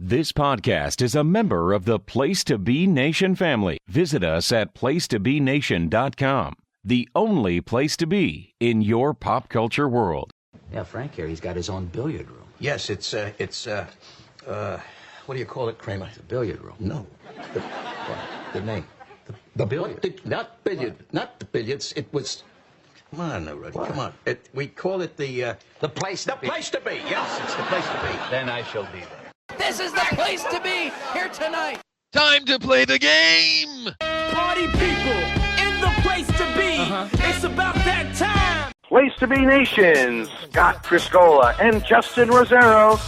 This podcast is a member of the Place to Be Nation family. Visit us at placetobenation.com, the only place to be in your pop culture world. Yeah, Frank here, he's got his own billiard room. Yes, it's what do you call it, Kramer? The billiard room. No. The name. The billiard. Not the billiards. It was. Come on, Rudy. What? Come on. We call it the place to be. The place to be. Yes, it's the place to be. Then I shall be there. This is the place to be here tonight. Time to play the game. Party people in the place to be. It's about that time. Place to Be Nation, Scott Criscola and Justin Rosero.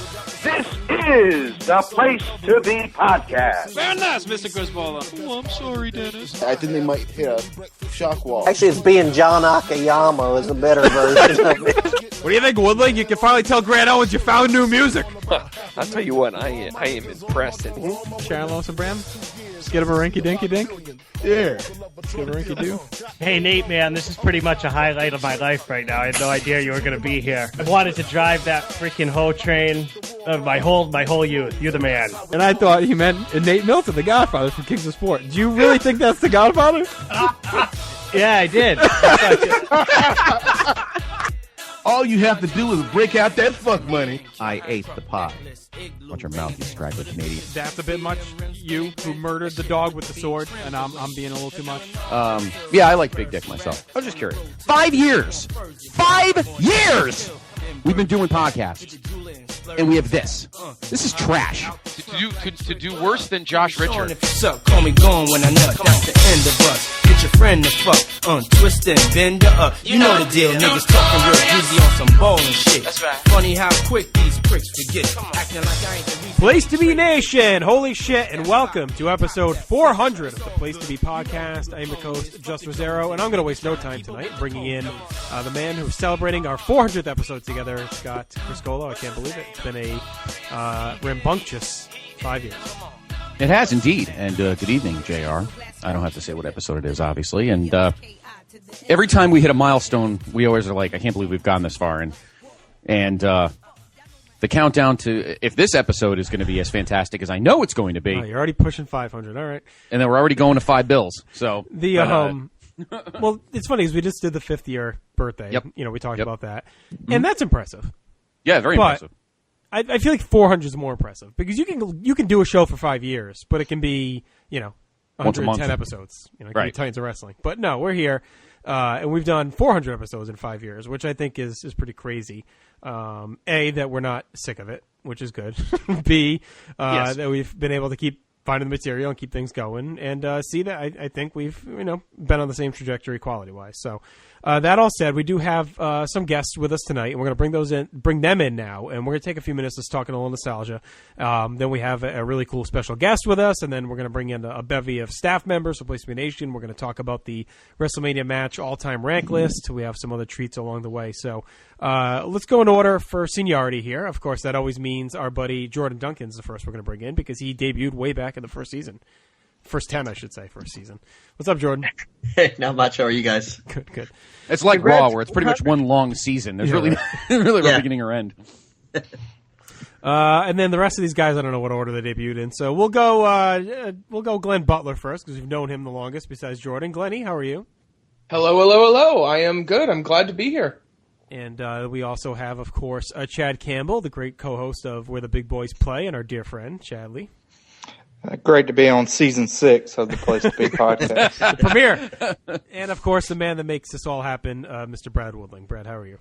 This is the Place to Be Podcast. Very nice, Mr. Crisbola. Oh, I'm sorry, Dennis. I think they might hit a shock wall. Actually, it's being John Akiyama is a better version of it. What do you think, Woodling? You can finally tell Grant Owens you found new music. I'll tell you what, I am impressed. Charlos and Bram, just get him a rinky-dinky-dink. Yeah. Just get him a rinky-doo. Hey, Nate, man, this is pretty much a highlight of my life right now. I had no idea you were going to be here. I wanted to drive that freaking hoe train of my whole youth. You're the man. And I thought he meant Nate Milton, the Godfather from Kings of Sport. Do you really think that's the Godfather? Yeah, I did. All you have to do is break out that fuck money. I ate the pie. Watch your mouth, you straggler Canadian. That's a bit much. You, who murdered the dog with the sword, and I'm being a little too much. Yeah, I like big dick myself. I was just curious. 5 years! 5 years! We've been doing podcasts. And we have this. This is trash. To do worse than Josh Richard. If you suck, call me gone when I nut. That's the end of us. Get your friend to fuck. Twist and bend her up. You know the deal. Niggas talking real easy on some ballin' shit. That's right. Funny how quick these pricks forget. Acting like I ain't the reason. Place to Be Nation, holy shit, and welcome to episode 400 of the Place to Be Podcast. I am your host, Just Rosero, and I'm going to waste no time tonight bringing in the man who's celebrating our 400th episode together, Scott Criscola. I can't believe it. It's been a rambunctious 5 years. It has indeed. And good evening, JR. I don't have to say what episode it is, obviously. And every time we hit a milestone, we always are like, I can't believe we've gone this far. And the countdown to if this episode is going to be as fantastic as I know it's going to be. Oh, you're already pushing 500. All right. And then we're already going to 5 bills. So well, it's funny because we just did the 5th year birthday. Yep. You know, we talked about that. And that's impressive. Yeah, very impressive. I feel like 400 is more impressive because you can do a show for 5 years, but it can be, 110 episodes. It can be Titans of Wrestling. But no, we're here, and we've done 400 episodes in 5 years, which I think is pretty crazy. A, that we're not sick of it, which is good. B, yes. That we've been able to keep finding the material and keep things going. And C, that I think we've been on the same trajectory quality-wise. So that all said, we do have some guests with us tonight, and we're going to bring them in now, and we're going to take a few minutes to talk a little nostalgia. Then we have a really cool special guest with us, and then we're going to bring in a bevy of staff members from Place to Be Nation. We're going to talk about the WrestleMania match all-time rank list. We have some other treats along the way. So let's go in order for seniority here. Of course, that always means our buddy Jordan Duncan's the first we're going to bring in because he debuted way back in the first season. First 10, I should say, first season. What's up, Jordan? Hey, not much. How are you guys? Good. It's like Raw, where it's pretty much one long season. There's really no beginning or end. And then the rest of these guys, I don't know what order they debuted in. So we'll go Glenn Butler first because we've known him the longest besides Jordan. Glenny, how are you? Hello. I am good. I'm glad to be here. And we also have, of course, Chad Campbell, the great co-host of Where the Big Boys Play, and our dear friend, Chadley. Great to be on season 6 of the Place to Be podcast. The premiere. And, of course, the man that makes this all happen, Mr. Brad Woodling. Brad, how are you?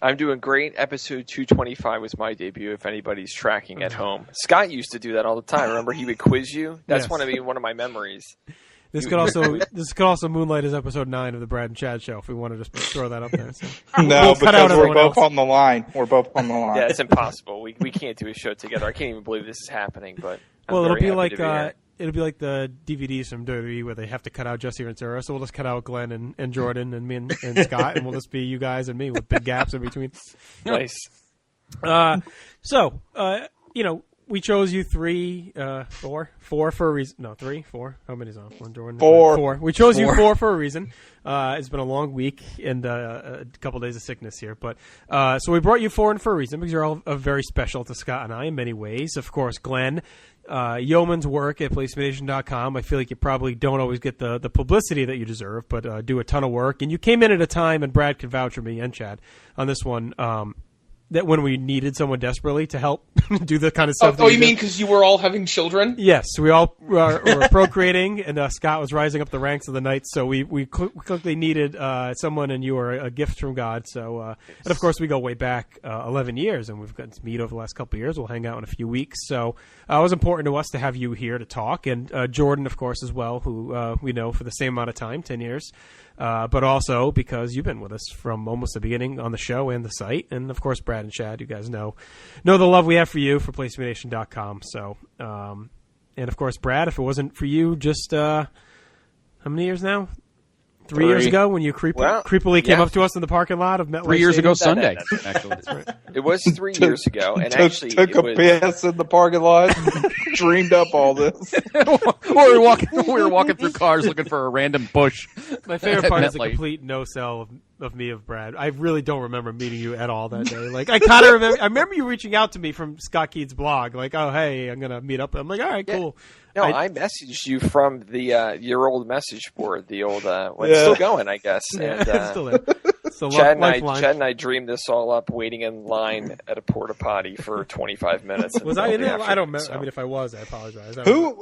I'm doing great. Episode 225 was my debut, if anybody's tracking at home. Scott used to do that all the time. Remember, he would quiz you? That's one of my memories. This could also moonlight as episode 9 of the Brad and Chad show if we wanted to just throw that up there. So. No, because we're both on the line. We're both on the line. Yeah, it's impossible. We can't do a show together. I can't even believe this is happening. But it'll be like the DVDs from WWE where they have to cut out Jesse Ventura. So we'll just cut out Glenn and Jordan and me and Scott, and we'll just be you guys and me with big gaps in between. Nice. we chose you four for a reason. No, 3, 4. How many's on? One, Jordan. 4. We chose you 4 for a reason. It's been a long week and a couple days of sickness here, but so we brought you 4 in for a reason because you're all very special to Scott and I in many ways. Of course, Glenn, yeoman's work at PlaceStation.com. I feel like you probably don't always get the publicity that you deserve, but do a ton of work. And you came in at a time, and Brad can vouch for me and Chad on this one. That when we needed someone desperately to help do the kind of stuff. You mean because you were all having children? Yes, we all were procreating, and Scott was rising up the ranks of the Knights, so we quickly needed someone, and you were a gift from God. So, and of course, we go way back 11 years, and we've gotten to meet over the last couple of years. We'll hang out in a few weeks. So it was important to us to have you here to talk, and Jordan, of course, as well, who we know for the same amount of time, 10 years. But also because you've been with us from almost the beginning on the show and the site. And, of course, Brad and Chad, you guys know the love we have for you for PlaceStation.com. So, and, of course, Brad, if it wasn't for you just how many years now? 3 years ago when you creepily came up to us in the parking lot of MetLife 3 years ago Sunday, actually. Right. It was 3 years ago. And actually, took a piss in the parking lot and dreamed up all this. we were walking through cars looking for a random bush. My favorite part is the complete no-sell of Brad. I really don't remember meeting you at all that day. Like, I kind of remember. I remember you reaching out to me from Scott Keith's blog. Like, oh, hey, I'm going to meet up. I'm like, all right, cool. No, I messaged you from the your old message board, the old it's still going, I guess. Yeah, and, it's still there. So Chad and I dreamed this all up, waiting in line at a porta potty for 25 minutes. Was I in there? I don't remember. So. I mean, if I was, I apologize. Who?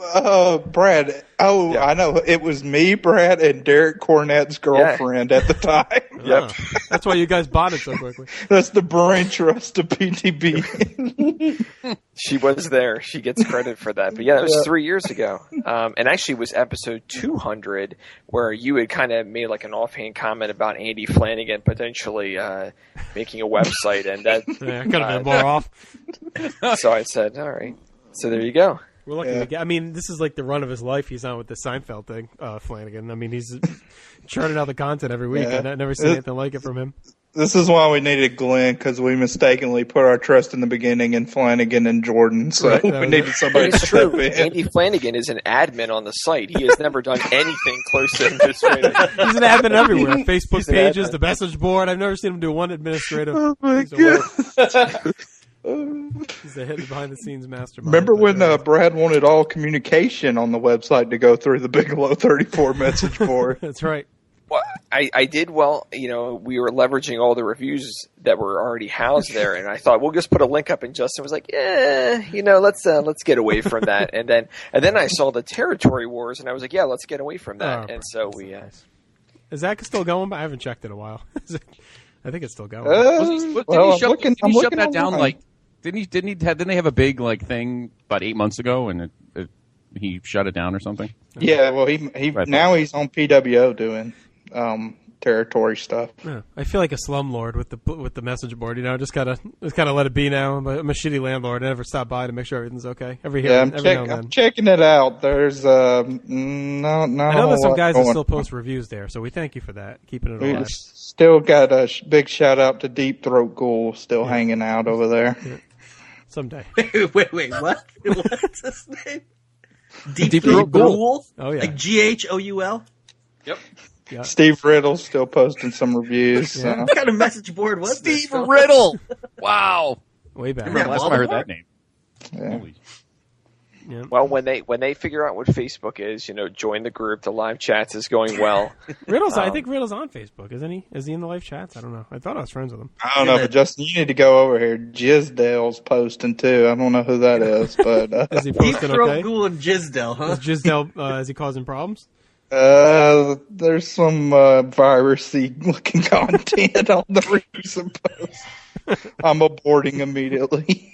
Brad. Oh, yeah. I know. It was me, Brad, and Derek Cornett's girlfriend at the time. Yep. That's why you guys bought it so quickly. That's the brain trust of PTB. She was there. She gets credit for that. But yeah, it was 3 years ago. And actually it was episode 200 where you had kind of made like an offhand comment about Andy Flanagan potentially making a website. And that could have been more off. So I said, all right. So there you go. We're lucky to get. I mean, this is like the run of his life. He's on with the Seinfeld thing, Flanagan. I mean, he's churning out the content every week. Yeah. I've never seen anything like it from him. This is why we needed Glenn, because we mistakenly put our trust in the beginning in Flanagan and Jordan. So we needed somebody to step in. Andy Flanagan is an admin on the site. He has never done anything close to administrative. He's an admin everywhere. Facebook pages, the message board. I've never seen him do one administrative. Oh, my God. He's the hidden behind-the-scenes mastermind. Remember when Brad wanted all communication on the website to go through the Bigelow 34 message board? That's right. Well, I did well. You know, we were leveraging all the reviews that were already housed there, and I thought we'll just put a link up. And Justin was like, "Yeah, you know, let's get away from that." and then I saw the territory wars, and I was like, "Yeah, let's get away from that." And so we. Is that still going? I haven't checked in a while. I think it's still going. Didn't he shut that down? Like, didn't they have a big like thing about 8 months ago, and he shut it down or something? Yeah, well, he now he's on PWO doing territory stuff. Yeah. I feel like a slumlord with the message board. You know, just gotta let it be now. I'm a shitty landlord. I never stop by to make sure everything's okay. I'm checking it out. There's I know there's some guys that still post reviews there, so we thank you for that, keeping it alive. We still got a big shout out to Deep Throat Ghoul still hanging out over there. Yeah. Someday. Wait, what? What's his name? Deep Throat Ghoul? Oh yeah, like GHOUL. Yep. Yeah. Steve Riddle's still posting some reviews. Yeah. What kind of message board was Steve Riddle? Wow. Way back. Remember last time I heard that name. Yeah. Yeah. Well, when they figure out what Facebook is, you know, join the group. The live chats is going well. Riddle's, I think Riddle's on Facebook, isn't he? Is he in the live chats? I don't know. I thought I was friends with him. I don't know, but Justin, you need to go over here. Jizdale's posting too. I don't know who that is, but is he posting okay? Ghoul and Jizdale, huh? Is Jizdale is he causing problems? There's some virusy looking content on the recent post. I'm aborting immediately.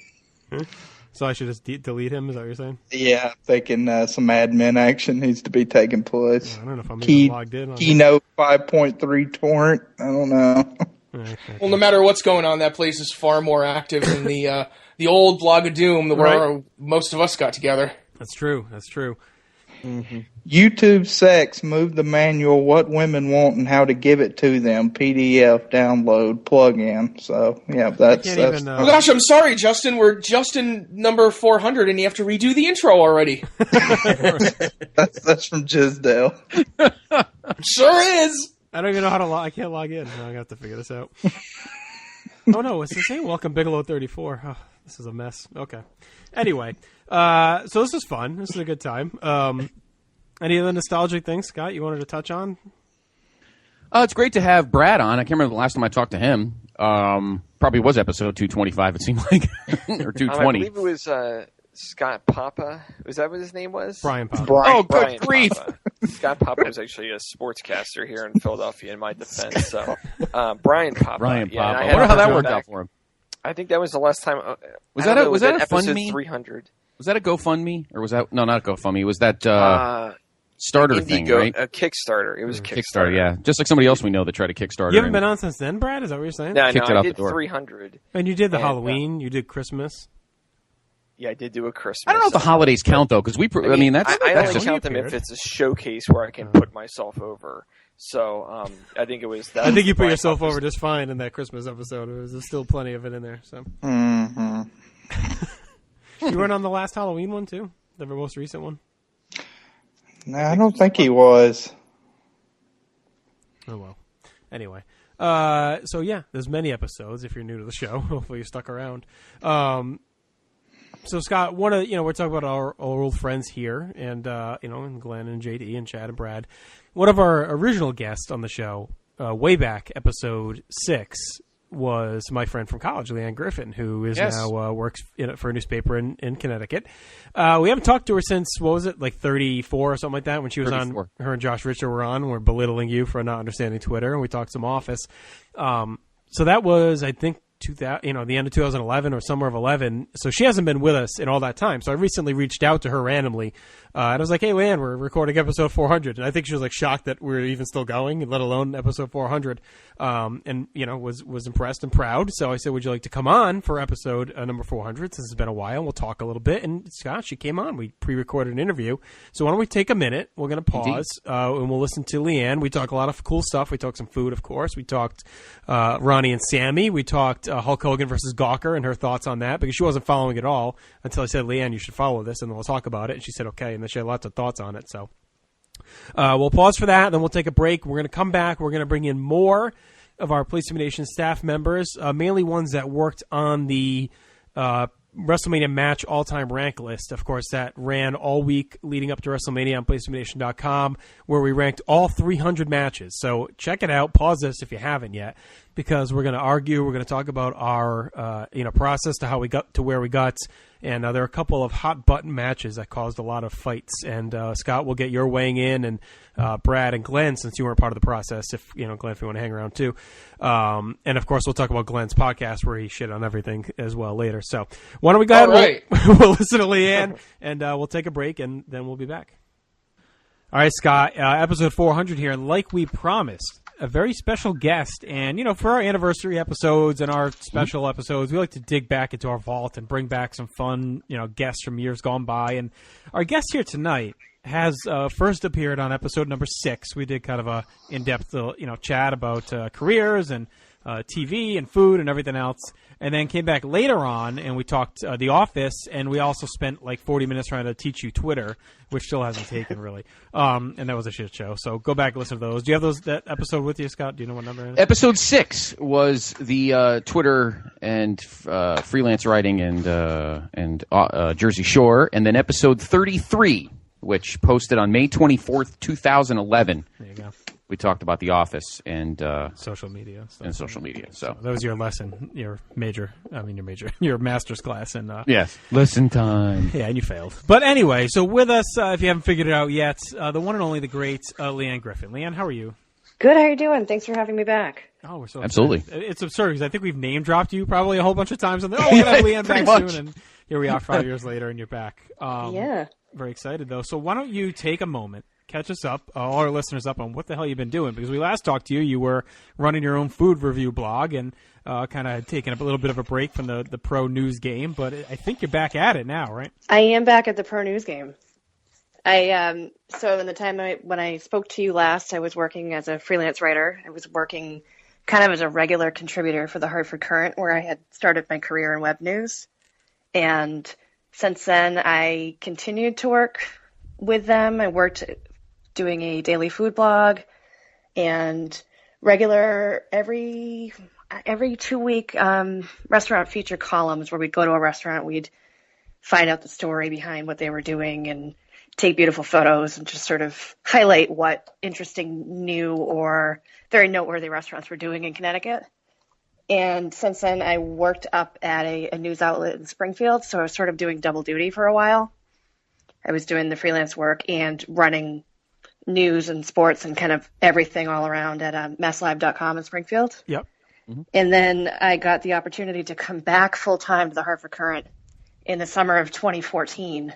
So I should just delete him? Is that what you're saying? Yeah, I'm thinking some admin action needs to be taking place. I don't know if I'm even logged in. Keynote 5.3 torrent. I don't know. Well, no matter what's going on, that place is far more active than the old Blog of Doom, where most of us got together. That's true. YouTube sex, move the manual, what women want and how to give it to them, PDF, download, plug-in. So, yeah, that's... Oh, gosh, I'm sorry, Justin. We're just in number 400, and you have to redo the intro already. that's from Jizdale. Sure is! I don't even know how to log... I can't log in. Now I have to figure this out. Oh, no, it's the same. Welcome, Bigelow 34. Oh, this is a mess. Okay. Anyway, so this is fun. This is a good time. Any other nostalgic things, Scott, you wanted to touch on? It's great to have Brad on. I can't remember the last time I talked to him. Probably was episode 225, it seemed like, or 220. I believe it was Scott Papa. Was that what his name was? Brian Papa. Good Brian grief. Papa. Scott Papa was actually a sportscaster here in Philadelphia, in my defense. So, Brian Papa. Brian yeah, Papa. I wonder how that worked out for him. I think that was the last time. Was that a episode FundMe? 300? Was that a GoFundMe? Or was that... No, not a GoFundMe. Was that Starter thing, right? A Kickstarter. It was a Kickstarter, yeah. Just like somebody else we know that tried to Kickstarter. You haven't been on since then, Brad? Is that what you're saying? No, I did 300. And you did the Halloween. You did Christmas. Yeah, I did do a Christmas. I don't know if the holidays count, though, because that's... I that's only just, count them if it's a showcase where I can put myself over. So, I think it was that. I think you put yourself over just fine in that Christmas episode. There's still plenty of it in there. So. Mm-hmm. You weren't on the last Halloween one, too? The most recent one? No, I don't think he was. Oh, well. Anyway. So, yeah, there's many episodes if you're new to the show. Hopefully you stuck around. So, Scott, we're talking about our old friends here, and and Glenn and JD and Chad and Brad. One of our original guests on the show, way back, episode 6, was my friend from college, Leeanne Griffin, who is now works for a newspaper in Connecticut. We haven't talked to her since, what was it, like 34 or something like that, when she was 34. On. Her and Josh Richter were on. We're belittling you for not understanding Twitter, and we talked some Office. So that was, I think, the end of 2011 or summer of 11. So she hasn't been with us in all that time. So I recently reached out to her randomly, and I was like, "Hey, Leanne, we're recording episode 400." And I think she was like shocked that we're even still going, let alone episode 400. And was impressed and proud. So I said, "Would you like to come on for episode number 400? Since it's been a while, we'll talk a little bit." And Scott, she came on. We pre-recorded an interview. So why don't we take a minute? We're going to pause and we'll listen to Leanne. We talk a lot of cool stuff. We talked some food, of course. We talked Ronnie and Sammi. We talked Hulk Hogan versus Gawker and her thoughts on that, because she wasn't following it all until I said, "Leanne, you should follow this," and then we'll talk about it. And she said, "Okay," and then she had lots of thoughts on it. So we'll pause for that, then we'll take a break. We're going to come back. We're going to bring in more of our Police Nation staff members, mainly ones that worked on the WrestleMania match all-time rank list. Of course, that ran all week leading up to WrestleMania on PlayStation.com, where we ranked all 300 matches. So check it out. Pause this if you haven't yet, because we're going to argue. We're going to talk about our process to how we got to where we got. And there are a couple of hot-button matches that caused a lot of fights. And, Scott, we'll get your weighing in, and Brad and Glenn, since you weren't part of the process, Glenn, if you want to hang around too. And, of course, we'll talk about Glenn's podcast where he shit on everything as well later. So why don't we go ahead? Right. We'll listen to Leanne, and we'll take a break, and then we'll be back. All right, Scott, episode 400 here. Like we promised, a very special guest. And, for our anniversary episodes and our special episodes, we like to dig back into our vault and bring back some fun, guests from years gone by. And our guest here tonight has first appeared on episode number 6. We did kind of a in-depth, chat about careers and TV and food and everything else. And then came back later on, and we talked The Office, and we also spent like 40 minutes trying to teach you Twitter, which still hasn't taken, really. And that was a shit show. So go back and listen to those. Do you have that episode with you, Scott? Do you know what number it is? Episode 6 was the Twitter and freelance writing and Jersey Shore. And then episode 33, which posted on May 24th, 2011. There you go. We talked about The Office and social media. So that was your lesson, your master's class. And yes, lesson time. Yeah, and you failed. But anyway, so with us, if you haven't figured it out yet, the one and only, the great Leanne Griffin. Leanne, how are you? Good. How are you doing? Thanks for having me back. Oh, we're so absolutely. Excited. It's absurd because I think we've name dropped you probably a whole bunch of times. And then, we're gonna have Leanne back soon, and here we are 5 years later, and you're back. Yeah. Very excited though. So why don't you take a moment? Catch us up, all our listeners up on what the hell you've been doing. Because we last talked to you, you were running your own food review blog and kind of taking a little bit of a break from the pro news game. But I think you're back at it now, right? I am back at the pro news game. So in the time when I spoke to you last, I was working as a freelance writer. I was working kind of as a regular contributor for the Hartford Courant, where I had started my career in web news. And since then, I continued to work with them. I worked doing a daily food blog and regular every 2-week restaurant feature columns where we'd go to a restaurant, we'd find out the story behind what they were doing and take beautiful photos and just sort of highlight what interesting, new, or very noteworthy restaurants were doing in Connecticut. And since then, I worked up at a news outlet in Springfield, so I was sort of doing double duty for a while. I was doing the freelance work and running news and sports and kind of everything all around at masslive.com in Springfield. Yep. Mm-hmm. And then I got the opportunity to come back full-time to the Hartford Courant in the summer of 2014.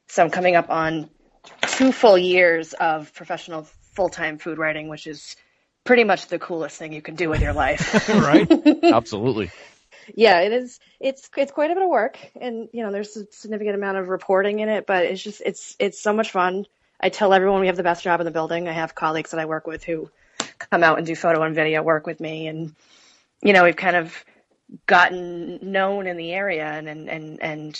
So I'm coming up on 2 full years of professional full-time food writing, which is pretty much the coolest thing you can do with your life. Right? Absolutely. Yeah, it is. It's quite a bit of work, and there's a significant amount of reporting in it, but it's so much fun. I tell everyone we have the best job in the building. I have colleagues that I work with who come out and do photo and video work with me, and we've kind of gotten known in the area, and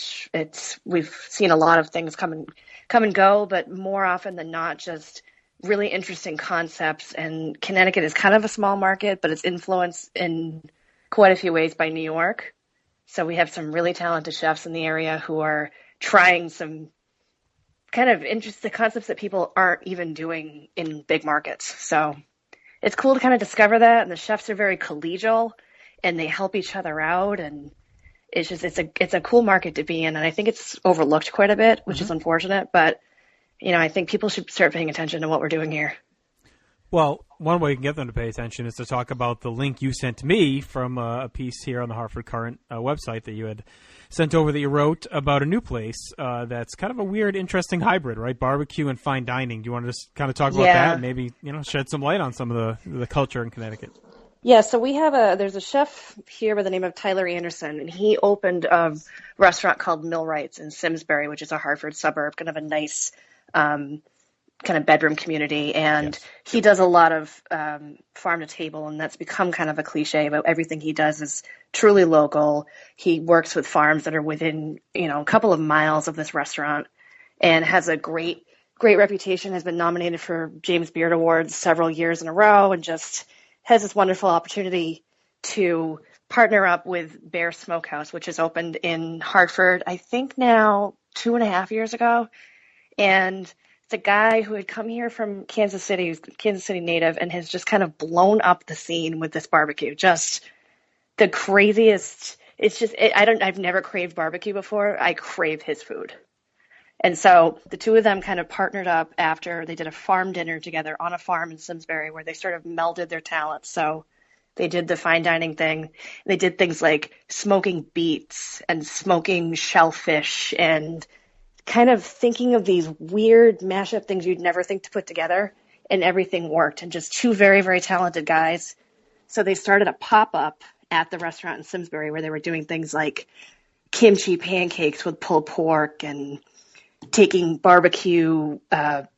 we've seen a lot of things come and go, but more often than not, just really interesting concepts. And Connecticut is kind of a small market, but it's influenced in quite a few ways by New York. So we have some really talented chefs in the area who are trying some kind of interesting concepts that people aren't even doing in big markets. So it's cool to kind of discover that. And the chefs are very collegial and they help each other out. And it's a cool market to be in. And I think it's overlooked quite a bit, which is unfortunate. But, I think people should start paying attention to what we're doing here. Well, one way you can get them to pay attention is to talk about the link you sent to me from a piece here on the Hartford Courant website that you had sent over, that you wrote about a new place that's kind of a weird, interesting hybrid, right? Barbecue and fine dining. Do you want to just kind of talk about that and maybe, shed some light on some of the culture in Connecticut? Yeah, so there's a chef here by the name of Tyler Anderson, and he opened a restaurant called Millwrights in Simsbury, which is a Hartford suburb, kind of a nice kind of bedroom community. And he does a lot of farm to table, and that's become kind of a cliche about everything he does is truly local. He works with farms that are within, a couple of miles of this restaurant, and has a great reputation, has been nominated for James Beard Awards several years in a row, and just has this wonderful opportunity to partner up with Bear Smokehouse, which has opened in Hartford, I think now 2.5 years ago. And it's a guy who had come here from Kansas City native, and has just kind of blown up the scene with this barbecue. Just the craziest. I've never craved barbecue before. I crave his food. And so the two of them kind of partnered up after they did a farm dinner together on a farm in Simsbury, where they sort of melded their talents. So they did the fine dining thing. They did things like smoking beets and smoking shellfish, and kind of thinking of these weird mashup things you'd never think to put together, and everything worked. And just two very, very talented guys. So they started a pop-up at the restaurant in Simsbury where they were doing things like kimchi pancakes with pulled pork, and taking barbecue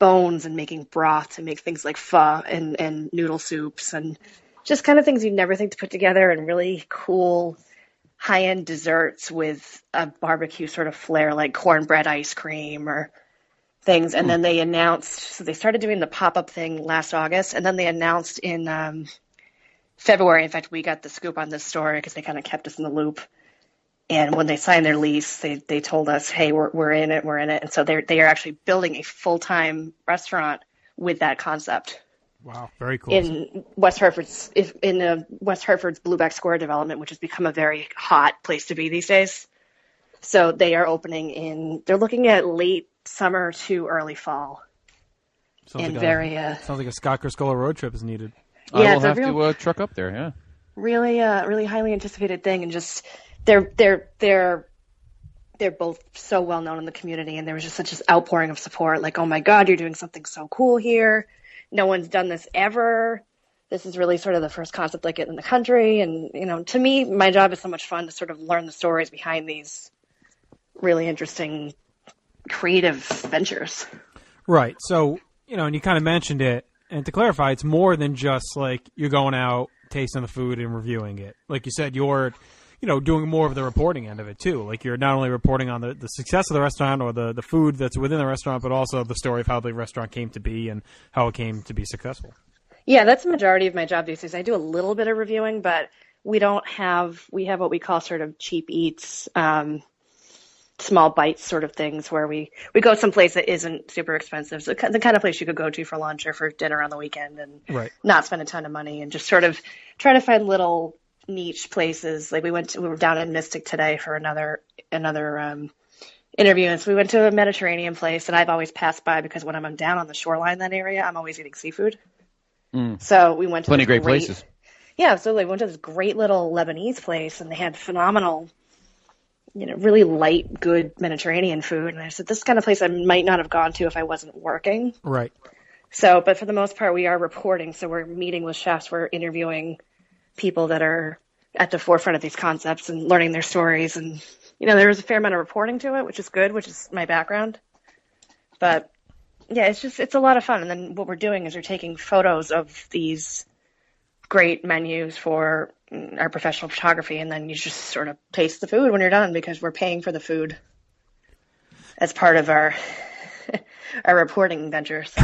bones and making broth to make things like pho and noodle soups, and just kind of things you'd never think to put together, and really cool high-end desserts with a barbecue sort of flair, like cornbread ice cream or things. And then they announced, so they started doing the pop-up thing last August, and then they announced in February. In fact, we got the scoop on this story because they kind of kept us in the loop. And when they signed their lease, they told us, hey, we're in it. And so they are actually building a full-time restaurant with that concept. Wow, very cool. In West Hartford's Blueback Square development, which has become a very hot place to be these days. So they are opening they're looking at late summer to early fall. Sounds like a Scott Criscola road trip is needed. Yeah, I will have to truck up there, yeah. Really highly anticipated thing, and just they're both so well known in the community, and there was just such an outpouring of support, like, oh my God, you're doing something so cool here. No one's done this ever. This is really sort of the first concept like it in the country. And, to me, my job is so much fun to sort of learn the stories behind these really interesting, creative ventures. Right. So, and you kind of mentioned it, and to clarify, it's more than just like you're going out, tasting the food and reviewing it. Like you said, you're, doing more of the reporting end of it too. Like you're not only reporting on the success of the restaurant or the food that's within the restaurant, but also the story of how the restaurant came to be and how it came to be successful. Yeah, that's the majority of my job these days. I do a little bit of reviewing, but we have what we call sort of cheap eats, small bites sort of things where we go someplace that isn't super expensive. So the kind of place you could go to for lunch or for dinner on the weekend and not spend a ton of money and just sort of try to find little niche places. Like we were down in Mystic today for another interview. And so we went to a Mediterranean place that I've always passed by because when I'm down on the shoreline in that area, I'm always eating seafood. So we went to plenty of great places. Yeah, absolutely. We went to this great little Lebanese place and they had phenomenal, really light, good Mediterranean food. And I said, this is the kind of place I might not have gone to if I wasn't working. Right. So, but for the most part, we are reporting. So we're meeting with chefs. We're interviewing people that are at the forefront of these concepts and learning their stories. And, there was a fair amount of reporting to it, which is good, which is my background. But yeah, it's a lot of fun. And then what we're doing is we're taking photos of these great menus for our professional photography, and then you just sort of taste the food when you're done because we're paying for the food as part of our reporting venture. So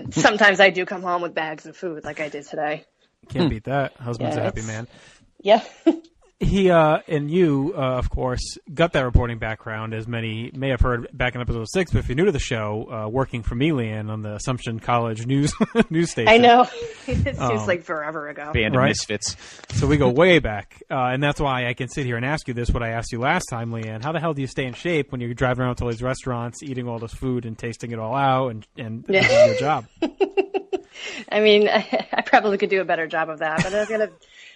sometimes I do come home with bags of food like I did today. Can't beat that. Husband's a happy man. Yeah. He and you, of course, got that reporting background, as many may have heard back in episode 6. But if you're new to the show, working for me, Leanne, on the Assumption College news station. I know. It seems like forever ago. Band of misfits. So we go way back. And that's why I can sit here and ask you this, what I asked you last time, Leanne. How the hell do you stay in shape when you're driving around to all these restaurants, eating all this food and tasting it all out and this is your job? I mean, I probably could do a better job of that, but I've got a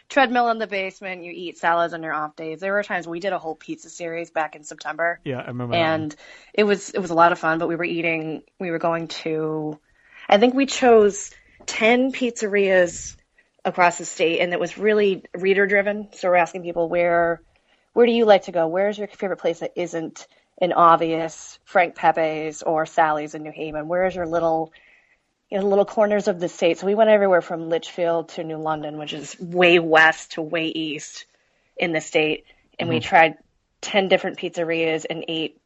treadmill in the basement. You eat salads on your off days. There were times we did a whole pizza series back in September. Yeah, I remember. And it was a lot of fun, but we were going to, I think we chose 10 pizzerias across the state, and it was really reader driven. So we're asking people, where do you like to go? Where's your favorite place that isn't an obvious Frank Pepe's or Sally's in New Haven? Where is your little corners of the state? So we went everywhere from Litchfield to New London, which is way west to way east in the state. And we tried 10 different pizzerias and ate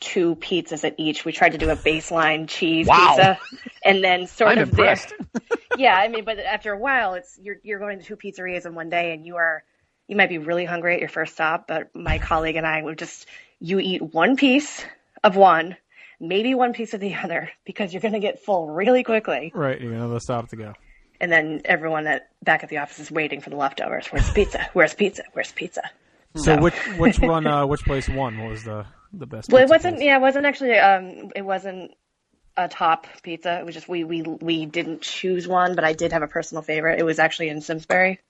2 pizzas at each. We tried to do a baseline cheese pizza. And then sort I'm of impressed. Yeah, I mean, but after a while, it's you're going to 2 pizzerias in one day and you might be really hungry at your first stop, but my colleague and I would you eat 1 piece of one, maybe 1 piece of the other, because you're going to get full really quickly. Right, you're going to have a stop to go. And then everyone back at the office is waiting for the leftovers. Where's pizza? Where's pizza? Where's pizza? So which place won? What was the best? Well, pizza it wasn't actually. It wasn't a top pizza. It was just we didn't choose one, but I did have a personal favorite. It was actually in Simsbury.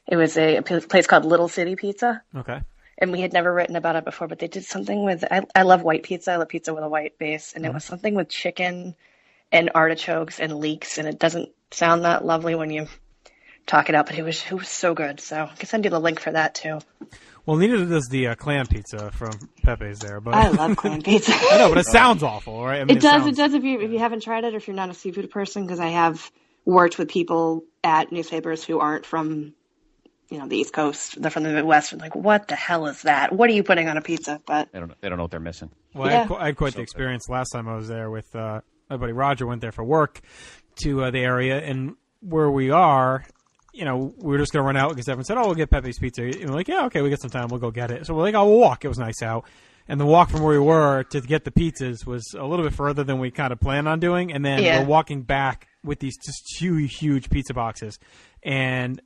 It was a place called Little City Pizza. Okay. And we had never written about it before, but they did something with, I love white pizza. I love pizza with a white base. And it was something with chicken and artichokes and leeks. And it doesn't sound that lovely when you talk it out, but it was so good. So I can send you the link for that too. Well, neither does the clam pizza from Pepe's there. But I love clam pizza. I know, but it sounds awful, right? I mean, it does if you haven't tried it or if you're not a seafood person, because I have worked with people at newspapers who aren't from the East Coast, they're from the Midwest, and like, what the hell is that? What are you putting on a pizza? But they don't know what they're missing. Well, yeah. I had quite the experience last time I was there with my buddy Roger. Went there for work to the area, and where we are, we were just going to run out because everyone said, "Oh, we'll get Pepe's Pizza." And we're like, "Yeah, okay, we got some time. We'll go get it." So we're like, "Oh, we'll walk." It was nice out, and the walk from where we were to get the pizzas was a little bit further than we kind of planned on doing. And then we're walking back with these just huge pizza boxes, and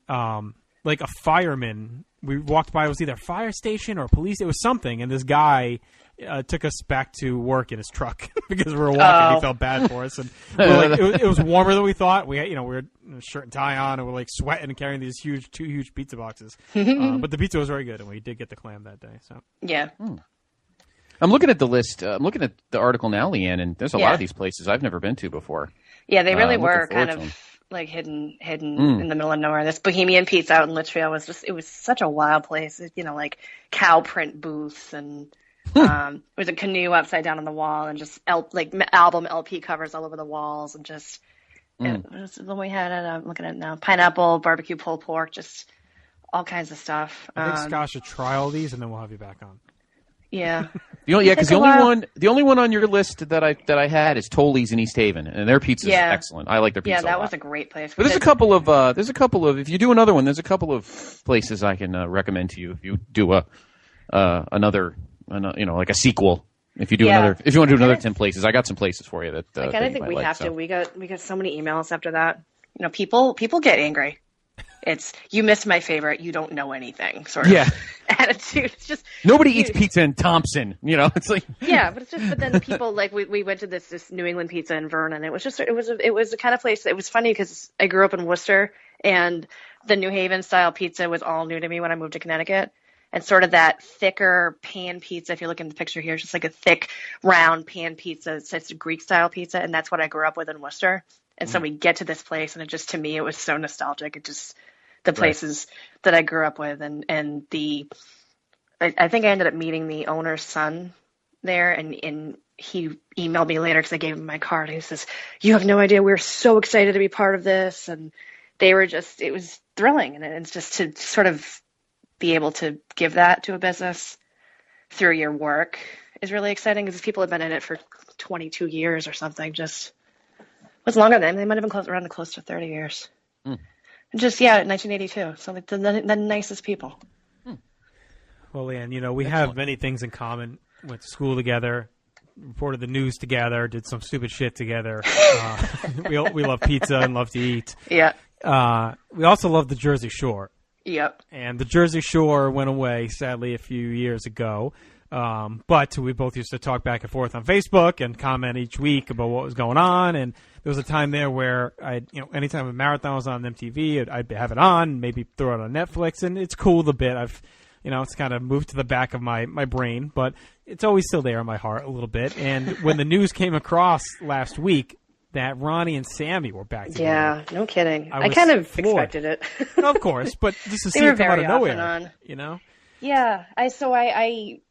like a fireman, we walked by, it was either a fire station or a police, it was something, and this guy took us back to work in his truck because we were walking. He felt bad for us, and we're like, it was warmer than we thought. We had, we had a shirt and tie on, and we're like sweating and carrying these 2 huge pizza boxes. But the pizza was very good, and we did get the clam that day. So yeah. I'm looking at the list. I'm looking at the article now, Leanne, and there's a lot of these places I've never been to before. Yeah, they really were kind of like hidden in the middle of nowhere. This Bohemian Pizza out in Litchfield was it was such a wild place. Like cow print booths and It was a canoe upside down on the wall, and just album LP covers all over the walls, and just it was when we had it. I'm looking at it now: pineapple, barbecue pulled pork, just all kinds of stuff. I think Scott should try all these, and then we'll have you back on. Yeah. Because the only one on your list that I had is Tolly's in East Haven, and their pizza is excellent. I like their pizza. Yeah, that a lot. was a great place. But there's a couple of if you do another one, there's a couple of places I can recommend to you if you do another like a sequel. If you want to do another 10 places, I got some places for you that. I kind of think we have to. We got so many emails after that. People get angry. It's you missed my favorite. You don't know anything. Sort of attitude. It's just nobody eats pizza in Thompson. It's like but then people we went to this New England pizza in Vernon. It was the kind of place. It was funny because I grew up in Worcester, and the New Haven style pizza was all new to me when I moved to Connecticut. And sort of that thicker pan pizza. If you look in the picture here, it's just like a thick round pan pizza. It's a Greek style pizza, and that's what I grew up with in Worcester. And so we get to this place, and to me, it was so nostalgic. It just the places that I grew up with, and I think I ended up meeting the owner's son there, and he emailed me later because I gave him my card. He says, "You have no idea. We're so excited to be part of this," and they were it was thrilling, and it's just to sort of be able to give that to a business through your work is really exciting because people have been in it for 22 years or something. Just was longer than they might have been around close to 30 years. 1982. So like the nicest people. Well, Leanne, we have many things in common. Went to school together, reported the news together, did some stupid shit together. We love pizza and love to eat. Yeah. We also love the Jersey Shore. Yep. And the Jersey Shore went away, sadly, a few years ago. But we both used to talk back and forth on Facebook and comment each week about what was going on. And there was a time there where anytime a marathon was on MTV, I'd have it on, maybe throw it on Netflix. And it's cool a bit. It's kind of moved to the back of my brain, but it's always still there in my heart a little bit. And when the news came across last week that Ronnie and Sammi were back together. Yeah, no kidding. I kind of expected it. Of course, but just to see it come out of nowhere, Yeah, I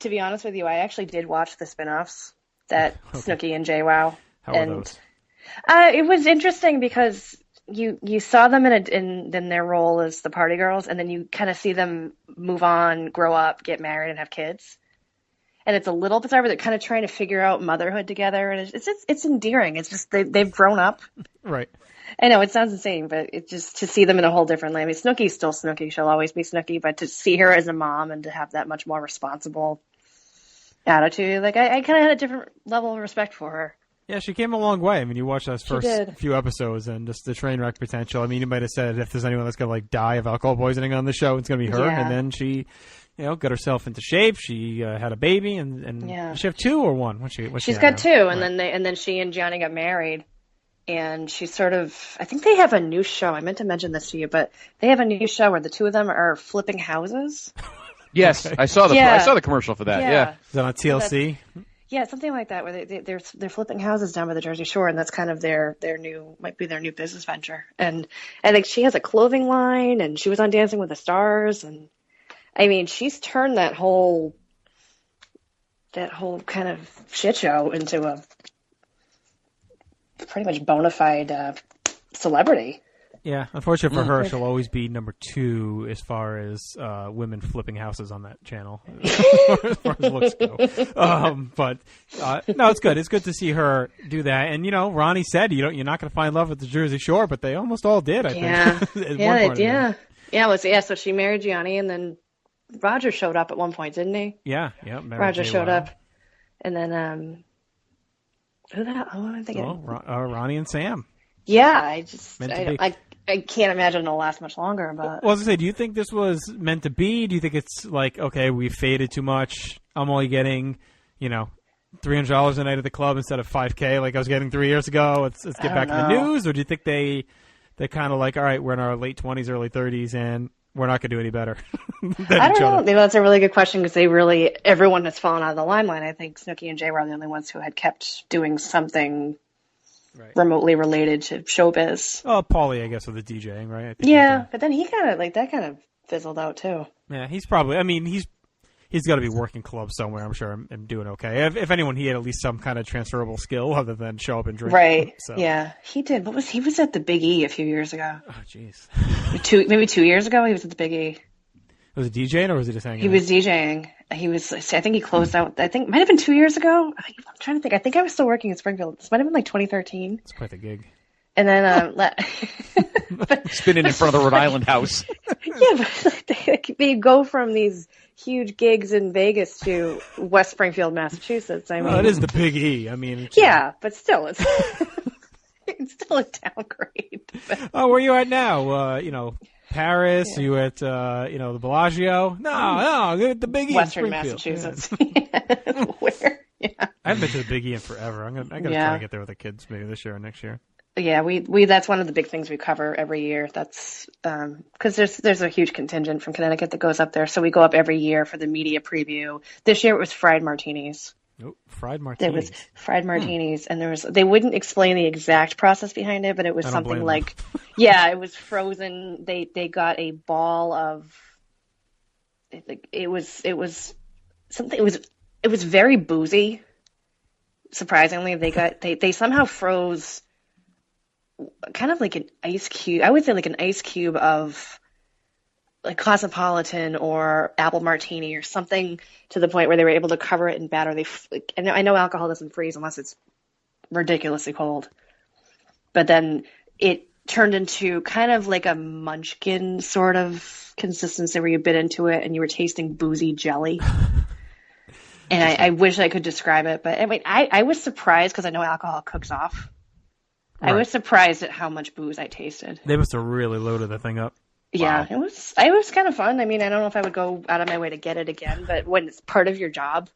to be honest with you, I actually did watch the spin-offs that Snooki and JWoww. How were those? It was interesting because you saw them in their role as the party girls, and then you kind of see them move on, grow up, get married, and have kids. And it's a little bizarre, but they're kind of trying to figure out motherhood together, and it's endearing. It's just they've grown up. Right. I know it sounds insane, but it just to see them in a whole different light. I mean, Snooki's still Snooki; she'll always be Snooki. But to see her as a mom and to have that much more responsible attitude, like I kind of had a different level of respect for her. Yeah, she came a long way. I mean, you watch those first few episodes and just the train wreck potential. I mean, you might have said if there's anyone that's going to die of alcohol poisoning on the show, it's going to be her. Yeah. And then she, got herself into shape. She had a baby, and does she have two or one? She's got two, and then she and Johnny got married, and she I think they have a new show. I meant to mention this to you, but they have a new show where the two of them are flipping houses. Yes, I saw the commercial for that. Yeah. Is that on TLC? Yeah, something like that, where they're flipping houses down by the Jersey Shore, and that's kind of their new business venture. And I think she has a clothing line, and she was on Dancing with the Stars, and I mean, she's turned that whole kind of shit show into a pretty much bona fide celebrity. Yeah, unfortunately for her, she'll always be number 2 as far as women flipping houses on that channel, as far as looks go. But no, it's good. It's good to see her do that. And Ronnie said you're not going to find love at the Jersey Shore, but they almost all did. I think. So she married Gianni, and then Roger showed up at one point, didn't he? Yeah. Roger showed up, and then who the hell? Who am I thinking? Ronnie and Sam. Yeah, I can't imagine it'll last much longer. But well, I was gonna say, do you think this was meant to be? Do you think it's like, okay, we faded too much? I'm only getting, $300 a night at the club instead of $5K like I was getting 3 years ago. Let's get back in the news. Or do you think they kind of like, all right, we're in our late 20s, early 30s, and we're not gonna do any better? I don't know. Maybe that's a really good question because everyone has fallen out of the limelight. I think Snooki and Jay were the only ones who had kept doing something. Right. Remotely related to showbiz. Oh, Paulie, I guess, with the DJing, right? Yeah, but then he kind of that kind of fizzled out too. Yeah, he's probably. I mean, he He's got to be working clubs somewhere, I'm sure, and doing okay. If anyone, he had at least some kind of transferable skill other than show up and drink. Right. So. Yeah, he did. He was at the Big E a few years ago. Oh, jeez. Maybe 2 years ago, he was at the Big E. Was he DJing or was he just hanging out? He was DJing. I think he closed out. I think it might have been 2 years ago. I'm trying to think. I think I was still working in Springfield. This might have been like 2013. It's quite the gig. And then spinning in front of the Rhode Island house. Yeah, but they go from these huge gigs in Vegas to West Springfield, Massachusetts. I mean, it is the Big E. I mean, yeah, but still, it's it's still a downgrade. Oh, where are you at now? Paris? Yeah. You at the Bellagio? No, at the Big E. Western Massachusetts. Yeah. Where? Yeah. I haven't been to the Big E in forever. I gotta try to get there with the kids maybe this year or next year. Yeah, we that's one of the big things we cover every year. That's because there's a huge contingent from Connecticut that goes up there, so we go up every year for the media preview. This year it was fried martinis. Oh, fried martinis. It was fried martinis, and they wouldn't explain the exact process behind it, but it was something like, yeah, it was frozen. They got a ball of, it was something. It was very boozy. Surprisingly, they somehow froze kind of like an ice cube. I would say like an ice cube of like Cosmopolitan or apple martini or something, to the point where they were able to cover it in batter. And I know alcohol doesn't freeze unless it's ridiculously cold, but then it turned into kind of like a munchkin sort of consistency where you bit into it and you were tasting boozy jelly. And I wish I could describe it, but I mean, I was surprised because I know alcohol cooks off. Right. I was surprised at how much booze I tasted. They must have really loaded the thing up. Yeah, wow. It was kind of fun. I mean, I don't know if I would go out of my way to get it again, but when it's part of your job,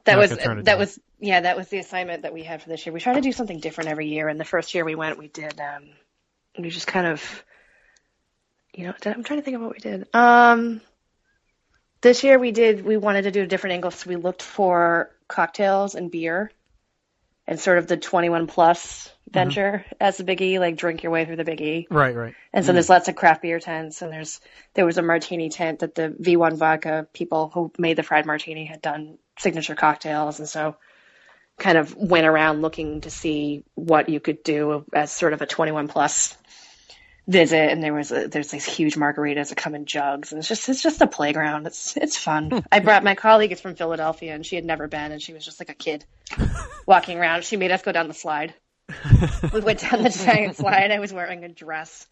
that was the assignment that we had for this year. We try to do something different every year, and the first year we went, we did we just kind of, I'm trying to think of what we did. This year we wanted to do a different angle, so we looked for cocktails and beer and sort of the 21 plus venture as the Big E, like drink your way through the Big E. Right. And so there's lots of craft beer tents, and there was a martini tent that the V1 Vodka people who made the fried martini had done signature cocktails, and so kind of went around looking to see what you could do as sort of a 21 plus visit. And there's these huge margaritas that come in jugs, and it's just a playground. It's fun. I brought my colleague is from Philadelphia, and she had never been, and she was just like a kid walking around. She made us go down the slide. We went down the giant slide. I was wearing a dress.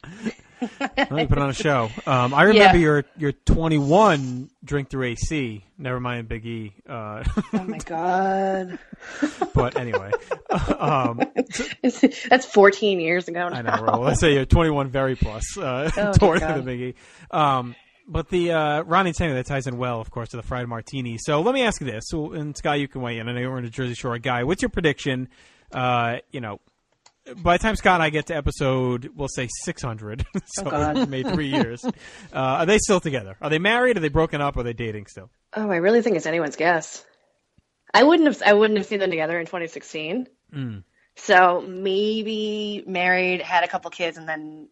Well, you put on a show. I remember your 21 drink through AC. Never mind Big E. Oh my god! But anyway, that's 14 years ago now. I know. Well, let's say you're 21 very plus toward the Big E. But the Ronnie and Sammi, that ties in well, of course, to the fried martini. So let me ask you this, and Scott, you can weigh in. I know you're a Jersey Shore guy. What's your prediction? By the time Scott and I get to episode, we'll say 600, so we've made 3 years. Are they still together? Are they married? Are they broken up? Or are they dating still? Oh, I really think it's anyone's guess. I wouldn't have seen them together in 2016. So maybe married, had a couple kids, and then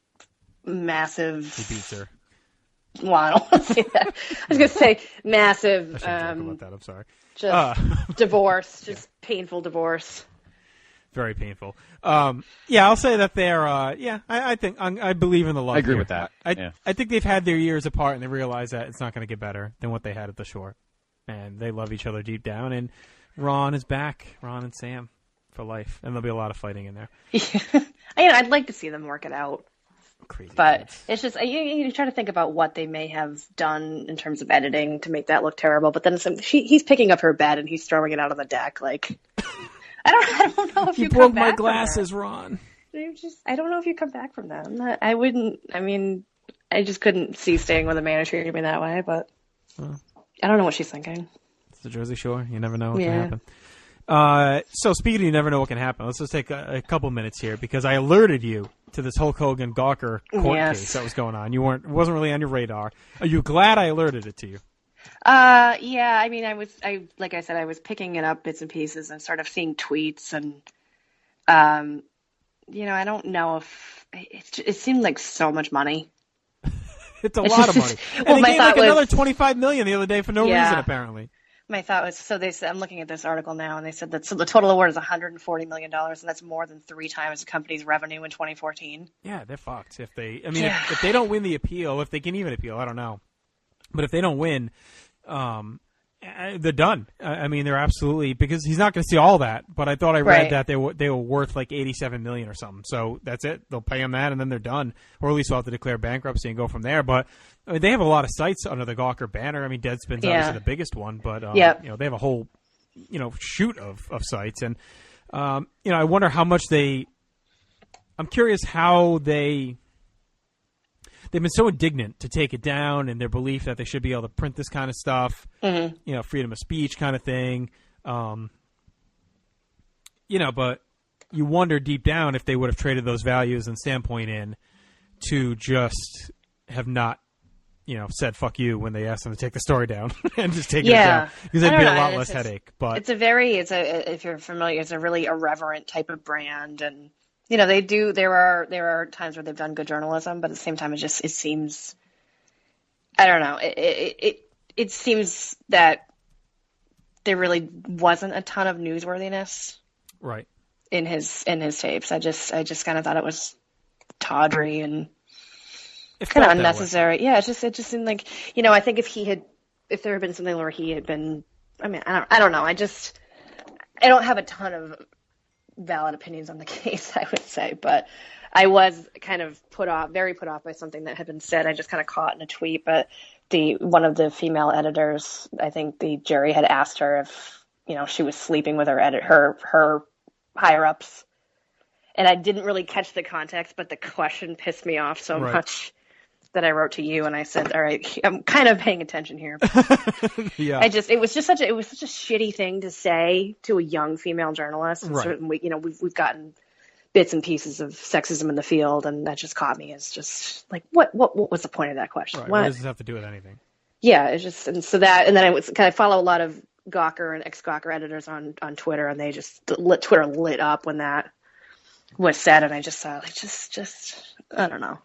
massive. He beats her. Well, I don't want to say that. I was going to say massive. I shouldn't joke about that. I'm sorry. Just divorce, painful divorce. Very painful. I'll say that they're. I think I believe in the love. I agree here. with that. I think they've had their years apart, and they realize that it's not going to get better than what they had at the Shore, and they love each other deep down. And Ron is back. Ron and Sam for life, and there'll be a lot of fighting in there. I'd like to see them work it out. Crazy but kids. It's just you try to think about what they may have done in terms of editing to make that look terrible. But then he's picking up her bed and he's throwing it out on the deck like. I don't know if you broke come back my glasses, Ron. I don't know if you come back from that. I wouldn't. I mean, I just couldn't see staying with a man who treated me that way. But I don't know what she's thinking. It's the Jersey Shore. You never know what can happen. So speaking of you never know what can happen, let's just take a couple minutes here because I alerted you to this Hulk Hogan Gawker court case that was going on. It wasn't really on your radar. Are you glad I alerted it to you? Yeah, I mean, like I said, I was picking it up bits and pieces and sort of seeing tweets and, I don't know if it seemed like so much money. It's a lot of money. And Well, they my gave thought like was- another $25 million the other day for no Yeah. reason, apparently. My thought was, so they said, I'm looking at this article now, and they said that so the total award is $140 million, and that's more than 3 times the company's revenue in 2014. Yeah, they're fucked. If they don't win the appeal, if they can even appeal, I don't know. But if they don't win, they're done. I mean, they're absolutely, because he's not going to see all that. But I thought I read that they were worth like $87 million or something. So that's it. They'll pay him that, and then they're done. Or at least they'll have to declare bankruptcy and go from there. But I mean, they have a lot of sites under the Gawker banner. I mean, Deadspin's obviously the biggest one, but they have a whole shoot of sites, and I wonder how much I'm curious how they've been so indignant to take it down, and their belief that they should be able to print this kind of stuff, freedom of speech kind of thing. But you wonder deep down if they would have traded those values and standpoint in to just have not, said fuck you when they asked them to take the story down and just take it down. Because it'd be a lot less headache. But if you're familiar, it's a really irreverent type of brand, and there are times where they've done good journalism, but at the same time, it seems, I don't know, it seems that there really wasn't a ton of newsworthiness, right, in his tapes. I just kind of thought it was tawdry and kind of unnecessary. Yeah, it just seemed like, I think if there had been something where he had been, I mean, I don't know. I don't have a ton of valid opinions on the case, I would say, but I was kind of very put off by something that had been said. I just kind of caught in a tweet, but one of the female editors, I think the jury had asked her if, she was sleeping with her higher ups. And I didn't really catch the context, but the question pissed me off so much that I wrote to you, and I said, all right, I'm kind of paying attention here. Yeah. It was such a shitty thing to say to a young female journalist. And certainly, we've gotten bits and pieces of sexism in the field, and that just caught me as just like, what was the point of that question? Right. What does this have to do with anything? Yeah, it's just, and then I follow a lot of Gawker and ex-Gawker editors on Twitter, and they Twitter lit up when that was said, and I just thought, like, just I don't know.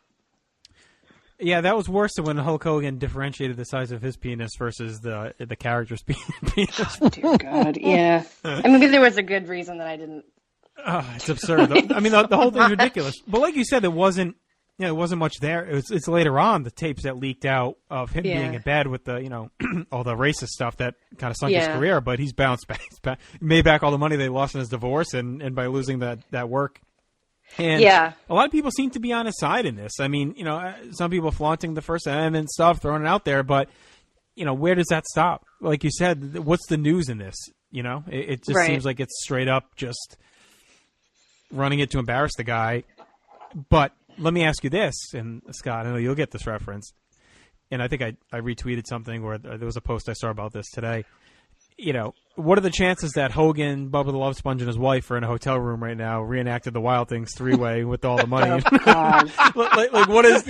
Yeah, that was worse than when Hulk Hogan differentiated the size of his penis versus the character's penis. Oh, dear God, yeah. I mean, maybe there was a good reason that I didn't. It's absurd. I mean, the whole thing's ridiculous. But like you said, there wasn't much there. It's later on the tapes that leaked out of him being in bed with the all the racist stuff that kind of sunk his career. But he's bounced back. He made back all the money they lost in his divorce and by losing that work. And a lot of people seem to be on his side in this. I mean, some people flaunting the First Amendment stuff, throwing it out there, but where does that stop? Like you said, what's the news in this? It just seems like it's straight up just running it to embarrass the guy. But let me ask you this, and Scott, I know you'll get this reference, and I think I retweeted something where there was a post I saw about this today. What are the chances that Hogan, Bubba the Love Sponge, and his wife are in a hotel room right now, reenacted the Wild Things 3-way with all the money? Oh, God. like what is,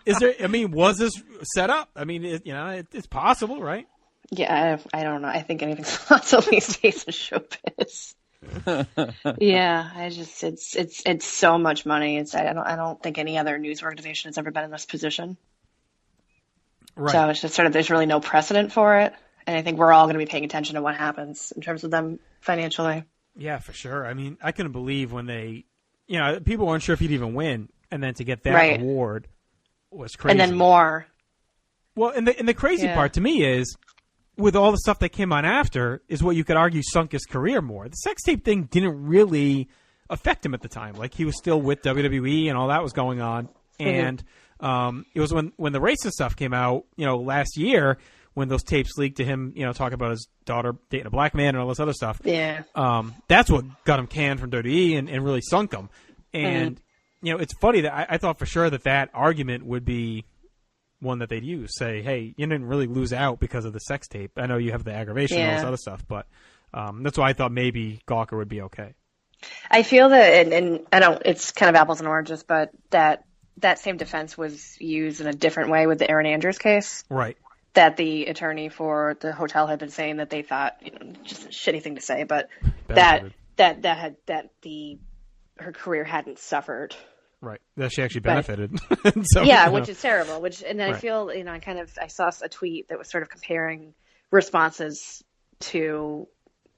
is there, I mean, was this set up? I mean, it's possible, right? Yeah, I don't know. I think anything's possible these days in showbiz. Yeah, it's so much money. I don't think any other news organization has ever been in this position. Right. So it's just there's really no precedent for it. And I think we're all going to be paying attention to what happens in terms of them financially. Yeah, for sure. I mean, I couldn't believe when they, people weren't sure if he'd even win. And then to get that award was crazy. And then more. Well, and the crazy part to me is, with all the stuff that came on after, is what you could argue sunk his career more. The sex tape thing didn't really affect him at the time. Like, he was still with WWE and all that was going on. And it was when the racist stuff came out, last year, when those tapes leaked to him, talking about his daughter dating a black man and all this other stuff. Yeah. That's what got him canned from WWE and really sunk him. And, it's funny that I thought for sure that argument would be one that they'd use. Say, hey, you didn't really lose out because of the sex tape. I know you have the aggravation and all this other stuff, but that's why I thought maybe Gawker would be okay. I feel that, and I don't, it's kind of apples and oranges, but that same defense was used in a different way with the Erin Andrews case. Right. That the attorney for the hotel had been saying that they thought, just a shitty thing to say, but her career hadn't suffered Right. That she actually But- benefited. So, yeah, you know. which is terrible. And I Right. feel, I saw a tweet that was sort of comparing responses to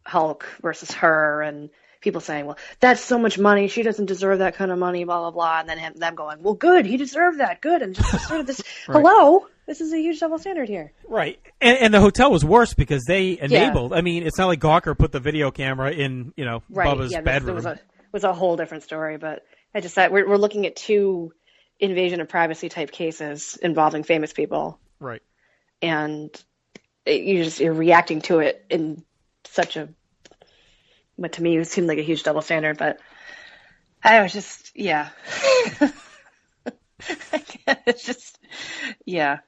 Hulk versus her, and people saying, well, that's so much money. She doesn't deserve that kind of money, blah, blah, blah. And then them going, well, good. He deserved that. Good. And just sort of this, Right. hello, this is a huge double standard here. Right. And the hotel was worse because they enabled. I mean, it's not like Gawker put the video camera in, Right. Bubba's yeah, bedroom. There was a whole different story, but I just thought we're looking at two invasion of privacy type cases involving famous people. Right. And you're reacting to it in such a, what to me seemed like a huge double standard, but I was just, yeah. It's just, yeah.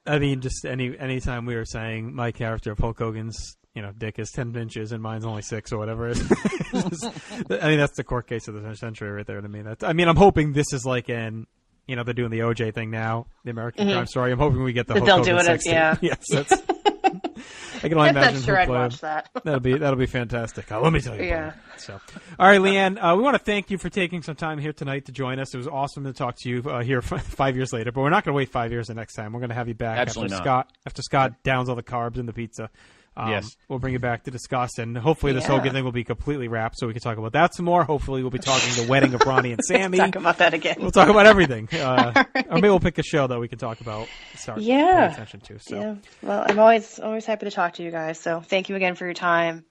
I mean, just anytime we were saying my character of Hulk Hogan's, dick is 10 inches and mine's only 6 or whatever. I mean, that's the court case of the century right there to me. I'm hoping this is like they're doing the OJ thing now, the American Crime Story. I'm hoping we get the Hulk they'll Hogan do it. sex Yeah. scene. Yes, that's. I can only I'm imagine. not sure I'd watch that. That'll be fantastic. Let me tell you. Yeah. So, all right, Leanne, we want to thank you for taking some time here tonight to join us. It was awesome to talk to you here 5 years later. But we're not going to wait 5 years the next time. We're going to have you back Absolutely not. after Scott downs all the carbs in the pizza. Yes. We'll bring you back to discuss, and hopefully this Hogan thing will be completely wrapped, so we can talk about that some more. Hopefully we'll be talking the wedding of Ronnie and Sammi. Talk about that again. We'll talk about everything. Or maybe we'll pick a show that we can talk about. Start paying attention to. So. Yeah. Well, I'm always happy to talk to you guys. So thank you again for your time.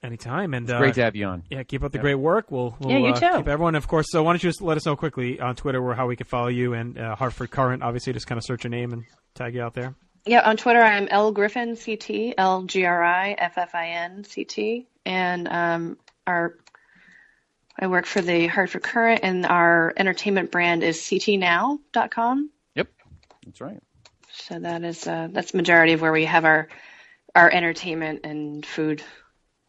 Anytime, and It's great to have you on. Yeah, keep up the great work. We'll you too. keep everyone. Of course. So why don't you just let us know quickly on Twitter how we can follow you and Hartford Current. Obviously, just kind of search your name and tag you out there. Yeah, on Twitter I'm L Griffin CT, LGRIFFIN CT, and I work for the Hartford Current, and our entertainment brand is ctnow.com. Yep, that's right. So that's the majority of where we have our entertainment and food.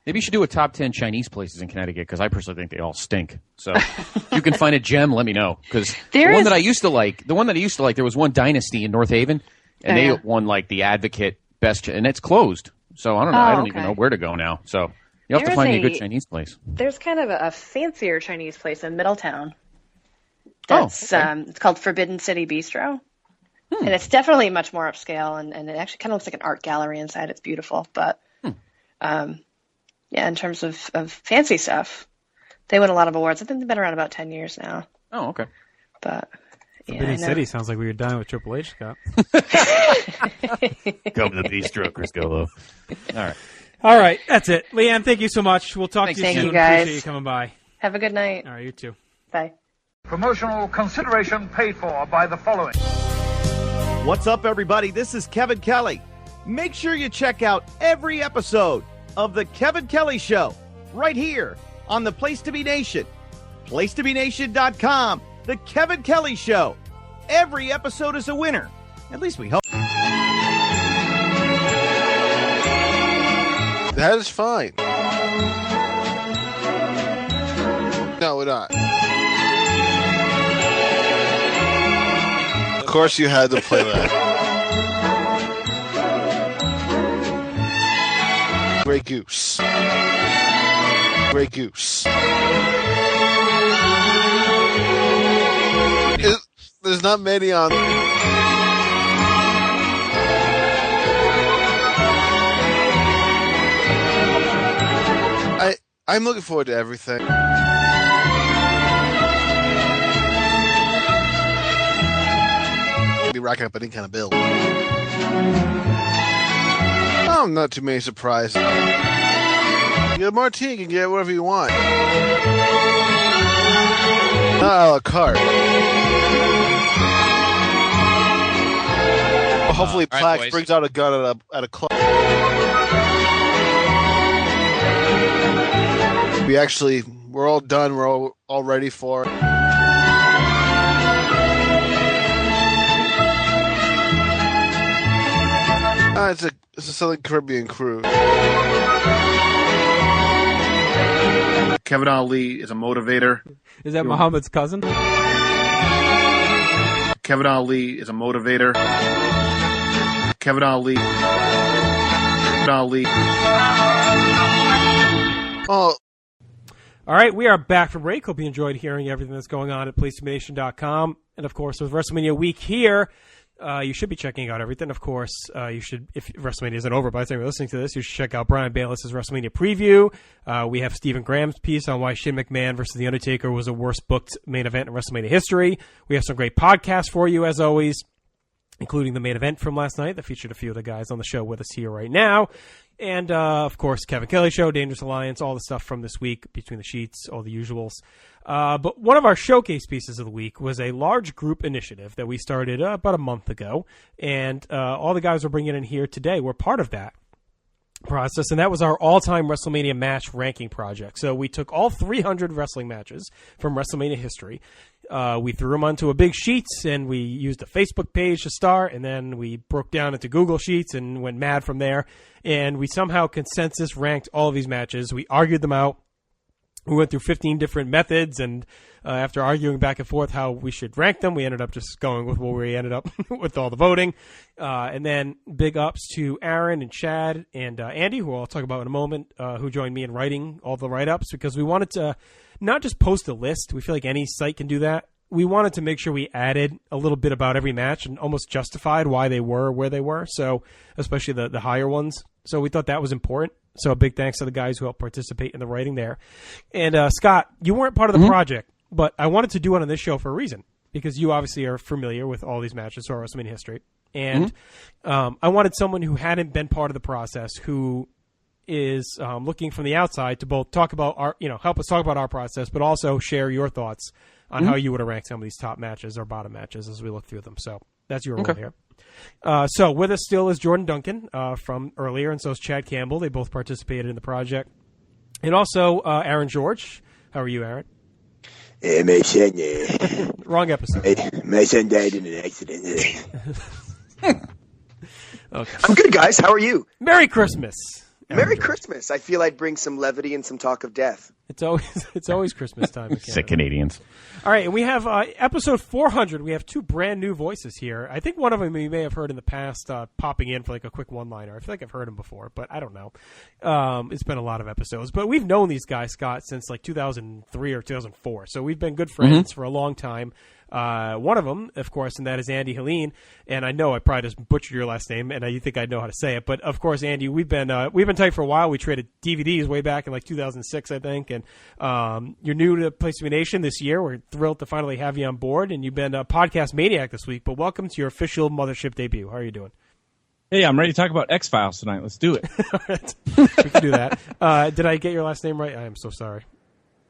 Maybe you should do a top 10 Chinese places in Connecticut, because I personally think they all stink. So if you can find a gem, let me know. Because the one that I used to like, there was one Dynasty in North Haven. And they won like the Advocate Best, and it's closed. So I don't know. I don't even know where to go now. So you have to find me a good Chinese place. There's kind of a fancier Chinese place in Middletown. That's it's called Forbidden City Bistro, and it's definitely much more upscale. And it actually kind of looks like an art gallery inside. It's beautiful, but in terms of fancy stuff, they win a lot of awards. I think they've been around about 10 years now. Oh, okay. But. Forbidden City sounds like we were done with Triple H, Scott. Come to the bistro, Criscolo. All right. That's it. Leanne, thank you so much. We'll talk to you soon. Thank you, guys. Appreciate you coming by. Have a good night. All right, you too. Bye. Promotional consideration paid for by the following. What's up, everybody? This is Kevin Kelly. Make sure you check out every episode of The Kevin Kelly Show right here on the Place to Be Nation. PlaceToBeNation.com. The Kevin Kelly Show. Every episode is a winner. At least we hope. That is fine. No, we're not. Of course you had to play that. Grey Goose. Grey Goose. There's not many on. I'm looking forward to everything. Be racking up any kind of bill. Oh, not too many surprises. You get a martini, you can get whatever you want. Not a la carte. Hopefully, Plax brings out a gun at a club. We're all done. We're all ready for it. It's a Southern Caribbean cruise. Kevin Ali is a motivator. Is that Muhammad's cousin? Kevin Ali is a motivator. Kevin Ali. Oh. All All right, we are back from break. Hope you enjoyed hearing everything that's going on at PlayStation.com. And, of course, with WrestleMania week here, you should be checking out everything. Of course, you should, if WrestleMania isn't over by the time you're listening to this, you should check out Brian Bayless's WrestleMania preview. We have Stephen Graham's piece on why Shane McMahon versus The Undertaker was the worst booked main event in WrestleMania history. We have some great podcasts for you, as always, including the main event from last night that featured a few of the guys on the show with us here right now. And, of course, Kevin Kelly Show, Dangerous Alliance, all the stuff from this week, Between the Sheets, all the usuals. But one of our showcase pieces of the week was a large group initiative that we started about a month ago. And all the guys we're bringing in here today were part of that process, and that was our all-time WrestleMania match ranking project. So we took all 300 wrestling matches from WrestleMania history. We threw them onto a big sheet, and we used a Facebook page to start, and then we broke down into Google Sheets and went mad from there. And we somehow consensus ranked all of these matches. We argued them out. We went through 15 different methods, and after arguing back and forth how we should rank them, we ended up just going with what we ended up with all the voting. And then big ups to Aaron and Chad and Andy, who I'll talk about in a moment, who joined me in writing all the write-ups, because we wanted to not just post a list. We feel like any site can do that. We wanted to make sure we added a little bit about every match and almost justified why they were where they were, so especially the higher ones. So we thought that was important. So a big thanks to the guys who helped participate in the writing there. And Scott, you weren't part of the project, but I wanted to do it on this show for a reason, because you obviously are familiar with all these matches through our WrestleMania history. And I wanted someone who hadn't been part of the process, who is looking from the outside to both talk about our, help us talk about our process, but also share your thoughts on how you would have ranked some of these top matches or bottom matches as we look through them. So that's your role here. So with us still is Jordan Duncan from earlier, and so is Chad Campbell. They both participated in the project. And also Aaron George. How are you, Aaron? My son, wrong episode. My son died in an accident. Okay. I'm good, guys. How are you? Merry Christmas. Merry Christmas. I feel I'd bring some levity and some talk of death. It's always Christmas time. Sick Canadians. All right, and we have episode 400. We have two brand new voices here. I think one of them you may have heard in the past popping in for like a quick one-liner. I feel like I've heard him before, but I don't know. It's been a lot of episodes. But we've known these guys, Scott, since like 2003 or 2004. So we've been good friends for a long time. One of them, of course, and that is Andy Helene. And I know I probably just butchered your last name, and you think I know how to say it. But of course, Andy, we've been tight for a while. We traded DVDs way back in like 2006, I think. And you're new to PlayStation Nation this year. We're thrilled to finally have you on board, and you've been a podcast maniac this week. But welcome to your official Mothership debut. How are you doing? Hey, I'm ready to talk about X-Files tonight. Let's do it. All right. We can do that. Did I get your last name right? I am so sorry.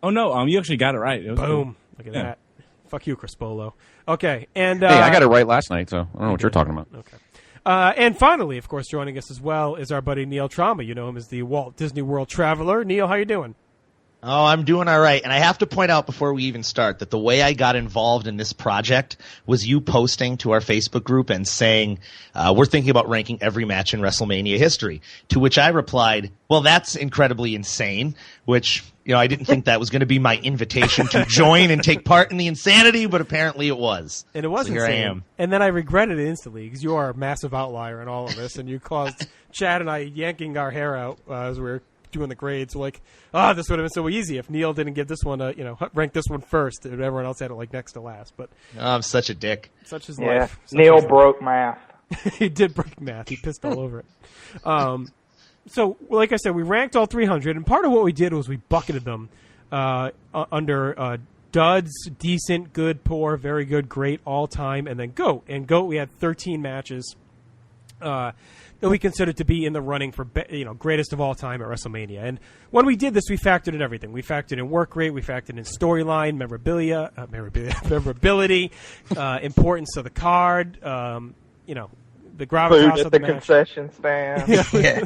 Oh no, you actually got it right. It was Boom! cool. Look at that. Fuck you, Crispolo. Okay, and hey, I got it right last night, so I don't know what you're talking about. Okay. And finally, of course, joining us as well is our buddy Neil Trauma. You know him as the Walt Disney World Traveler. Neil, how you doing? Oh, I'm doing all right. And I have to point out before we even start that the way I got involved in this project was you posting to our Facebook group and saying, we're thinking about ranking every match in WrestleMania history. To which I replied, well, that's incredibly insane, which, I didn't think that was going to be my invitation to join and take part in the insanity, but apparently it was. And it was so insane. Here I am. And then I regretted it instantly because you are a massive outlier in all of this, and you caused Chad and I yanking our hair out as we were doing the grades. Like, this would have been so easy if Neil didn't give this one rank this one first, and everyone else had it like next to last. But I'm such a dick. Such is life. Neil broke math. He did break math. He pissed all over it. So, like I said, we ranked all 300, and part of what we did was we bucketed them under duds, decent, good, poor, very good, great, all time, and then GOAT. And GOAT, we had 13 matches that we considered to be in the running for greatest of all time at WrestleMania. And when we did this, we factored in everything. We factored in work rate, we factored in storyline, memorability, importance of the card, the gravitas food of the at the match. concession stand. Yeah.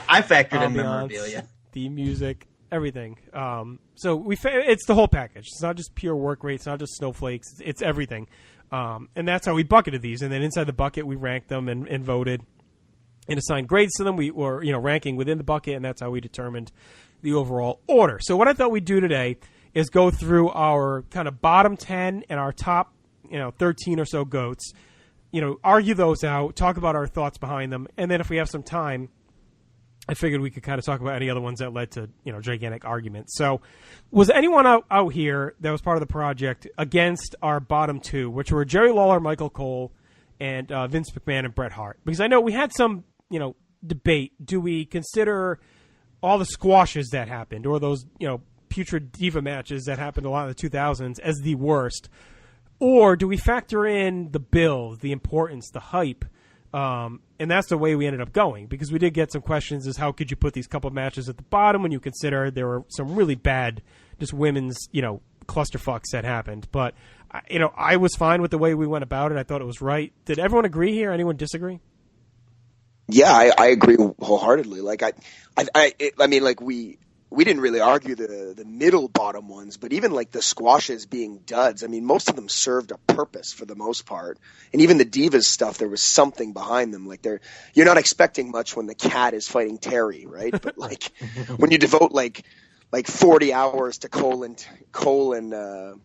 I factored in Ambiance, memorabilia. the music, everything. So it's the whole package. It's not just pure work rate. It's not just snowflakes. It's everything. And that's how we bucketed these. And then inside the bucket, we ranked them and voted and assigned grades to them. We were ranking within the bucket, and that's how we determined the overall order. So what I thought we'd do today is go through our kind of bottom 10 and our top 13 or so GOATs. Argue those out, talk about our thoughts behind them, and then if we have some time, I figured we could kind of talk about any other ones that led to, gigantic arguments. So was anyone out here that was part of the project against our bottom two, which were Jerry Lawler, Michael Cole, and Vince McMahon and Bret Hart? Because I know we had some, debate. Do we consider all the squashes that happened or those, putrid diva matches that happened a lot in the 2000s as the worst? Or do we factor in the build, the importance, the hype? And that's the way we ended up going, because we did get some questions as how could you put these couple of matches at the bottom when you consider there were some really bad just women's, clusterfucks that happened. But, I was fine with the way we went about it. I thought it was right. Did everyone agree here? Anyone disagree? Yeah, I agree wholeheartedly. Like we didn't really argue the middle bottom ones, but even like the squashes being duds, I mean, most of them served a purpose for the most part. And even the Divas stuff, there was something behind them. Like you're not expecting much when the Cat is fighting Terry, right? But like when you devote like 40 hours to Cole and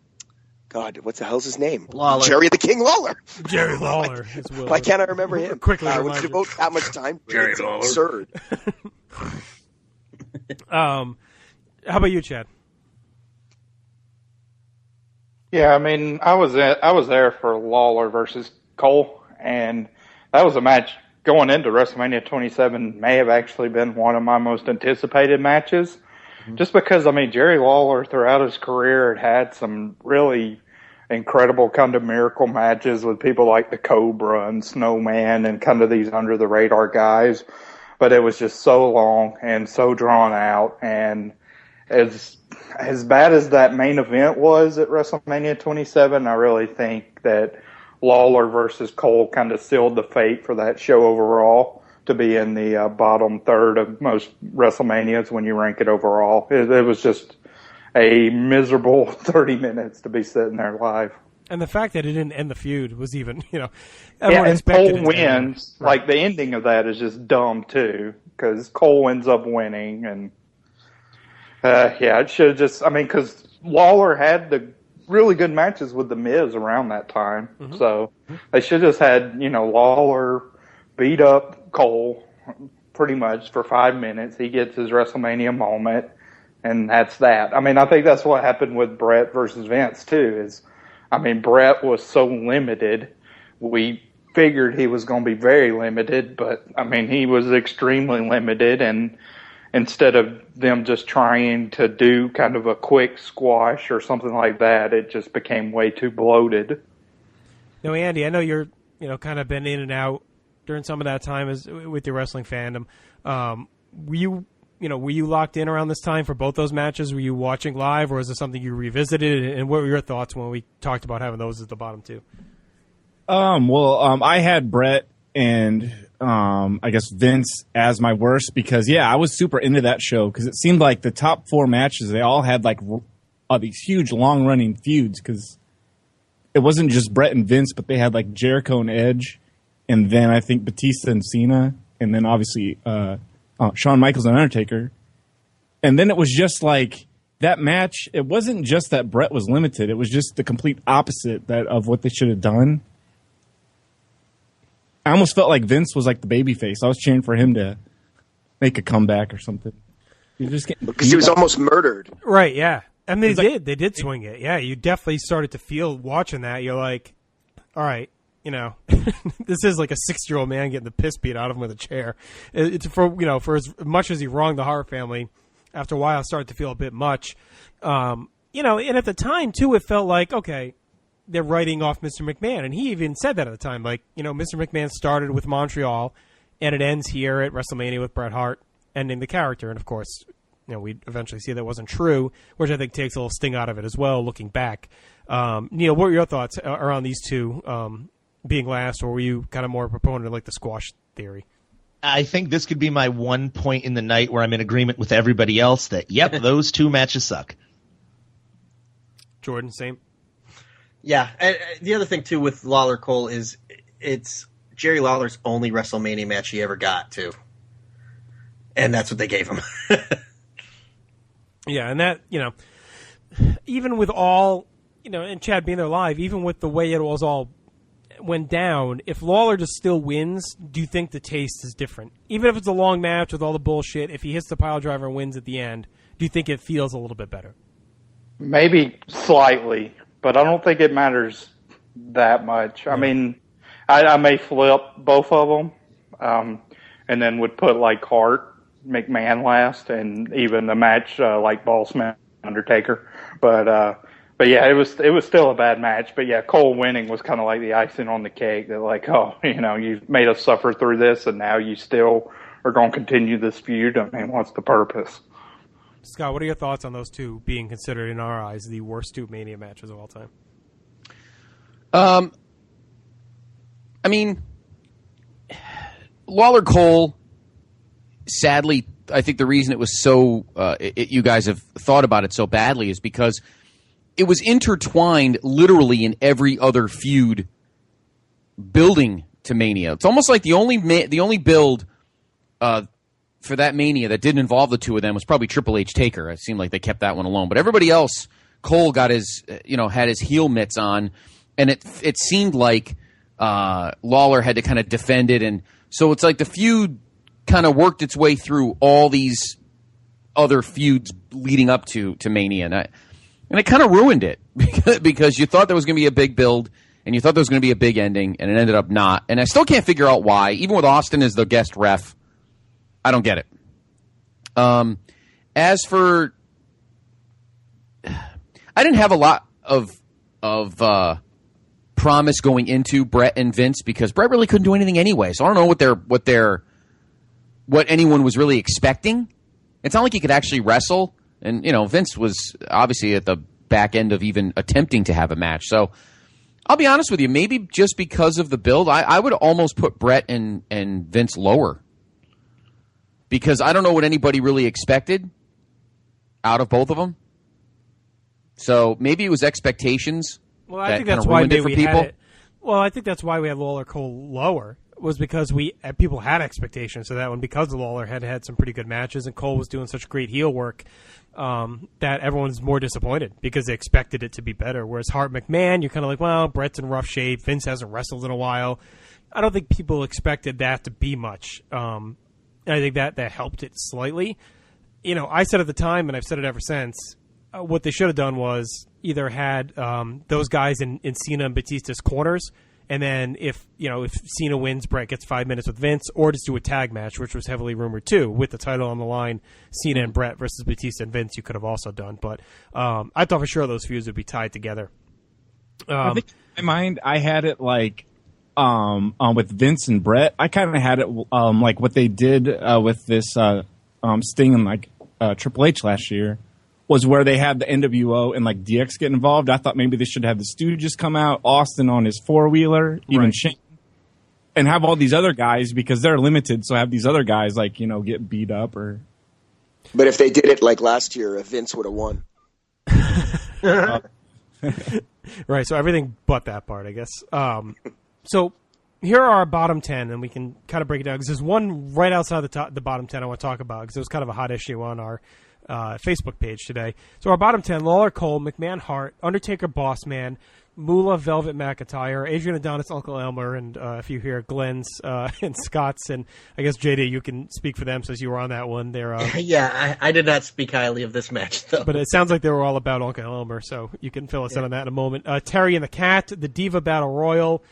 God, what the hell's his name? Lawler. Jerry the King Lawler. Jerry Lawler. Why can't I remember him? Quickly when you devote that much time to Jerry it's Lawler. absurd. How about you, Chad? Yeah, I mean, I was there for Lawler versus Cole, and that was a match going into WrestleMania 27 may have actually been one of my most anticipated matches. Just because, I mean, Jerry Lawler throughout his career had some really incredible kind of miracle matches with people like the Cobra and Snowman and kind of these under the radar guys. But it was just so long and so drawn out. And as bad as that main event was at WrestleMania 27, I really think that Lawler versus Cole kind of sealed the fate for that show overall to be in the bottom third of most WrestleManias when you rank it overall. It was just a miserable 30 minutes to be sitting there live. And the fact that it didn't end the feud was even, everyone And expected Cole it to end. wins. Like, the ending of that is just dumb, too, because Cole ends up winning. And, it should have just, because Lawler had the really good matches with The Miz around that time. Mm-hmm. So they should have just had, Lawler beat up Cole pretty much for 5 minutes. He gets his WrestleMania moment, and that's that. I think that's what happened with Bret versus Vince, too, Bret was so limited. We figured he was going to be very limited, but, he was extremely limited, and instead of them just trying to do kind of a quick squash or something like that, it just became way too bloated. Now, Andy, I know you're, kind of been in and out during some of that time with your wrestling fandom. Were you locked in around this time for both those matches? Were you watching live, or was it something you revisited? And what were your thoughts when we talked about having those as the bottom two? I had Bret and I guess Vince as my worst because, I was super into that show because it seemed like the top four matches, they all had like these huge long-running feuds because it wasn't just Bret and Vince, but they had like Jericho and Edge, and then I think Batista and Cena, and then obviously Shawn Michaels and Undertaker. And then it was just like that match, it wasn't just that Bret was limited, it was just the complete opposite of what they should have done. I almost felt like Vince was like the babyface. I was cheering for him to make a comeback or something. Because he was almost murdered. Right, yeah. And they did swing it. Yeah, you definitely started to feel watching that. You're like, all right, this is like a 6-year-old man getting the piss beat out of him with a chair. It's for as much as he wronged the Hart family, after a while it started to feel a bit much. And at the time too, it felt like, okay, they're writing off Mr. McMahon. And he even said that at the time, like, Mr. McMahon started with Montreal and it ends here at WrestleMania with Bret Hart ending the character. And of course, we eventually see that wasn't true, which I think takes a little sting out of it as well, looking back. Neil, what were your thoughts around these two being last, or were you kind of more a proponent of like the squash theory? I think this could be my one point in the night where I'm in agreement with everybody else that, yep, those two matches suck. Jordan, same? Yeah. And the other thing, too, with Lawler Cole is it's Jerry Lawler's only WrestleMania match he ever got, too. And that's what they gave him. Yeah, and that, even with all, and Chad being there live, even with the way it was all went down, if Lawler just still wins, do you think the taste is different? Even if it's a long match with all the bullshit, if he hits the pile driver and wins at the end, do you think it feels a little bit better? Maybe slightly, but I don't think it matters that much. I mean, I may flip both of them, and then would put like Hart, McMahon last, and even the match like Bossman, Undertaker. But yeah, it was still a bad match. But yeah, Cole winning was kind of like the icing on the cake. That like, oh, you've made us suffer through this, and now you still are going to continue this feud. I mean, what's the purpose? Scott, what are your thoughts on those two being considered, in our eyes, the worst two Mania matches of all time? I mean, Lawler Cole, sadly, I think the reason it was so, you guys have thought about it so badly is because it was intertwined literally in every other feud building to Mania. It's almost like the only build for that Mania that didn't involve the two of them was probably Triple H Taker. It seemed like they kept that one alone. But everybody else, Cole got his, had his heel mitts on, and it seemed like Lawler had to kind of defend it. And so it's like the feud kind of worked its way through all these other feuds leading up to Mania. And it kind of ruined it because you thought there was going to be a big build and you thought there was going to be a big ending, and it ended up not. And I still can't figure out why, even with Austin as the guest ref. I don't get it. As for, I didn't have a lot of promise going into Brett and Vince because Brett really couldn't do anything anyway. So I don't know what anyone was really expecting. It's not like he could actually wrestle, and Vince was obviously at the back end of even attempting to have a match. So I'll be honest with you, maybe just because of the build, I would almost put Brett and Vince lower. Because I don't know what anybody really expected out of both of them. So maybe it was expectations. Well, I think that's why we had it. Well, I think that's why we had Lawler Cole lower, was because people had expectations for that one, because Lawler had some pretty good matches and Cole was doing such great heel work that everyone's more disappointed because they expected it to be better. Whereas Hart McMahon, you're kind of like, well, Brett's in rough shape. Vince hasn't wrestled in a while. I don't think people expected that to be much. I think that helped it slightly. I said at the time, and I've said it ever since, what they should have done was either had those guys in Cena and Batista's corners, and then if Cena wins, Brett gets 5 minutes with Vince, or just do a tag match, which was heavily rumored too, with the title on the line, Cena and Brett versus Batista and Vince. You could have also done, but I thought for sure those feuds would be tied together. I think in my mind, I had it like. With Vince and Brett, I kind of had it like what they did with this Sting and like Triple H last year, was where they had the NWO and like DX get involved. I thought maybe they should have the Stooges come out, Austin on his four-wheeler, even right. Shane, and have all these other guys because they're limited. So have these other guys like get beat up or. But if they did it like last year, Vince would have won. Right. So everything but that part, I guess. So here are our bottom 10, and we can kind of break it down because there's one right outside the bottom 10 I want to talk about because it was kind of a hot issue on our Facebook page today. So our bottom 10: Lawler Cole, McMahon Hart, Undertaker Bossman, Moolah Velvet McIntyre, Adrian Adonis Uncle Elmer, and if you hear Glenn's and Scott's, and I guess JD, you can speak for them since you were on that one. They're yeah, I did not speak highly of this match though. But it sounds like they were all about Uncle Elmer, so you can fill us in on that in a moment. Terry and the Cat, the Diva Battle Royal.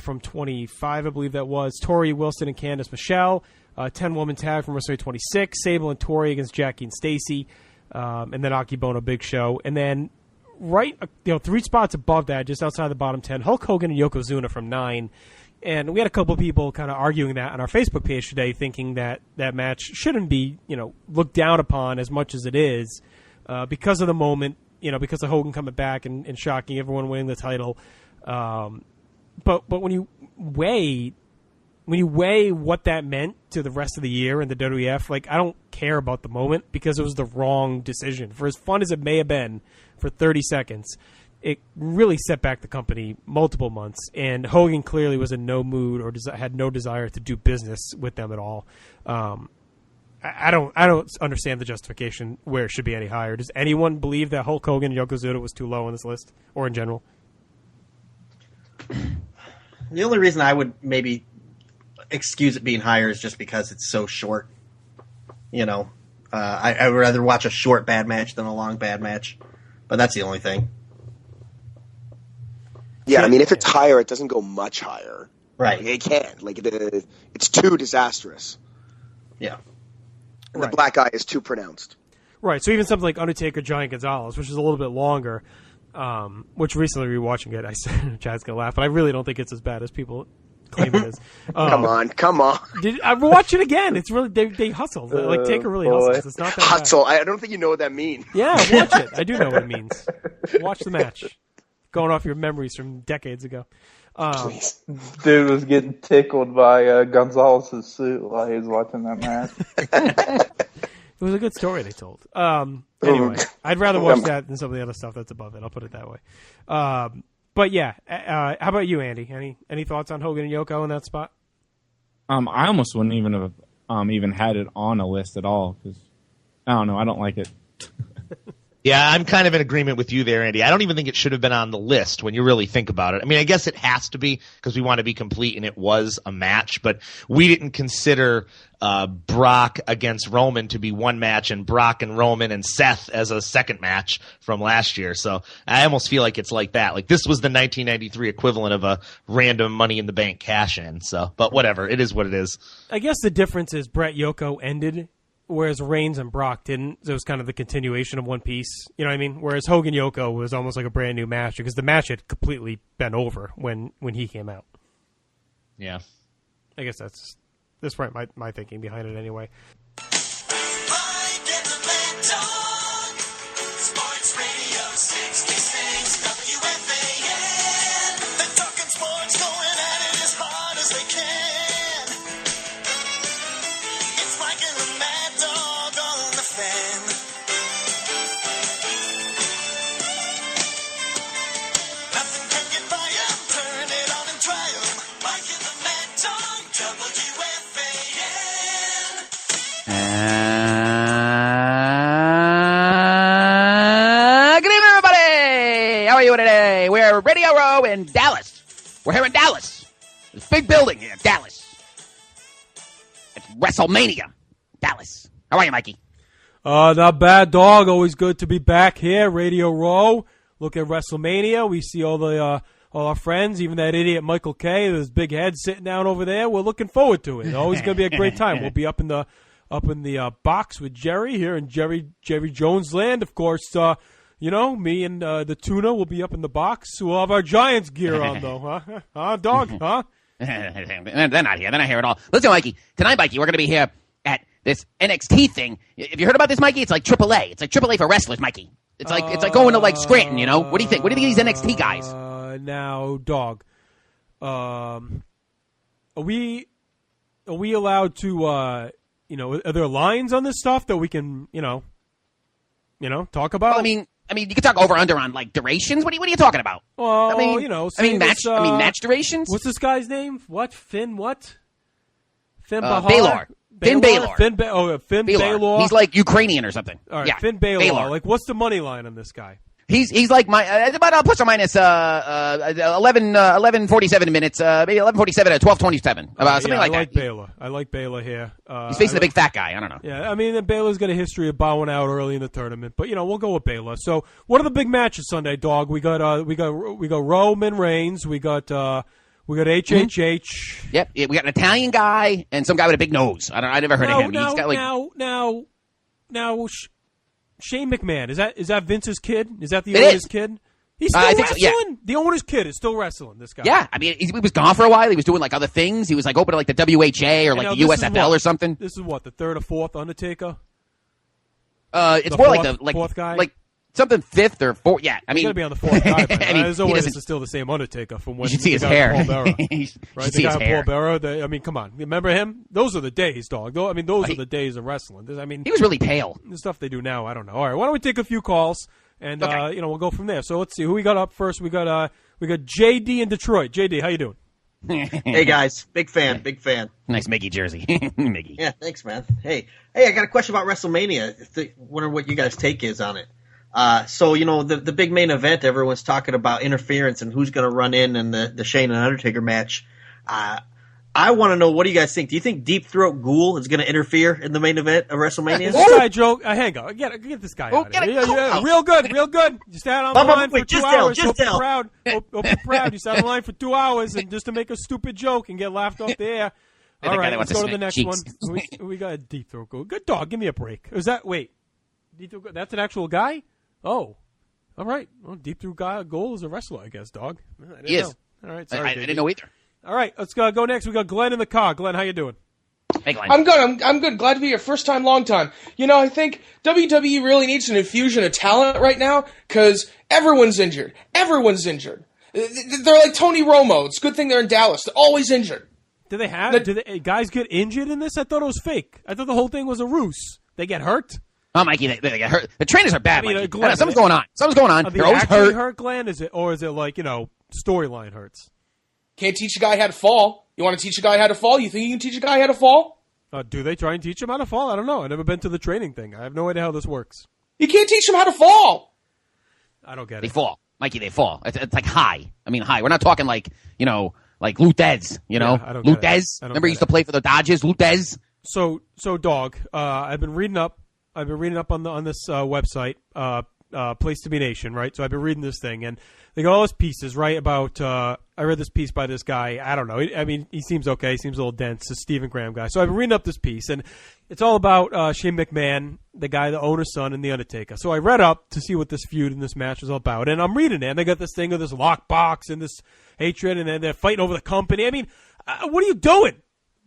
From 25, I believe that was. Tori Wilson and Candice Michelle. 10-woman tag from WrestleMania 26. Sable and Tori against Jackie and Stacy. And then Akibono Big Show. And then right, 3 spots above that, just outside the bottom 10, Hulk Hogan and Yokozuna from 9. And we had a couple of people kind of arguing that on our Facebook page today, thinking that that match shouldn't be, looked down upon as much as it is because of the moment, because of Hogan coming back and shocking everyone, winning the title. But when you weigh what that meant to the rest of the year in the WWF, like, I don't care about the moment because it was the wrong decision. For as fun as it may have been for 30 seconds, it really set back the company multiple months. And Hogan clearly was in no mood or had no desire to do business with them at all. I don't understand the justification where it should be any higher. Does anyone believe that Hulk Hogan and Yokozuna was too low on this list, or in general? The only reason I would maybe excuse it being higher is just because it's so short. You know, I would rather watch a short bad match than a long bad match. But that's the only thing. Yeah, I mean, if it's higher, it doesn't go much higher. Right. Like, it can't. Like, it's too disastrous. Yeah. And the black eye is too pronounced. Right, so even something like Undertaker, Giant Gonzalez, which is a little bit longer, which recently rewatching it, I said, Chad's going to laugh, but I really don't think it's as bad as people claim it is. Come on. I watch it again. It's really, they hustle. Like, Taker really hustles. It's not that hustle. bad. I don't think you know what that means. Yeah, watch it. I do know what it means. Watch the match. Going off your memories from decades ago. Dude was getting tickled by Gonzalez's suit while he was watching that match. It was a good story they told. Anyway, I'd rather watch that than some of the other stuff that's above it. I'll put it that way. But yeah, how about you, Andy? Any thoughts on Hogan and Yoko in that spot? I almost wouldn't even have even had it on a list at all because I don't know. I don't like it. Yeah, I'm kind of in agreement with you there, Andy. I don't even think it should have been on the list when you really think about it. I mean, I guess it has to be because we want to be complete, and it was a match, but we didn't consider Brock against Roman to be one match and Brock and Roman and Seth as a second match from last year. So I almost feel like it's like that. Like this was the 1993 equivalent of a random Money in the Bank cash-in. So, but whatever. It is what it is. I guess the difference is Bret Yoko ended, whereas Reigns and Brock didn't. So it was kind of the continuation of one piece. You know what I mean? Whereas Hogan Yoko was almost like a brand new match because the match had completely been over when he came out. Yeah. I guess that's right, my thinking behind it anyway. Sports Radio 66 WFAN. They're talking sports, going at it as hard as they can. It's like a mad dog on the fan. Nothing can get by 'em. Turn it on and try 'em. Mike and the Mad Dog, WFAN. Good evening, everybody. How are you today? We're Radio Row in Dallas. We're here in Dallas. This big building here in Dallas. It's WrestleMania, Dallas. How are you, Mikey? Not bad, dog. Always good to be back here, Radio Row. Look at WrestleMania. We see all our friends, even that idiot Michael K, with his big head sitting down over there. We're looking forward to it. It's always going to be a great time. We'll be up in the box with Jerry here in Jerry Jones land. Of course, me and the tuna will be up in the box. We'll have our Giants gear on, though. Huh, dog? Huh? They're not here. They're not here at all. Listen, Mikey. Tonight, Mikey, we're going to be here at this NXT thing. Have you heard about this, Mikey? It's like AAA. It's like AAA for wrestlers, Mikey. It's like going to like Scranton, you know? What do you think? What do you think of these NXT guys? Now, dog. Are we allowed to? Are there lines on this stuff that we can, talk about? Well, I mean, you can talk over under on like durations. What are you talking about? Well, match durations. What's this guy's name? What? Finn? What? Finn Balor. Balor. Finn Balor. Finn Balor. He's like Ukrainian or something. All right, yeah, Finn Balor. Like, what's the money line on this guy? He's like about plus or minus 11:47 minutes, maybe 11:47 at 12:27, something like that. I like Baylor here. He's facing the big fat guy. I don't know. Yeah, I mean, Baylor's got a history of bowing out early in the tournament, but we'll go with Baylor. So, what are the big matches Sunday, dog? We got Roman Reigns. We got HHH. Mm-hmm. Yep, we got an Italian guy and some guy with a big nose. I never heard of him. He's got like now. Shane McMahon, is that Vince's kid? Is that the owner's kid? He's still wrestling? So, yeah. The owner's kid is still wrestling, this guy. Yeah, I mean, he was gone for a while. He was doing like other things. He was like open to like the WHA or like the USFL or something. This is what, the third or fourth Undertaker? It's more like the fourth guy? Like something fifth or fourth. Yeah, I mean, he's gonna be on the fourth guy. I mean, there's no way this is still the same Undertaker from when you should see his hair. Right, you the see guy his on hair. Paul Bearer. I mean, come on, remember him? Those are the days, dog. I mean, those are the days of wrestling. I mean, he was really pale. The stuff they do now, I don't know. All right, why don't we take a few calls and we'll go from there. So let's see who we got up first. We got JD in Detroit. JD, how you doing? Hey guys, big fan. Nice Mickey jersey, Mickey. Yeah, thanks, man. Hey, I got a question about WrestleMania. Wonder what you guys' take is on it. So, the big main event, everyone's talking about interference and who's going to run in the Shane and Undertaker match. I want to know, what do you guys think? Do you think Deep Throat Ghoul is going to interfere in the main event of WrestleMania? This guy, Joe, hang on. Get this guy out of here. Yeah, real good. You stand on the line for 2 hours. Hope you're proud. Hope you're proud. You stand on the line for 2 hours and just to make a stupid joke and get laughed off the air. All right, let's go to the next one. We got a Deep Throat Ghoul. Good dog. Give me a break. Deep Throat Ghoul, that's an actual guy? Oh. All right. Well, Deep Throat Ghoul is a wrestler, I guess, dog. He is. All right. Sorry, I didn't know either. All right, let's go next. We got Glenn in the car. Glenn, how you doing? Hey, Glenn. I'm good. I'm good. Glad to be here. First time, long time. I think WWE really needs an infusion of talent right now because everyone's injured. They're like Tony Romo. It's a good thing they're in Dallas. They're always injured. Did guys get injured in this? I thought it was fake. I thought the whole thing was a ruse. They get hurt? Oh, Mikey, they get hurt. The trainers are bad, Mikey. Glenn, something's going on. They're always hurt, Glenn? Is it like, storyline hurts? Can't teach a guy how to fall. You want to teach a guy how to fall? You think you can teach a guy how to fall? Do they try and teach him how to fall? I don't know. I've never been to the training thing. I have no idea how this works. You can't teach him how to fall. I don't get it. They fall. Mikey, they fall. It's like high. I mean, high. We're not talking like Lutez, Lutez. Remember he used to play for the Dodgers, Lutez? So dog, I've been reading up on this website, Place to Be Nation, right? So I've been reading this thing, and they got all these pieces, right, about, I read this piece by this guy, I don't know, he seems okay, he seems a little dense, a Stephen Graham guy. So I've been reading up this piece, and it's all about Shane McMahon, the owner's son, and The Undertaker. So I read up to see what this feud and this match was all about, and I'm reading it, and they got this thing of this lockbox and this hatred, and then they're fighting over the company. What are you doing?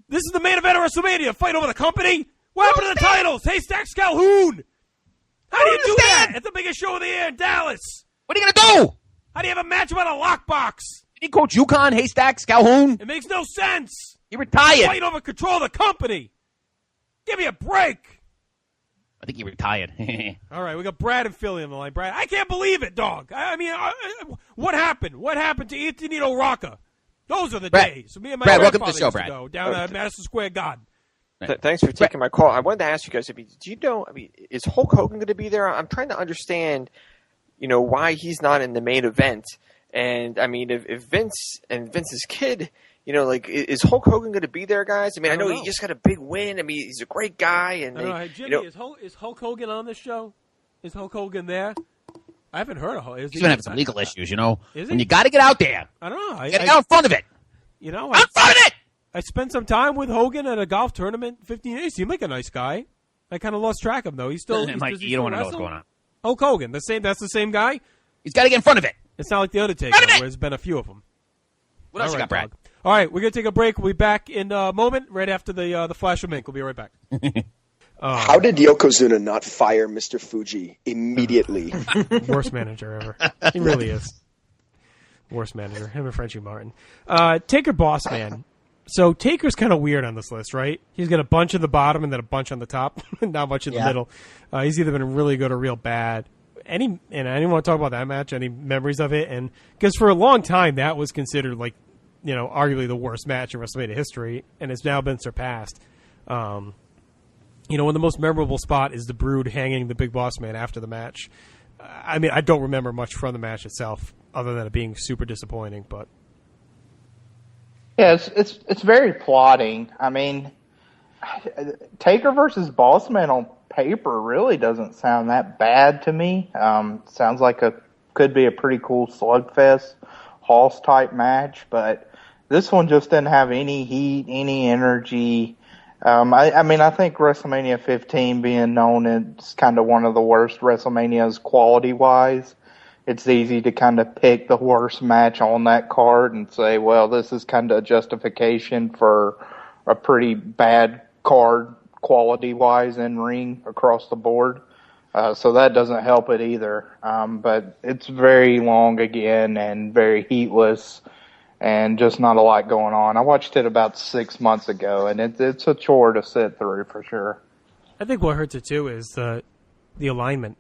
This is the main event of WrestleMania, fight over the company? What happened to the titles? Haystack Calhoun! How do you do that at the biggest show of the year in Dallas? What are you going to do? How do you have a match about a lockbox? Did he coach UConn, Haystacks, Calhoun? It makes no sense. He retired. Fight over control of the company. Give me a break. I think he retired. All right, we got Brad and Philly on the line. Brad, I can't believe it, dog. What happened? What happened to Antonino Rocca? Those are the days. So me and my Brad, welcome to the grandfather show, used to Brad. go down at Madison Square Garden. Thanks for taking my call. I wanted to ask you guys, do you know, is Hulk Hogan going to be there? I'm trying to understand, why he's not in the main event. And, if Vince and Vince's kid, is Hulk Hogan going to be there, guys? I know he just got a big win. He's a great guy. And Jimmy, is Hulk Hogan on this show? Is Hulk Hogan there? I haven't heard of Hulk. He's going to have some legal issues, Is when he? you got to get out there. I don't know. Get out in front of it. Out in front of it! I spent some time with Hogan at a golf tournament 15 years. He seemed like a nice guy. I kind of lost track of him, though. He's still. Mike, you don't want to know what's going on. Hulk Hogan, that's the same guy? He's got to get in front of it. It's not like The Undertaker, where there's been a few of them. What else you got, Brad? All right, we're going to take a break. We'll be back in a moment, right after the Flash of Mink. We'll be right back. How did Yokozuna not fire Mr. Fuji immediately? Worst manager ever. He really is. Worst manager. Him and Frenchie Martin. Taker Boss Man. So Taker's kind of weird on this list, right? He's got a bunch at the bottom and then a bunch on the top, not much in the middle. He's either been really good or real bad. I didn't want to talk about that match, any memories of it, and because for a long time that was considered arguably the worst match in WrestleMania history, and it's now been surpassed. When the most memorable spot is the Brood hanging the Big Boss Man after the match. I don't remember much from the match itself, other than it being super disappointing, but. Yeah, it's very plotting. Taker versus Bossman on paper really doesn't sound that bad to me. Sounds like could be a pretty cool slugfest, Hoss type match, but this one just didn't have any heat, any energy. I think WrestleMania 15 being known as kind of one of the worst WrestleManias quality wise, it's easy to kind of pick the worst match on that card and say, well, this is kind of justification for a pretty bad card quality-wise in ring across the board. So that doesn't help it either. But it's very long again and very heatless and just not a lot going on. I watched it about 6 months ago, and it's a chore to sit through for sure. I think what hurts it, too, is the alignment.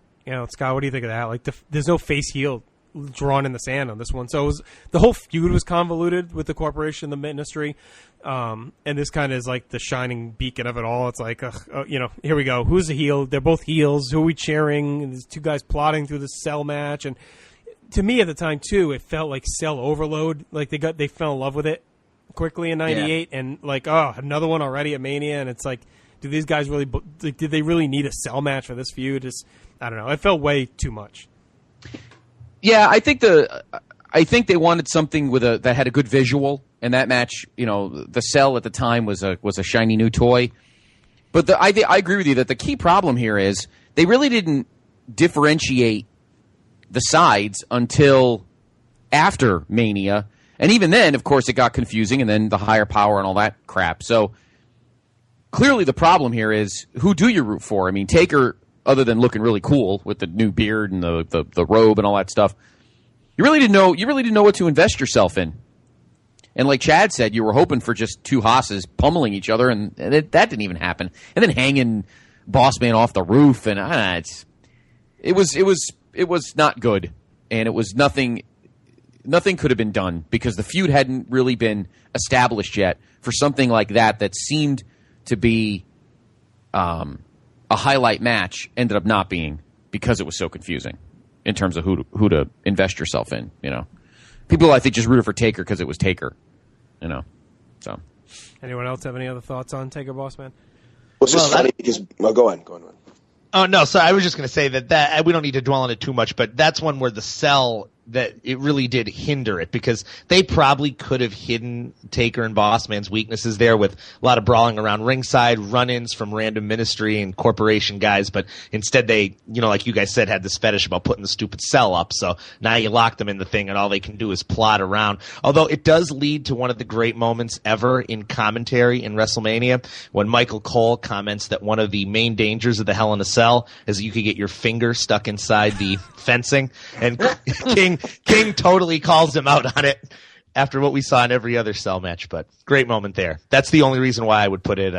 Scott, what do you think of that? There's no face heel drawn in the sand on this one. So the whole feud was convoluted with the corporation, the ministry, and this kind of is like the shining beacon of it all. It's like, here we go. Who's the heel? They're both heels. Who are we cheering? And there's two guys plotting through this cell match. And to me at the time, too, it felt like cell overload. Like they fell in love with it quickly in 98 and like, another one already at Mania. And it's like, do these guys really, did they really need a cell match for this feud? I don't know. It felt way too much. Yeah, I think they wanted something that had a good visual, and that match, the Cell at the time was a shiny new toy. But I agree with you that the key problem here is they really didn't differentiate the sides until after Mania, and even then, of course, it got confusing, and then the higher power and all that crap. So clearly, the problem here is who do you root for? I mean, Taker, other than looking really cool with the new beard and the robe and all that stuff, you really didn't know what to invest yourself in. And like Chad said, you were hoping for just two hosses pummeling each other, and that didn't even happen. And then hanging Boss Man off the roof, and it was not good, and it was nothing. Nothing could have been done because the feud hadn't really been established yet for something like that seemed to be a highlight match, ended up not being because it was so confusing in terms of who to invest yourself in. People I think just rooted for Taker because it was Taker. So. Anyone else have any other thoughts on Taker, Boss Man? Well, it's just funny because go on. Oh no, so I was just going to say that we don't need to dwell on it too much, but that's one where the Cell that it really did hinder it because they probably could have hidden Taker and Bossman's weaknesses there with a lot of brawling around ringside, run-ins from random ministry and corporation guys, but instead they, like you guys said, had this fetish about putting the stupid Cell up, so now you lock them in the thing and all they can do is plot around. Although it does lead to one of the great moments ever in commentary in WrestleMania when Michael Cole comments that one of the main dangers of the Hell in a Cell is you could get your finger stuck inside the fencing, and King totally calls him out on it after what we saw in every other Cell match, but great moment there. That's the only reason why I would put it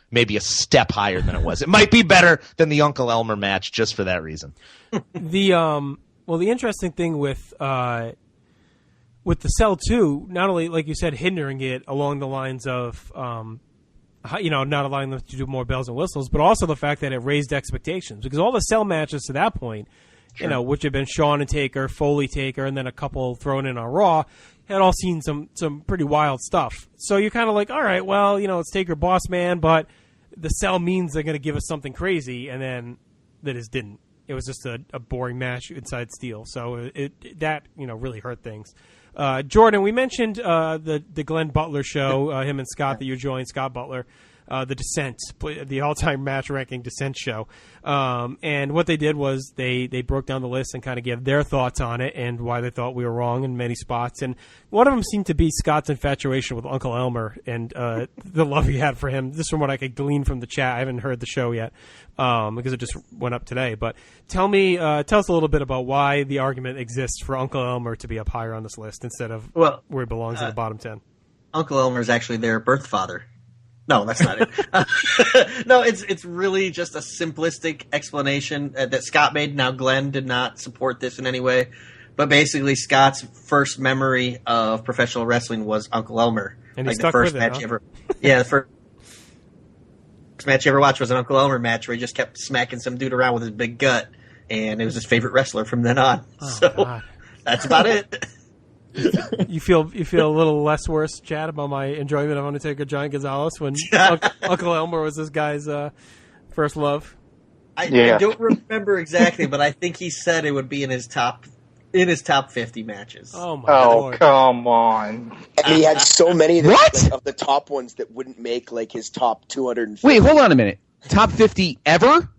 maybe a step higher than it was. It might be better than the Uncle Elmer match just for that reason. The interesting thing with the Cell too, not only like you said, hindering it along the lines of not allowing them to do more bells and whistles, but also the fact that it raised expectations because all the Cell matches to that point, sure, which have been Shawn and Taker, Foley Taker, and then a couple thrown in on Raw, had all seen some pretty wild stuff. So you're kind of like, all right, well, it's Taker Boss Man, but the Cell means they're going to give us something crazy, and then they just didn't. It was just a boring match inside steel. So that really hurt things. Jordan, we mentioned the Glenn Butler show, him and Scott that you joined, Scott Butler. The Descent, the all-time match ranking Descent show. And what they did was they broke down the list and kind of gave their thoughts on it and why they thought we were wrong in many spots. And one of them seemed to be Scott's infatuation with Uncle Elmer and the love he had for him. This is from what I could glean from the chat. I haven't heard the show yet because it just went up today. But tell us a little bit about why the argument exists for Uncle Elmer to be up higher on this list instead of where he belongs in the bottom 10. Uncle Elmer is actually their birth father. No, that's not it. No, it's really just a simplistic explanation that Scott made. Now, Glenn did not support this in any way, but basically, Scott's first memory of professional wrestling was Uncle Elmer. And he stuck with it, the first match you ever watched was an Uncle Elmer match where he just kept smacking some dude around with his big gut, and it was his favorite wrestler from then on. God. That's about it. You feel a little less worse, Chad, about my enjoyment of Undertaker Giant Gonzalez when Uncle Elmer was this guy's first love? I don't remember exactly, but I think he said it would be in his top 50 matches. Oh my Lord. Come on! And he had so many that, of the top ones that wouldn't make his top 250. Wait, hold on a minute. Top 50 ever?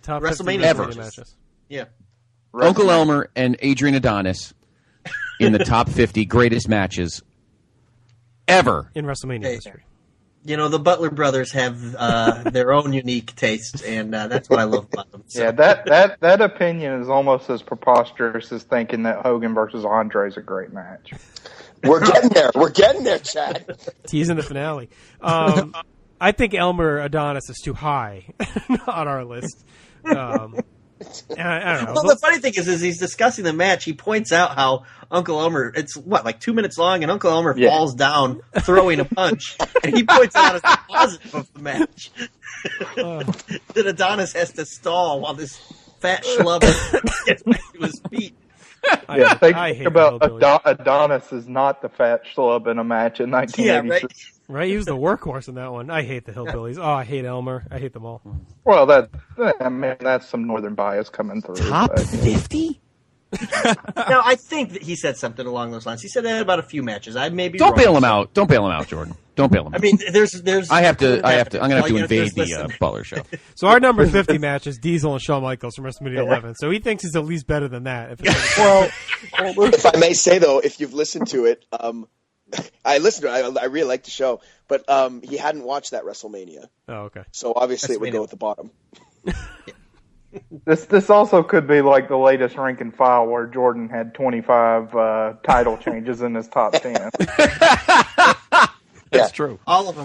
Top WrestleMania ever matches. Yeah. Uncle Elmer and Adrian Adonis in the top 50 greatest matches ever in WrestleMania history. The Butler brothers have their own unique tastes, and that's what I love about them. So. Yeah, that opinion is almost as preposterous as thinking that Hogan versus Andre is a great match. We're getting there, Chad. Teasing the finale. I think Elmer Adonis is too high on our list. I don't know. Well, the funny thing is he's discussing the match. He points out how Uncle Elmer, it's like 2 minutes long, and Uncle Elmer falls down throwing a punch. And he points out as the positive of the match. That Adonis has to stall while this fat schlub gets back to his feet. Yeah, think about Adonis is not the fat schlub in a match in 1986. Right, he was the workhorse in that one. I hate the Hillbillies. Oh, I hate Elmer. I hate them all. Well, that's some northern bias coming through. Top 50? No, I think that he said something along those lines. He said that about a few matches. I may be Don't wrong. bail him out. Don't bail him out, Jordan. Don't bail him out. I mean, there's. I'm going to have to invade the Butler show. So our number 50 match is Diesel and Shawn Michaels from WrestleMania 11. So he thinks he's at least better than that. If I may say though, if you've listened to it, I listened to it. I really liked the show, but he hadn't watched that WrestleMania. Oh, okay. So obviously it would go at the bottom. This also could be like the latest rank and file where Jordan had 25 title changes in his top 10. That's true. All of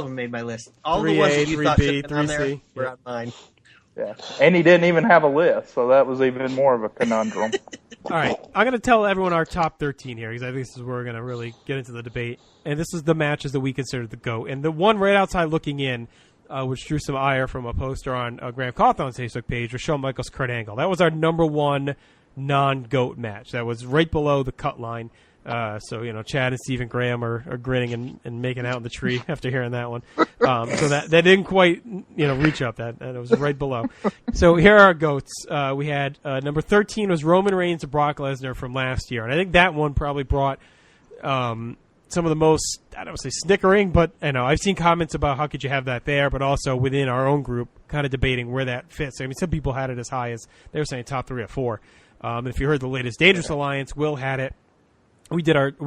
them made my list. All the ones that you thought should have been on there were on mine. Yeah, and he didn't even have a list, so that was even more of a conundrum. All right, I'm going to tell everyone our top 13 here because I think this is where we're going to really get into the debate. And this is the matches that we consider the GOAT. And the one right outside looking in, which drew some ire from a poster on Graham Cawthon's Facebook page, was Shawn Michaels Kurt Angle. That was our number one non-GOAT match. That was right below the cut line. So, Chad and Stephen Graham are grinning and making out in the tree after hearing that one. So that didn't quite, reach up. That was right below. So here are our GOATs. We had number 13 was Roman Reigns and Brock Lesnar from last year. And I think that one probably brought some of the most, I don't want to say snickering, but I've seen comments about how could you have that there, but also within our own group kind of debating where that fits. I mean, some people had it as high as, they were saying top 3 or 4. If you heard the latest Dangerous Alliance, Will had it. We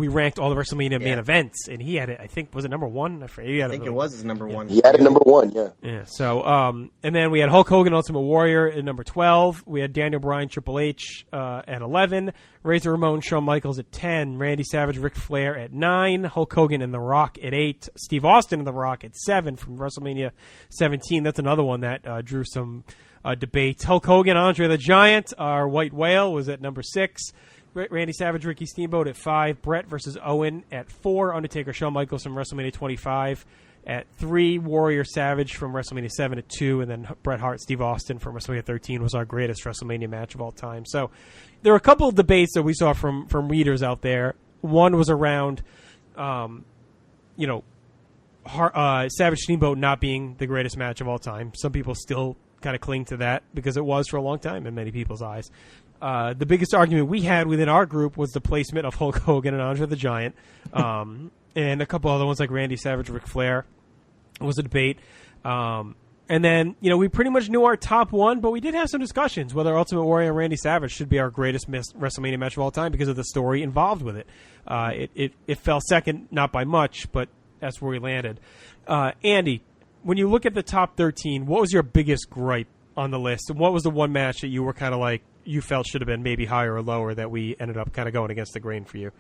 ranked all the WrestleMania main events, and he had it. I think was it number 1? I think it was his number 1. He had it number 1, yeah. Yeah. So, and then we had Hulk Hogan, Ultimate Warrior at number 12. We had Daniel Bryan, Triple H at 11. Razor Ramon, Shawn Michaels at 10. Randy Savage, Ric Flair at 9. Hulk Hogan and The Rock at 8. Steve Austin and The Rock at 7 from WrestleMania 17. That's another one that drew some debate. Hulk Hogan, Andre the Giant, our White Whale was at number 6. Randy Savage, Ricky Steamboat at 5. Brett versus Owen at 4. Undertaker, Shawn Michaels from WrestleMania 25 at 3. Warrior Savage from WrestleMania 7 at 2. And then Bret Hart, Steve Austin from WrestleMania 13 was our greatest WrestleMania match of all time. So there were a couple of debates that we saw from readers out there. One was around, Savage Steamboat not being the greatest match of all time. Some people still kind of cling to that because it was for a long time in many people's eyes. The biggest argument we had within our group was the placement of Hulk Hogan and Andre the Giant, and a couple other ones like Randy Savage, Ric Flair was a debate. And then, we pretty much knew our top 1, but we did have some discussions whether Ultimate Warrior and Randy Savage should be our greatest WrestleMania match of all time because of the story involved with it. It fell second, not by much, but that's where we landed. Andy, when you look at the top 13, what was your biggest gripe on the list? And what was the one match that you were kind of like, you felt should have been maybe higher or lower that we ended up kind of going against the grain for you?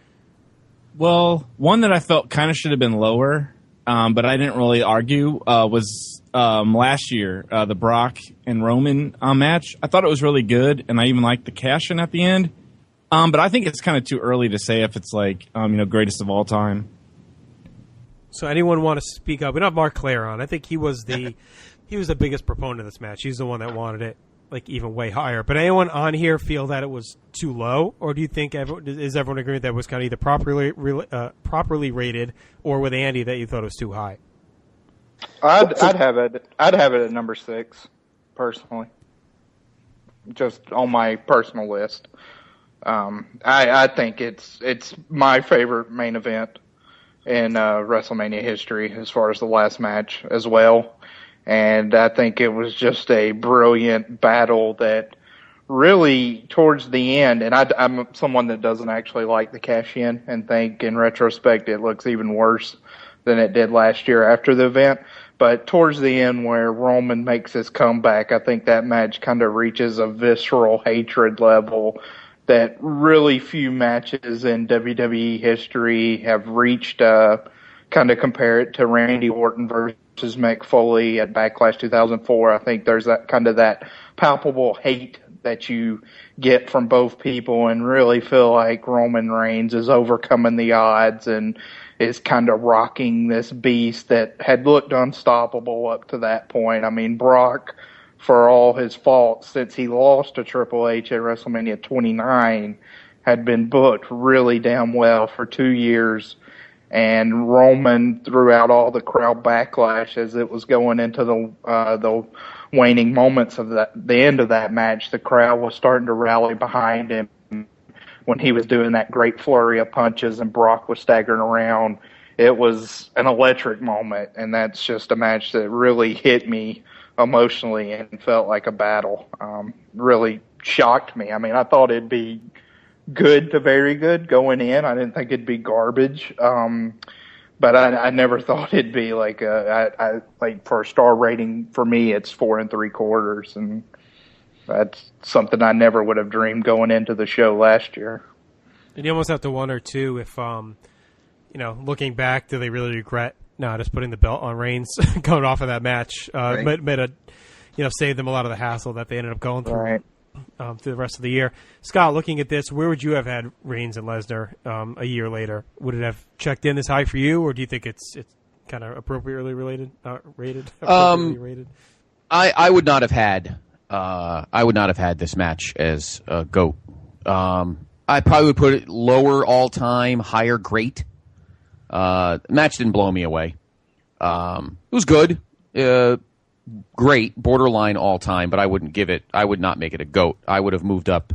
Well, one that I felt kind of should have been lower, but I didn't really argue, was last year, the Brock and Roman match. I thought it was really good, and I even liked the cash-in at the end. But I think it's kind of too early to say if it's like, greatest of all time. So anyone want to speak up? We don't have Mark Claire on. I think he was the biggest proponent of this match. He's the one that wanted it like even way higher. But anyone on here feel that it was too low, or do you think is everyone agreeing that it was kind of either properly rated, or with Andy that you thought it was too high? I'd have it at number 6, personally. Just on my personal list. I think it's my favorite main event in WrestleMania history as far as the last match as well. And I think it was just a brilliant battle that really, towards the end, and I'm someone that doesn't actually like the cash-in and think in retrospect it looks even worse than it did last year after the event. But towards the end where Roman makes his comeback, I think that match kind of reaches a visceral hatred level that really few matches in WWE history have reached. Kind of compare it to Randy Orton versus Mick Foley at Backlash 2004. I think there's that kind of that palpable hate that you get from both people, and really feel like Roman Reigns is overcoming the odds and is kind of rocking this beast that had looked unstoppable up to that point. I mean, Brock, for all his faults, since he lost to Triple H at WrestleMania 29, had been booked really damn well for 2 years. And Roman, throughout all the crowd backlash as it was going into the waning moments of the end of that match, the crowd was starting to rally behind him when he was doing that great flurry of punches and Brock was staggering around. It was an electric moment, and that's just a match that really hit me emotionally and felt like a battle. Really shocked me. I mean, I thought it'd be good to very good going in. I didn't think it'd be garbage. But I never thought it'd be like like for a star rating for me, it's 4 3/4, and that's something I never would have dreamed going into the show last year. And you almost have to wonder too if, looking back, do they really regret just putting the belt on Reigns going off of that match? Right. Saved them a lot of the hassle that they ended up going through. Right. Through the rest of the year. Scott, looking at this, where would you have had Reigns and Lesnar a year later? Would it have checked in this high for you, or do you think it's kind of appropriately rated? Appropriately rated? I would not have had this match as a GOAT. I probably would put it lower all time, higher great. Match didn't blow me away. It was good. Great, borderline all time, but I would not make it a GOAT. I would have moved up.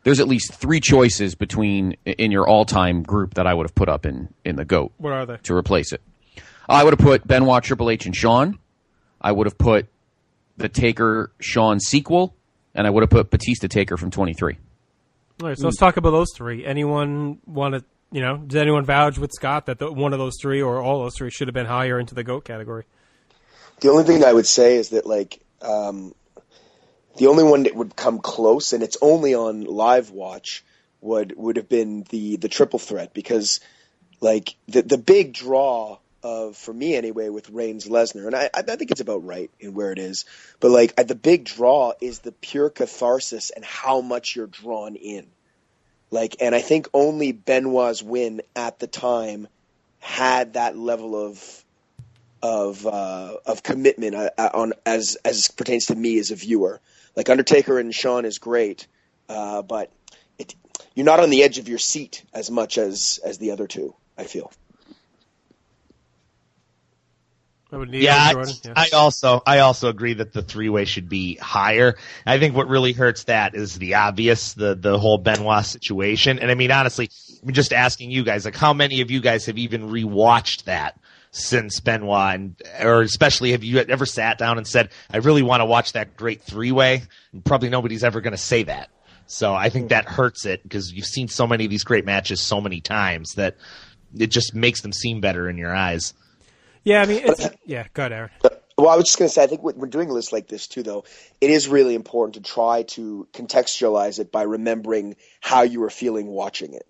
There's at least 3 choices in your all time group that I would have put up in the GOAT. What are they? To replace it. I would have put Benoit, Triple H, and Shawn. I would have put the Taker Shawn sequel, and I would have put Batista Taker from 23. All right, so let's talk about those 3. Anyone want to, does anyone vouch with Scott that one of those 3 or all those 3 should have been higher into the GOAT category? The only thing I would say is that, the only one that would come close, and it's only on Live Watch, would have been the triple threat, because, the big draw for me anyway, with Reigns Lesnar, and I think it's about right in where it is, but the big draw is the pure catharsis and how much you're drawn in. And I think only Benoit's win at the time had that level of commitment on as pertains to me as a viewer. Undertaker and Shawn is great, but you're not on the edge of your seat as much as the other 2, I feel. I also agree that the 3-way should be higher. I think what really hurts that is the obvious, the whole Benoit situation. And I mean, honestly, I'm just asking you guys, how many of you guys have even rewatched that since Benoit, or especially have you ever sat down and said, I really want to watch that great 3-way? And probably nobody's ever going to say that. So I think that hurts it, because you've seen so many of these great matches so many times that it just makes them seem better in your eyes. Yeah, I mean, go ahead, Aaron. Well, I was just going to say, I think when we're doing a list like this too, though, it is really important to try to contextualize it by remembering how you were feeling watching it.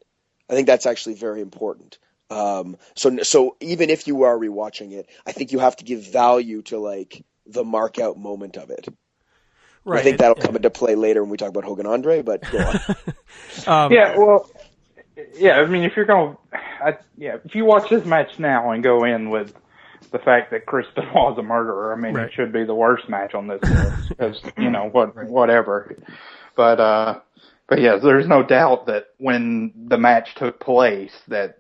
I think that's actually very important. So even if you are rewatching it, I think you have to give value to the mark out moment of it. Right. I think that'll come into play later when we talk about Hogan Andre, but go on. I mean, if you're going, if you watch this match now and go in with the fact that Chris Benoit's a murderer, I mean, It should be the worst match on this list, because whatever. But yeah, there's no doubt that when the match took place, that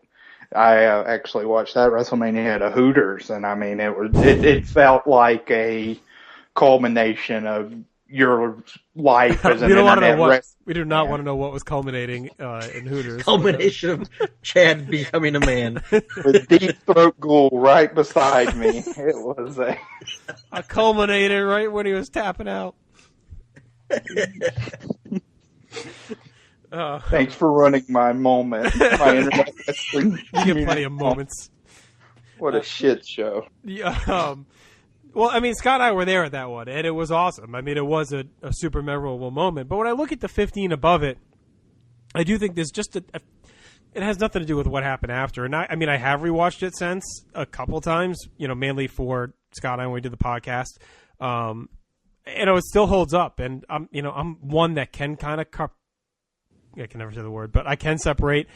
I actually watched that WrestleMania at a Hooters, and I mean, it felt like a culmination of your life as an internet wrestler. We do not want to know what was culminating in Hooters. Culmination of Chad becoming a man. With Deep Throat Ghoul right beside me. It was a culminated right when he was tapping out. Thanks for running my moment. My internet wrestling. You get plenty of moments. What a shit show. Yeah. Well, I mean, Scott and I were there at that one, and it was awesome. I mean, it was a super memorable moment. But when I look at the 15 above it, I do think there's just it has nothing to do with what happened after. And I mean, I have rewatched it since a couple times, mainly for Scott and I when we did the podcast. it still holds up, and I'm one that can kind of I can never say the word, but I can separate,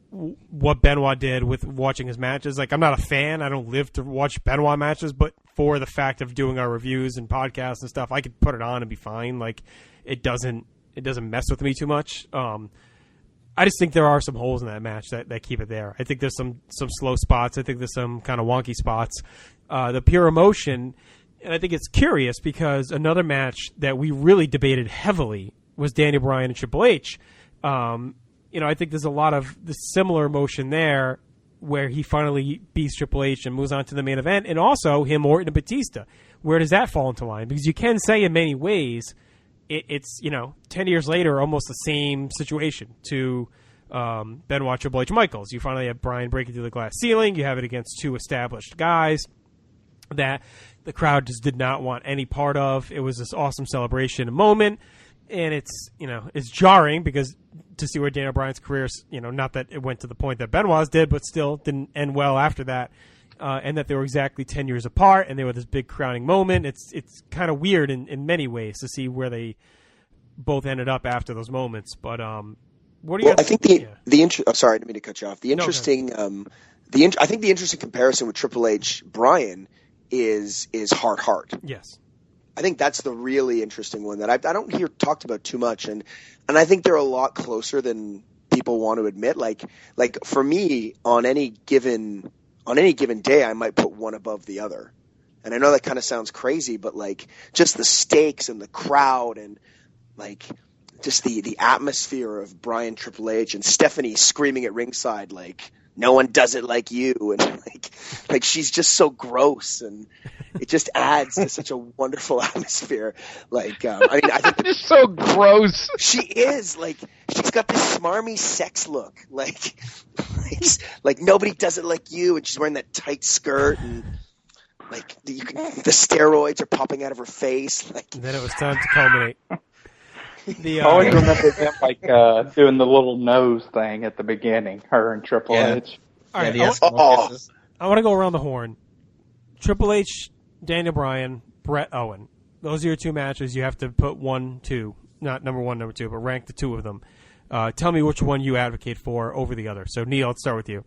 what Benoit did with watching his matches. Like, I'm not a fan. I don't live to watch Benoit matches, but for the fact of doing our reviews and podcasts and stuff, I could put it on and be fine. Like, it doesn't mess with me too much. I just think there are some holes in that match that keep it there. I think there's some slow spots. I think there's some kind of wonky spots. The pure emotion, and I think it's curious because another match that we really debated heavily was Daniel Bryan and Triple H. I think there's a lot of the similar emotion there where he finally beats Triple H and moves on to the main event, and also him, Orton, and Batista. Where does that fall into line? Because you can say in many ways it's 10 years later, almost the same situation to Benoit, Triple H, Michaels. You finally have Bryan breaking through the glass ceiling. You have it against two established guys that the crowd just did not want any part of. It was this awesome celebration moment, and it's jarring because to see where Daniel Bryan's career, not that it went to the point that Benoit's did, but still didn't end well after that, and that they were exactly 10 years apart, and they were this big crowning moment. It's kind of weird in many ways to see where they both ended up after those moments. But what do you? Well, I think I'm sorry, I didn't mean to cut you off. I think the interesting comparison with Triple H Bryan is Hart. Yes. I think that's the really interesting one that I don't hear talked about too much, and I think they're a lot closer than people want to admit. Like for me, on any given day, I might put one above the other, and I know that kind of sounds crazy, but like just the stakes and the crowd and like just the atmosphere of Bryan, Triple H, and Stephanie screaming at ringside like no one does it like you, and like she's just so gross, and it just adds to such a wonderful atmosphere. Like, I think it's so gross. She is like she's got this smarmy sex look, like nobody does it like you, and she's wearing that tight skirt, and like the steroids are popping out of her face. Like, and then it was time to culminate. I always remember them doing the little nose thing at the beginning, her and Triple H. All right, kisses. I want to go around the horn. Triple H, Daniel Bryan, Bret Owen. Those are your two matches. You have to put 1, 2, not number 1, number 2, but rank the two of them. Tell me which one you advocate for over the other. So, Neil, let's start with you.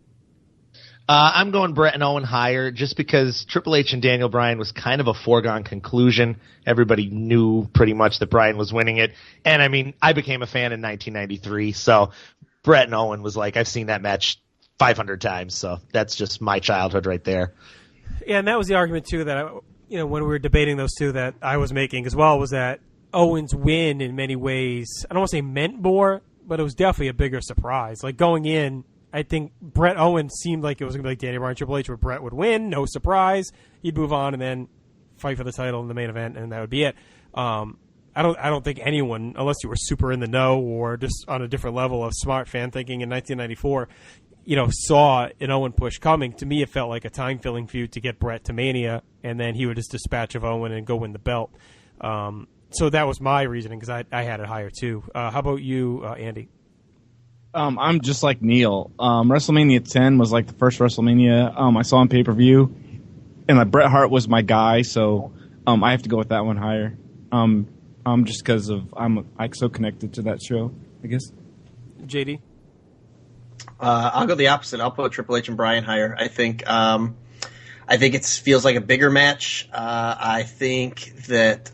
I'm going Bret and Owen higher just because Triple H and Daniel Bryan was kind of a foregone conclusion. Everybody knew pretty much that Bryan was winning it. And, I mean, I became a fan in 1993, so Bret and Owen was like, I've seen that match 500 times, so that's just my childhood right there. Yeah, and that was the argument, too, that, when we were debating those two that I was making as well, was that Owen's win in many ways, I don't want to say meant more, but it was definitely a bigger surprise. Like, going in, I think Bret Owen seemed like it was going to be like Daniel Bryan, Triple H, where Bret would win, no surprise. He'd move on and then fight for the title in the main event, and that would be it. I don't think anyone, unless you were super in the know or just on a different level of smart fan thinking in 1994, saw an Owen push coming. To me, it felt like a time-filling feud to get Bret to Mania, and then he would just dispatch of Owen and go win the belt. So that was my reasoning because I had it higher too. How about you, Andy? I'm just like Neil. WrestleMania 10 was like the first WrestleMania I saw on pay-per-view, and Bret Hart was my guy, so I have to go with that one higher. Just because of I'm so connected to that show, I guess. JD? I'll go the opposite. I'll put Triple H and Bryan higher. I think it feels like a bigger match. I think that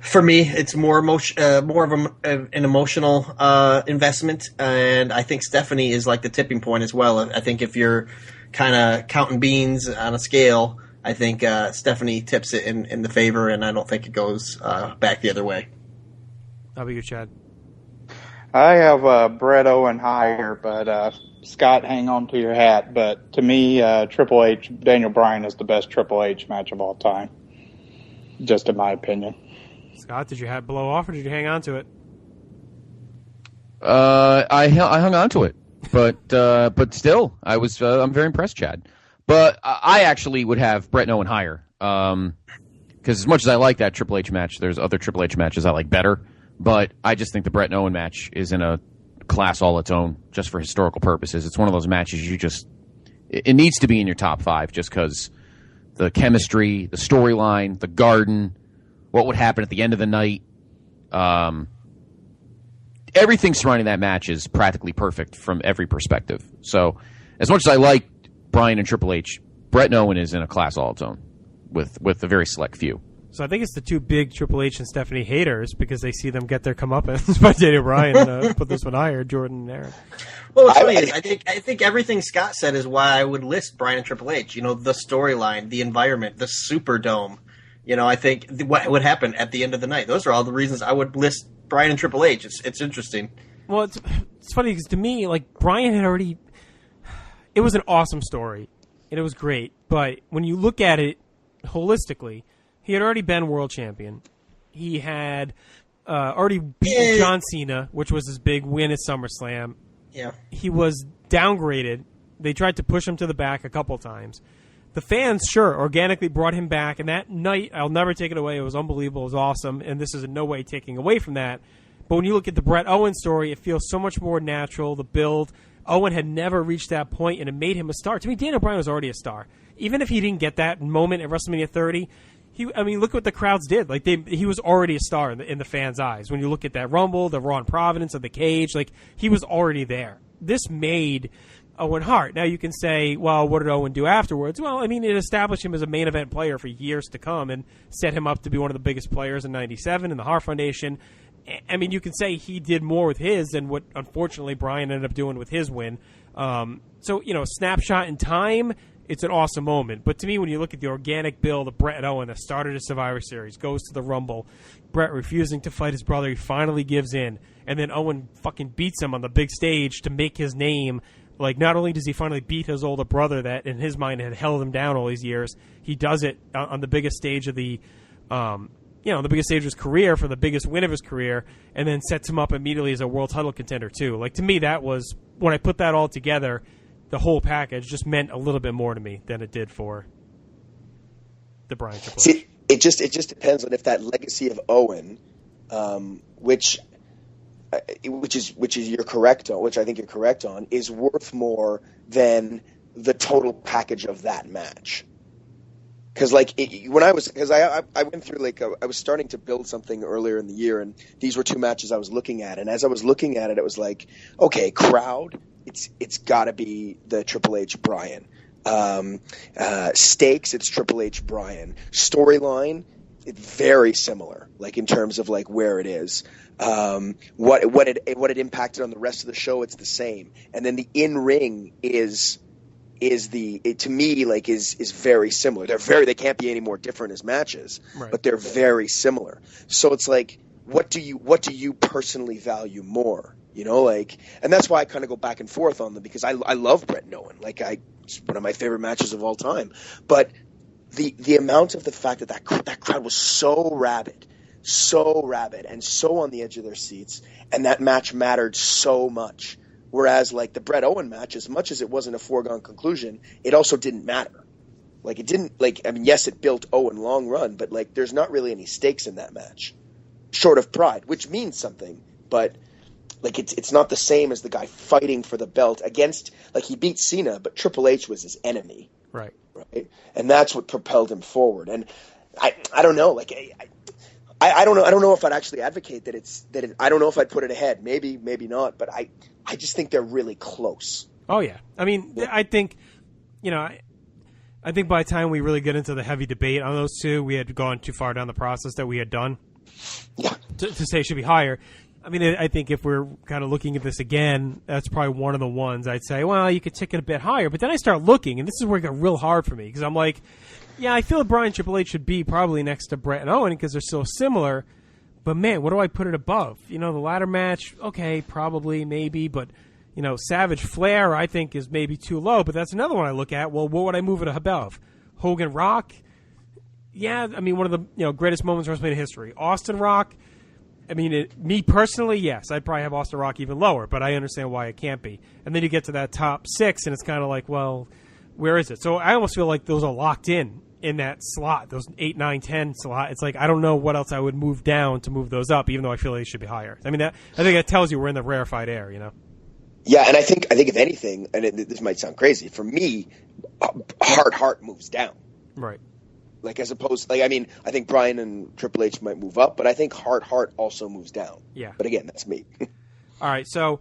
for me, it's more of an emotional investment, and I think Stephanie is like the tipping point as well. I think if you're kind of counting beans on a scale, I think Stephanie tips it in the favor, and I don't think it goes back the other way. How about you, Chad? I have Bret Owen higher, but Scott, hang on to your hat. But to me, Triple H, Daniel Bryan is the best Triple H match of all time, just in my opinion. Scott, did your hat blow off, or did you hang on to it? I hung on to it, but still, I'm very impressed, Chad. But I actually would have Bret and Owen higher, because as much as I like that Triple H match, there's other Triple H matches I like better. But I just think the Bret and Owen match is in a class all its own, just for historical purposes. It's one of those matches it needs to be in your top 5, just because the chemistry, the storyline, the garden, what would happen at the end of the night. Everything surrounding that match is practically perfect from every perspective. So, as much as I like Bryan and Triple H, Bret and Owen is in a class all its own with a very select few. So I think it's the two big Triple H and Stephanie haters because they see them get their comeuppance by Daniel Bryan put this one higher, Jordan and Aaron. Well, what's funny is I think everything Scott said is why I would list Bryan and Triple H. You know, the storyline, the environment, the Superdome. You know, I think what would happen at the end of the night. Those are all the reasons I would list Bryan and Triple H. It's interesting. Well, it's funny because to me, like, Bryan had already... It was an awesome story, and it was great. But when you look at it holistically, he had already been world champion. He had already beaten John Cena, which was his big win at SummerSlam. Yeah. He was downgraded. They tried to push him to the back a couple times. The fans, sure, organically brought him back, and that night, I'll never take it away. It was unbelievable. It was awesome, and this is in no way taking away from that. But when you look at the Bret Owen story, it feels so much more natural, the build. Owen had never reached that point, and it made him a star. To me, Daniel Bryan was already a star. Even if he didn't get that moment at WrestleMania 30, look what the crowds did. Like he was already a star in the fans' eyes. When you look at that Rumble, the Raw in Providence, of the cage, like he was already there. This made Owen Hart. Now you can say, well, what did Owen do afterwards? Well, I mean, it established him as a main event player for years to come and set him up to be one of the biggest players in '97 in the Hart Foundation. I mean, you can say he did more with his than what, unfortunately, Bryan ended up doing with his win. So, you know, snapshot in time, it's an awesome moment. But to me, when you look at the organic build of Bret and Owen that started a Survivor Series, goes to the Rumble, Bret refusing to fight his brother, he finally gives in, and then Owen fucking beats him on the big stage to make his name. Like, not only does he finally beat his older brother that, in his mind, had held him down all these years, he does it on the biggest stage of the the biggest stage of his career for the biggest win of his career, and then sets him up immediately as a world title contender, too. Like, to me, that was, when I put that all together, the whole package just meant a little bit more to me than it did for the Bryan Triple H. See, it just depends on if that legacy of Owen, which is you're correct on, which I think you're correct on, is worth more than the total package of that match. Because I went through I was starting to build something earlier in the year, and these were two matches I was looking at, and as I was looking at it, it was like, okay, crowd, it's got to be the Triple H Bryan. Stakes, it's Triple H Bryan. Storyline, it's very similar, like in terms of like where it is. What it impacted on the rest of the show, it's the same. And then the in ring is to me like is very similar. They can't be any more different as matches, right, but they're very similar. So it's like, what do you personally value more? You know, like, and that's why I kind of go back and forth on them, because I love Bret and Owen. Like, it's one of my favorite matches of all time. But the amount of the fact that crowd was so rabid, and so on the edge of their seats, and that match mattered so much. Whereas, like, the Bret Owen match, as much as it wasn't a foregone conclusion, it also didn't matter. Like, it didn't, like, I mean, yes, it built Owen long run, but, like, there's not really any stakes in that match, short of pride, which means something, but, like, it's not the same as the guy fighting for the belt against, like, he beat Cena, but Triple H was his enemy. Right. And that's what propelled him forward. And I don't know, like, I don't know if I'd actually advocate that I don't know if I'd put it ahead. Maybe not, but I just think they're really close. Oh yeah. I mean, I think, I think by the time we really get into the heavy debate on those two, we had gone too far down the process that we had done. Yeah. To say it should be higher. I mean, I think if we're kind of looking at this again, that's probably one of the ones I'd say, well, you could tick it a bit higher. But then I start looking, and this is where it got real hard for me, because I'm like, yeah, I feel Bryan Triple H should be probably next to Bret and Owen because they're so similar. But, man, what do I put it above? The ladder match, okay, probably, maybe. But, Savage Flair, I think, is maybe too low. But that's another one I look at. Well, what would I move it above? Hogan Rock? Yeah, I mean, one of the greatest moments in WrestleMania history. Austin Rock? I mean, me personally, yes, I'd probably have Austin Rock even lower. But I understand why it can't be. And then you get to that top 6, and it's kind of like, well, where is it? So I almost feel like those are locked in that slot, those 8, 9, 10 slot. It's like, I don't know what else I would move down to move those up, even though I feel they should be higher. I mean, I think that tells you we're in the rarefied air, Yeah, and I think if anything, and this might sound crazy, for me, Hart moves down. Right. Like, as opposed, like, I mean, I think Bryan and Triple H might move up, but I think Hart also moves down. Yeah. But again, that's me. All right, so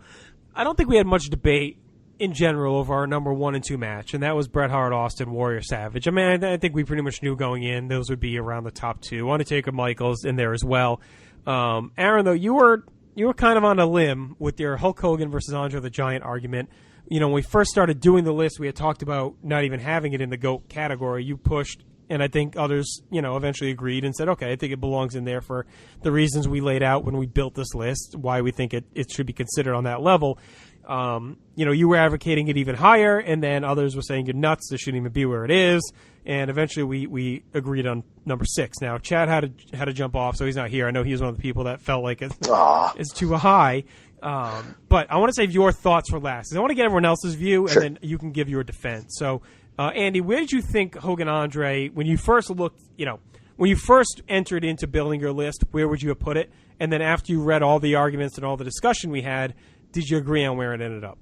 I don't think we had much debate in general over our number 1 and 2 match, and that was Bret Hart, Austin, Warrior, Savage. I mean, I think we pretty much knew going in those would be around the top 2. Undertaker, Michaels in there as well. Aaron, though, you were kind of on a limb with your Hulk Hogan versus Andre the Giant argument. You know, when we first started doing the list, we had talked about not even having it in the GOAT category. You pushed, and I think others, you know, eventually agreed and said, okay, I think it belongs in there for the reasons we laid out when we built this list, why we think it should be considered on that level. You know, you were advocating it even higher, and then others were saying you're nuts, this shouldn't even be where it is, and eventually we agreed on number 6. Now, Chad had to jump off, so he's not here. I know he was one of the people that felt like it's too high, but I want to save your thoughts for last, because I want to get everyone else's view, and then you can give your defense. So, Andy, where did you think Hogan Andre, when you first looked, you know, when you first entered into building your list, where would you have put it? And then after you read all the arguments and all the discussion we had, did you agree on where it ended up?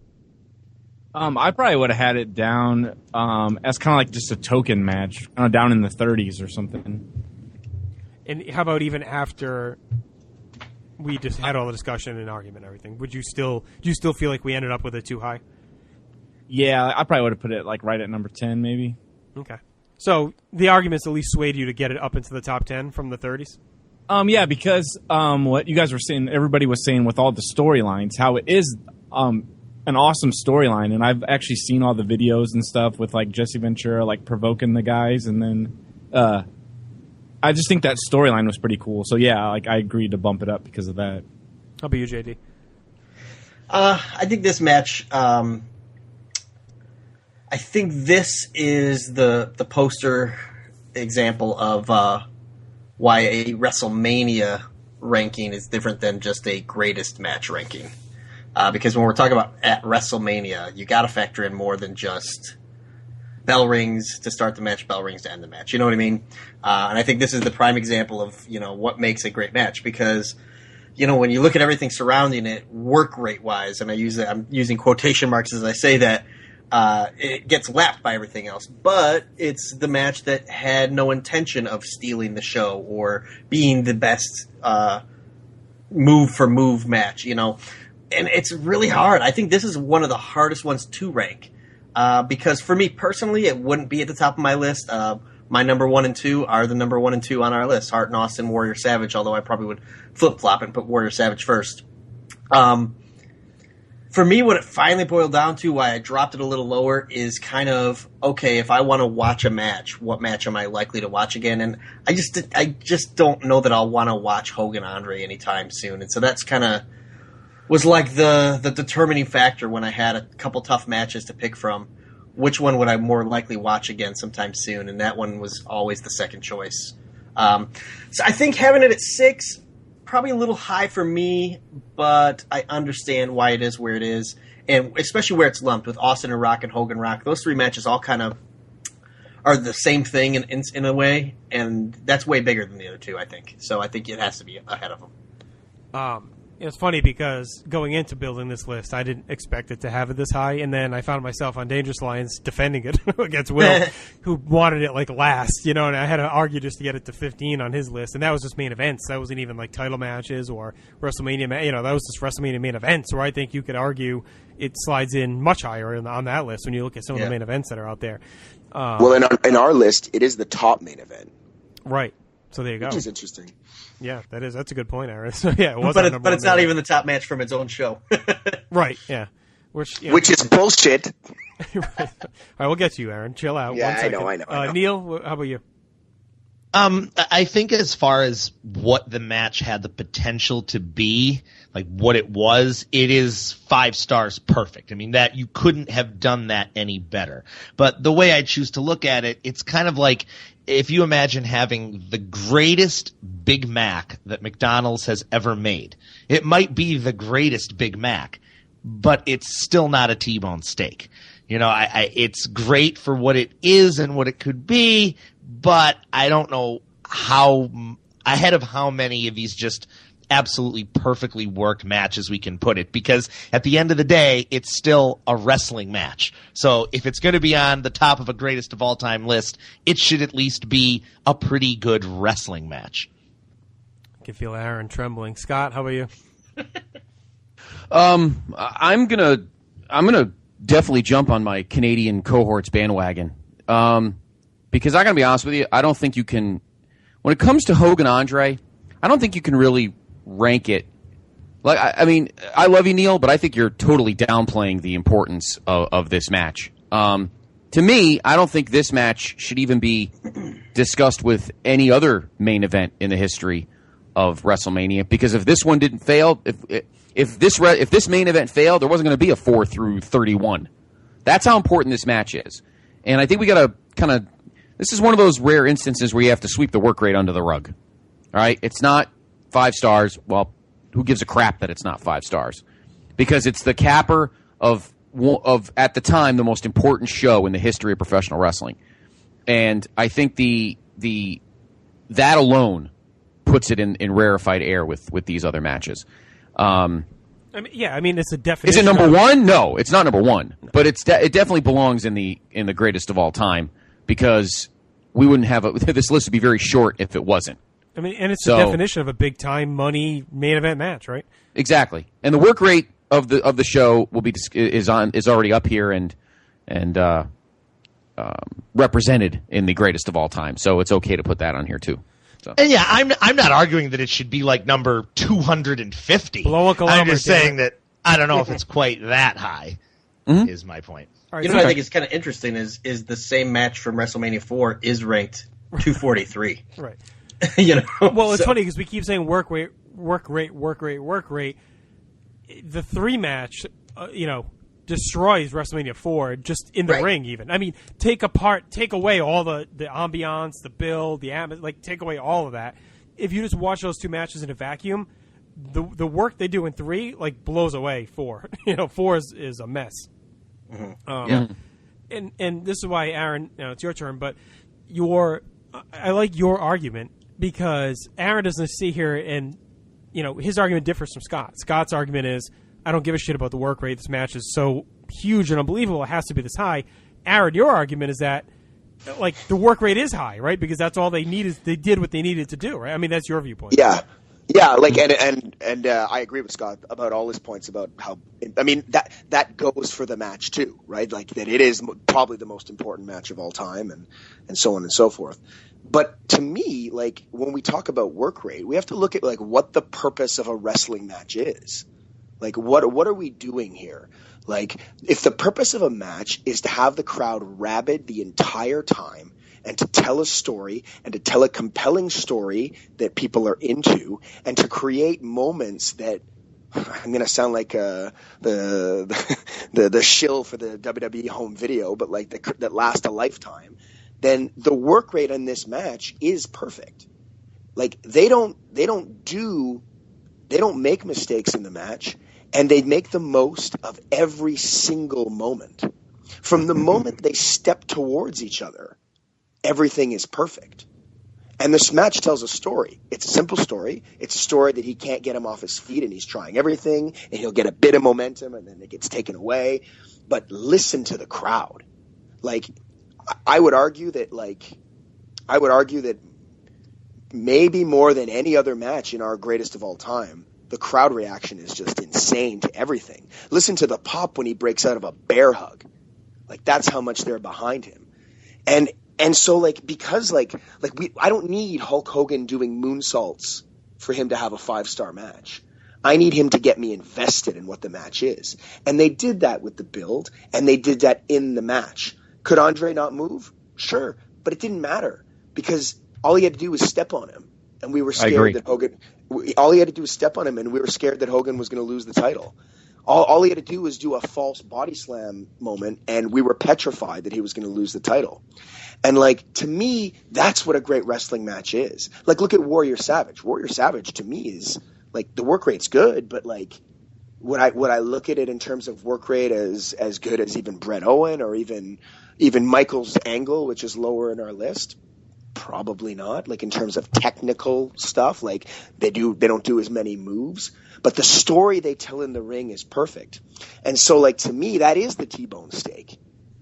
I probably would have had it down as kind of like just a token match, down in the 30s or something. And how about even after we just had all the discussion and argument and everything? Do you still feel like we ended up with it too high? Yeah, I probably would have put it like right at number 10, maybe. Okay. So the arguments at least swayed you to get it up into the top 10 from the 30s? Yeah, because what you guys were saying, everybody was saying with all the storylines, how it is an awesome storyline, and I've actually seen all the videos and stuff with like Jesse Ventura like provoking the guys, and then I just think that storyline was pretty cool. So yeah, like I agreed to bump it up because of that. How about you, JD? I think this match. I think this is the poster example of why a WrestleMania ranking is different than just a greatest match ranking. Because when we're talking about at WrestleMania, you got to factor in more than just bell rings to start the match, bell rings to end the match. You know what I mean? And I think this is the prime example of, you know, what makes a great match, because, you know, when you look at everything surrounding it, work rate wise, and I'm using quotation marks as I say that, it gets lapped by everything else, but it's the match that had no intention of stealing the show or being the best move for move match, you know. And it's really hard. I think this is one of the hardest ones to rank because for me personally, it wouldn't be at the top of my list. My number 1 and 2 are the number 1 and 2 on our list: Hart and Austin, Warrior, Savage. Although I probably would flip flop and put Warrior, Savage first. For me, what it finally boiled down to, why I dropped it a little lower, is kind of, okay, if I want to watch a match, what match am I likely to watch again? And I just don't know that I'll want to watch Hogan Andre anytime soon. And so that's kind of was like the determining factor when I had a couple tough matches to pick from. Which one would I more likely watch again sometime soon? And that one was always the second choice. So I think having it at 6, probably a little high for me, but I understand why it is where it is, and especially where it's lumped with Austin and Rock and Hogan Rock. Those 3 matches all kind of are the same thing in a way, and that's way bigger than the other 2, I think. So I think it has to be ahead of them. It's funny because going into building this list, I didn't expect it to have it this high, and then I found myself on Dangerous Lions defending it against Will, who wanted it like last, you know, and I had to argue just to get it to 15 on his list, and that was just main events. That wasn't even like title matches or WrestleMania, you know, that was just WrestleMania main events, where I think you could argue it slides in much higher on that list when you look at some of the main events that are out there. Well, in our list, it is the top main event. Right. So there you go. Which is interesting. Yeah, that's a good point, Aaron. So yeah, it was but it's not even the top match from its own show. Right, yeah. Which is bullshit. Right. All right, we'll get to you, Aaron. Chill out. Yeah, 1 second. I know. Neil, how about you? I think as far as what the match had the potential to be, like what it was, it is 5 stars perfect. I mean, that you couldn't have done that any better. But the way I choose to look at it, it's kind of like if you imagine having the greatest Big Mac that McDonald's has ever made. It might be the greatest Big Mac, but it's still not a T-bone steak. You know, it's great for what it is and what it could be, but I don't know how many of these just absolutely perfectly worked match as we can put it, because at the end of the day, it's still a wrestling match. So if it's going to be on the top of a greatest of all time list, it should at least be a pretty good wrestling match. I can feel Aaron trembling. Scott, how about you? I'm gonna definitely jump on my Canadian cohorts bandwagon. Because I gotta be honest with you, I don't think you can. When it comes to Hogan Andre, I don't think you can really rank it. Like, I mean, I love you, Neil, but I think you're totally downplaying the importance of this match. To me, I don't think this match should even be discussed with any other main event in the history of WrestleMania. Because if this one didn't fail, if this main event failed, there wasn't going to be a 4 through 31. That's how important this match is. And I think we got to kind of. This is one of those rare instances where you have to sweep the work rate under the rug. All right, it's not 5 stars. Well, who gives a crap that it's not 5 stars? Because it's the capper of at the time the most important show in the history of professional wrestling, and I think that alone puts it in rarefied air with these other matches. I mean, it's a definition. Is it number one? No, it's not number one, but it definitely belongs in the greatest of all time, because we wouldn't have this list would be very short if it wasn't. I mean, and it's the definition of a big time money main event match, right? Exactly, and the work rate of the show will be is already up here and represented in the greatest of all time. So it's okay to put that on here too. So. And yeah, I'm not arguing that it should be like number 250. I'm just saying that I don't know if it's quite that high. Mm-hmm. Is my point. You know what I think is kind of interesting is the same match from WrestleMania 4 is ranked 243. Right. You know. Well, it's funny because we keep saying work rate. The 3 match, destroys WrestleMania 4 just in the ring. Even I mean, take away all the ambiance, the build, the atmosphere, take away all of that. If you just watch those 2 matches in a vacuum, the work they do in 3 blows away 4. 4 is a mess. Mm-hmm. And this is why, Aaron, it's your turn, but I like your argument, because Aaron doesn't sit here and, his argument differs from Scott. Scott's argument is, I don't give a shit about the work rate. This match is so huge and unbelievable, it has to be this high. Aaron, your argument is that, the work rate is high, right? Because that's all they need they did what they needed to do, right? I mean, that's your viewpoint. Yeah. Yeah, and I agree with Scott about all his points about how, I mean, that goes for the match too, right? That it is probably the most important match of all time, and so on and so forth. But to me, when we talk about work rate, we have to look at what the purpose of a wrestling match is. What are we doing here? If the purpose of a match is to have the crowd rabid the entire time, and to tell a story, and to tell a compelling story that people are into, and to create moments that, I'm going to sound like the shill for the WWE home video, but that last a lifetime, then the work rate on this match is perfect. They don't make mistakes in the match, and they make the most of every single moment. From the moment they step towards each other, everything is perfect. And this match tells a story. It's a simple story. It's a story that he can't get him off his feet, and he's trying everything, and he'll get a bit of momentum, and then it gets taken away. But listen to the crowd. I would argue that maybe more than any other match in our greatest of all time, the crowd reaction is just insane to everything. Listen to the pop when he breaks out of a bear hug. That's how much they're behind him. And so, because I don't need Hulk Hogan doing moonsaults for him to have a 5-star match. I need him to get me invested in what the match is. And they did that with the build, and they did that in the match. Could Andre not move? Sure, but it didn't matter, because all he had to do was step on him, and we were scared that Hogan. All he had to do was step on him, and we were scared that Hogan was going to lose the title. All he had to do was do a false body slam moment, and we were petrified that he was going to lose the title. And to me, that's what a great wrestling match is. Look at Warrior Savage. Warrior Savage to me is the work rate's good, but would I look at it in terms of work rate as good as even Bret Owen or even Michael's Angle, which is lower in our list? probably not. Like in terms of technical stuff, like they don't do as many moves, but the story they tell in the ring is perfect. And so, like, to me, that is the T-bone steak.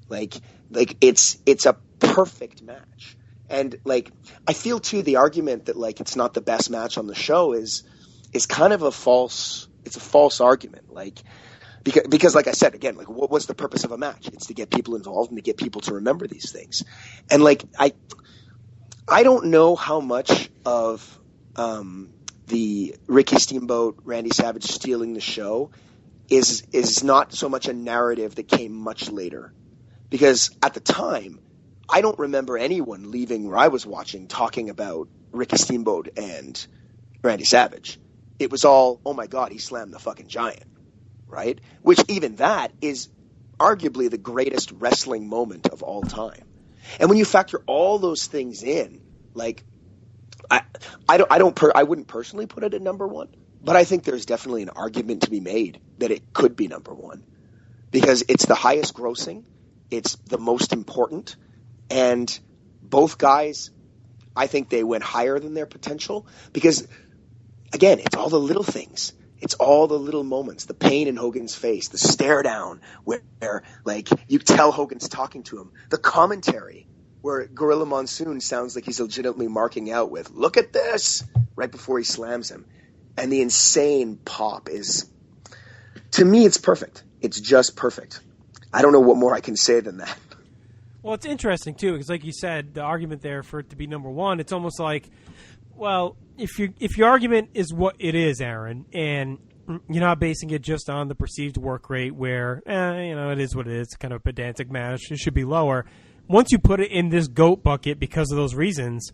Like it's a perfect match. And like, I feel too, the argument that like it's not the best match on the show is kind of a false argument. Like, because like I said, again, like what's the purpose of a match? It's to get people involved and to get people to remember these things. And like, I don't know how much of the Ricky Steamboat, Randy Savage stealing the show is not so much a narrative that came much later. Because at the time, I don't remember anyone leaving where I was watching talking about Ricky Steamboat and Randy Savage. It was all, oh my God, he slammed the fucking Giant, right? Which even that is arguably the greatest wrestling moment of all time. And when you factor all those things in, like, I wouldn't personally put it at number one, but I think there's definitely an argument to be made that it could be number one because it's the highest grossing, it's the most important, and both guys, I think they went higher than their potential because, again, it's all the little things. It's all the little moments, the pain in Hogan's face, the stare down where like, you tell Hogan's talking to him, the commentary where Gorilla Monsoon sounds like he's legitimately marking out with, look at this, right before he slams him. And the insane pop is, to me, it's perfect. It's just perfect. I don't know what more I can say than that. Well, it's interesting, too, because like you said, the argument there for it to be number one, it's almost like, well, if your argument is what it is, Aaron, and you're not basing it just on the perceived work rate where, it is what it is, kind of a pedantic match, it should be lower. Once you put it in this GOAT bucket because of those reasons,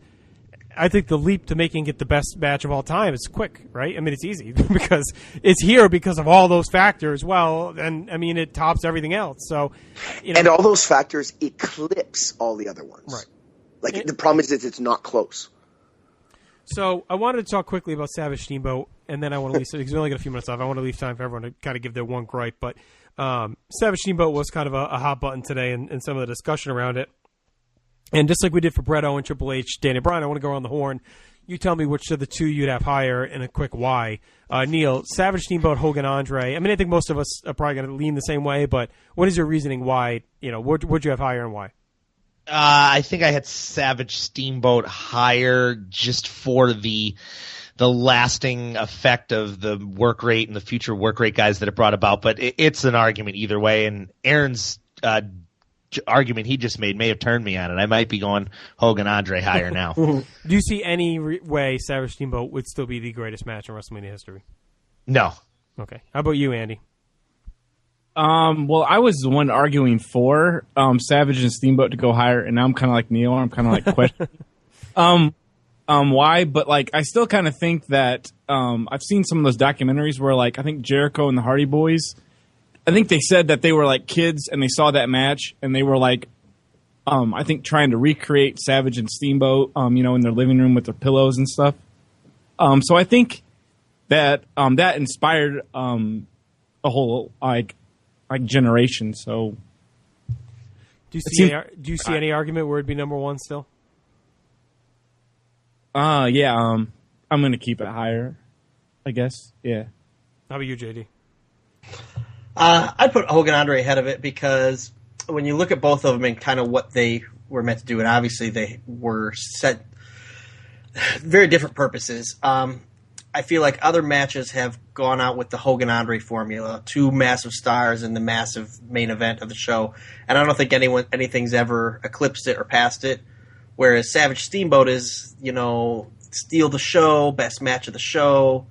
I think the leap to making it the best match of all time is quick, right? I mean, it's easy because it's here because of all those factors. Well, and I mean, it tops everything else. So, and all those factors eclipse all the other ones. Right. Like the problem is that it's not close. So I wanted to talk quickly about Savage Steamboat, and then I want to leave, because we only got a few minutes left. I want to leave time for everyone to kind of give their one gripe. But Savage Steamboat was kind of a hot button today in some of the discussion around it. And just like we did for Bret Owen, Triple H, Danny Bryan, I want to go around the horn. You tell me which of the two you'd have higher and a quick why. Neil, Savage Steamboat, Hogan, Andre. I mean, I think most of us are probably going to lean the same way, but what is your reasoning why, would you have higher and why? I think I had Savage Steamboat higher just for the lasting effect of the work rate and the future work rate guys that it brought about. But it's an argument either way, and Aaron's argument he just made may have turned me on it. I might be going Hogan Andre higher now. Do you see any way Savage Steamboat would still be the greatest match in WrestleMania history? No. Okay. How about you, Andy? Well, I was the one arguing for Savage and Steamboat to go higher, and now I'm kind of like Neil. I'm kind of like questioning why, but like I still kind of think that I've seen some of those documentaries where like I think Jericho and the Hardy Boys, I think they said that they were like kids and they saw that match and they were like, I think trying to recreate Savage and Steamboat, in their living room with their pillows and stuff. So I think that that inspired a whole like generation. So do you see any argument where it'd be number one still? Yeah. I'm gonna keep it higher, I guess. Yeah. How about you, JD? I'd put Hogan Andre ahead of it because when you look at both of them and kind of what they were meant to do, and obviously they were set very different purposes. I feel like other matches have gone out with the Hogan Andre formula, two massive stars in the massive main event of the show, and I don't think anything's ever eclipsed it or passed it. Whereas Savage Steamboat is, steal the show, best match of the show,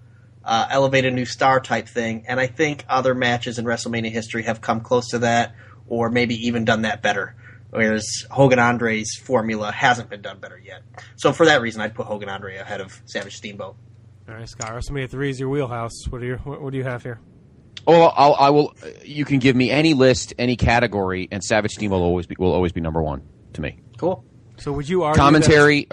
elevate a new star type thing, and I think other matches in WrestleMania history have come close to that, or maybe even done that better. Whereas Hogan Andre's formula hasn't been done better yet. So for that reason, I'd put Hogan Andre ahead of Savage Steamboat. All right, Scott. WrestleMania 3 is your wheelhouse. What do you have here? Oh, I will. You can give me any list, any category, and Savage Steamboat will always be number one to me. Cool. So would you argue commentary?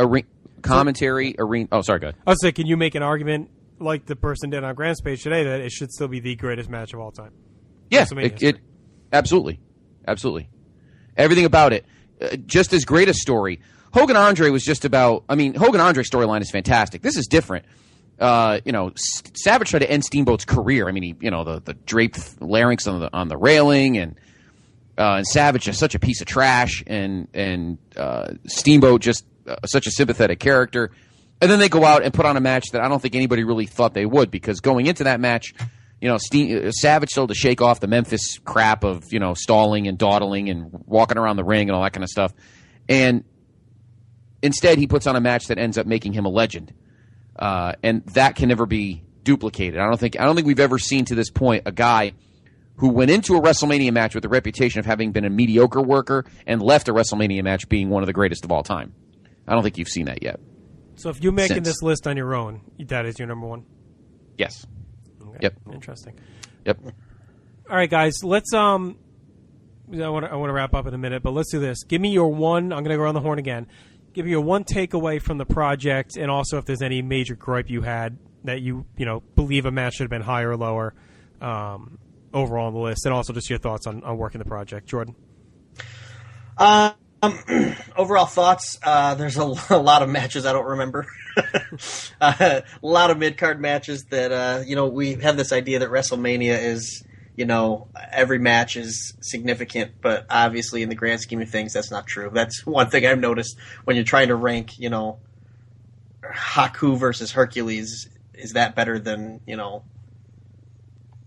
Arena. Oh, sorry, go ahead. I was saying, can you make an argument like the person did on Grant's page today that it should still be the greatest match of all time? Yeah, it absolutely. Everything about it, just as great a story. Hogan Andre was just about. I mean, Hogan Andre storyline is fantastic. This is different. Savage tried to end Steamboat's career. I mean, he, the draped larynx on the railing, and Savage is such a piece of trash, and Steamboat just such a sympathetic character. And then they go out and put on a match that I don't think anybody really thought they would, because going into that match, Savage still to shake off the Memphis crap of stalling and dawdling and walking around the ring and all that kind of stuff, and instead he puts on a match that ends up making him a legend. And that can never be duplicated. I don't think we've ever seen to this point a guy who went into a WrestleMania match with the reputation of having been a mediocre worker and left a WrestleMania match being one of the greatest of all time. I don't think you've seen that yet. So if you're making this list on your own, that is your number one? Yes. Okay. Yep. Interesting. Yep. All right, guys. Let's I want to wrap up in a minute, but let's do this. Give me your one. I'm going to go around the horn again. Give me your one takeaway from the project, and also if there's any major gripe you had that you believe a match should have been higher or lower overall on the list, and also just your thoughts on working the project. Jordan? Overall thoughts, there's a lot of matches I don't remember. A lot of mid-card matches that, we have this idea that WrestleMania is, every match is significant, but obviously in the grand scheme of things, that's not true. That's one thing I've noticed when you're trying to rank, Haku versus Hercules. Is that better than,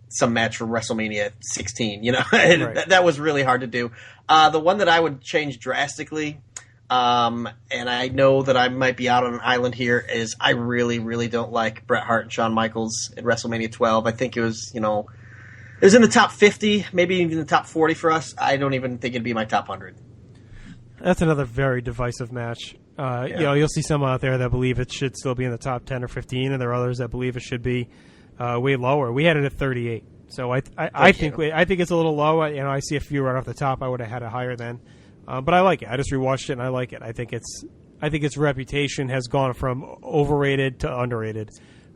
some match from WrestleMania 16? Right. That was really hard to do. The one that I would change drastically, and I know that I might be out on an island here, is I really, really don't like Bret Hart and Shawn Michaels at WrestleMania 12. I think it was, it was in the top 50, maybe even the top 40 for us. I don't even think it'd be my top 100. That's another very divisive match. You'll see some out there that believe it should still be in the top 10 or 15, and there are others that believe it should be way lower. We had it at 38, so I think it's a little low. I see a few right off the top. I would have had it higher then, but I like it. I just rewatched it and I like it. I think its reputation has gone from overrated to underrated.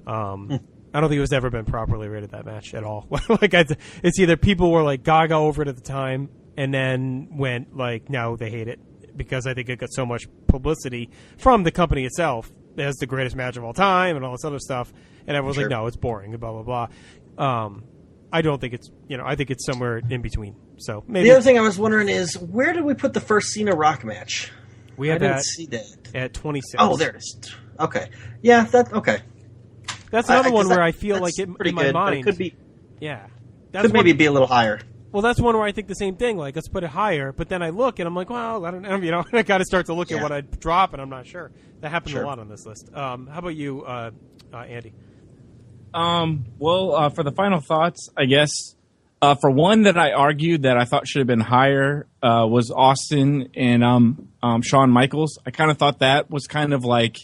I don't think it was ever been properly rated, that match, at all. It's either people were like gaga over it at the time and then went now they hate it, because I think it got so much publicity from the company itself as the greatest match of all time and all this other stuff, and everyone's like, no, it's boring, blah, blah, blah. I don't think it's, I think it's somewhere in between. So maybe. The other thing I was wondering is, where did we put the first Cena Rock match? I didn't see that. At 26. Oh, there it is. Okay. Yeah, okay. That's another one where I feel like it, in my mind, it could be. Yeah. Could maybe be a little higher. Well, that's one where I think the same thing. Let's put it higher. But then I look and I'm like, well, I don't know. I got to start to look at what I'd drop, and I'm not sure. That happens a lot on this list. How about you, Andy? For the final thoughts, I guess, for one that I argued that I thought should have been higher was Austin and Shawn Michaels. I kind of thought that was kind of like,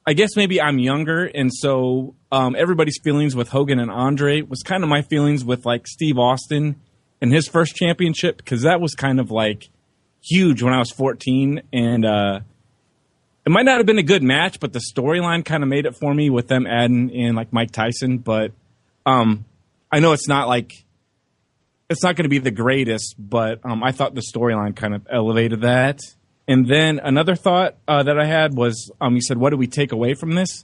I guess maybe I'm younger, and so everybody's feelings with Hogan and Andre was kind of my feelings with Steve Austin and his first championship, because that was kind of huge when I was 14, and it might not have been a good match, but the storyline kind of made it for me with them adding in Mike Tyson. But I know it's not going to be the greatest, but I thought the storyline kind of elevated that. And then another thought that I had was, you said, what do we take away from this?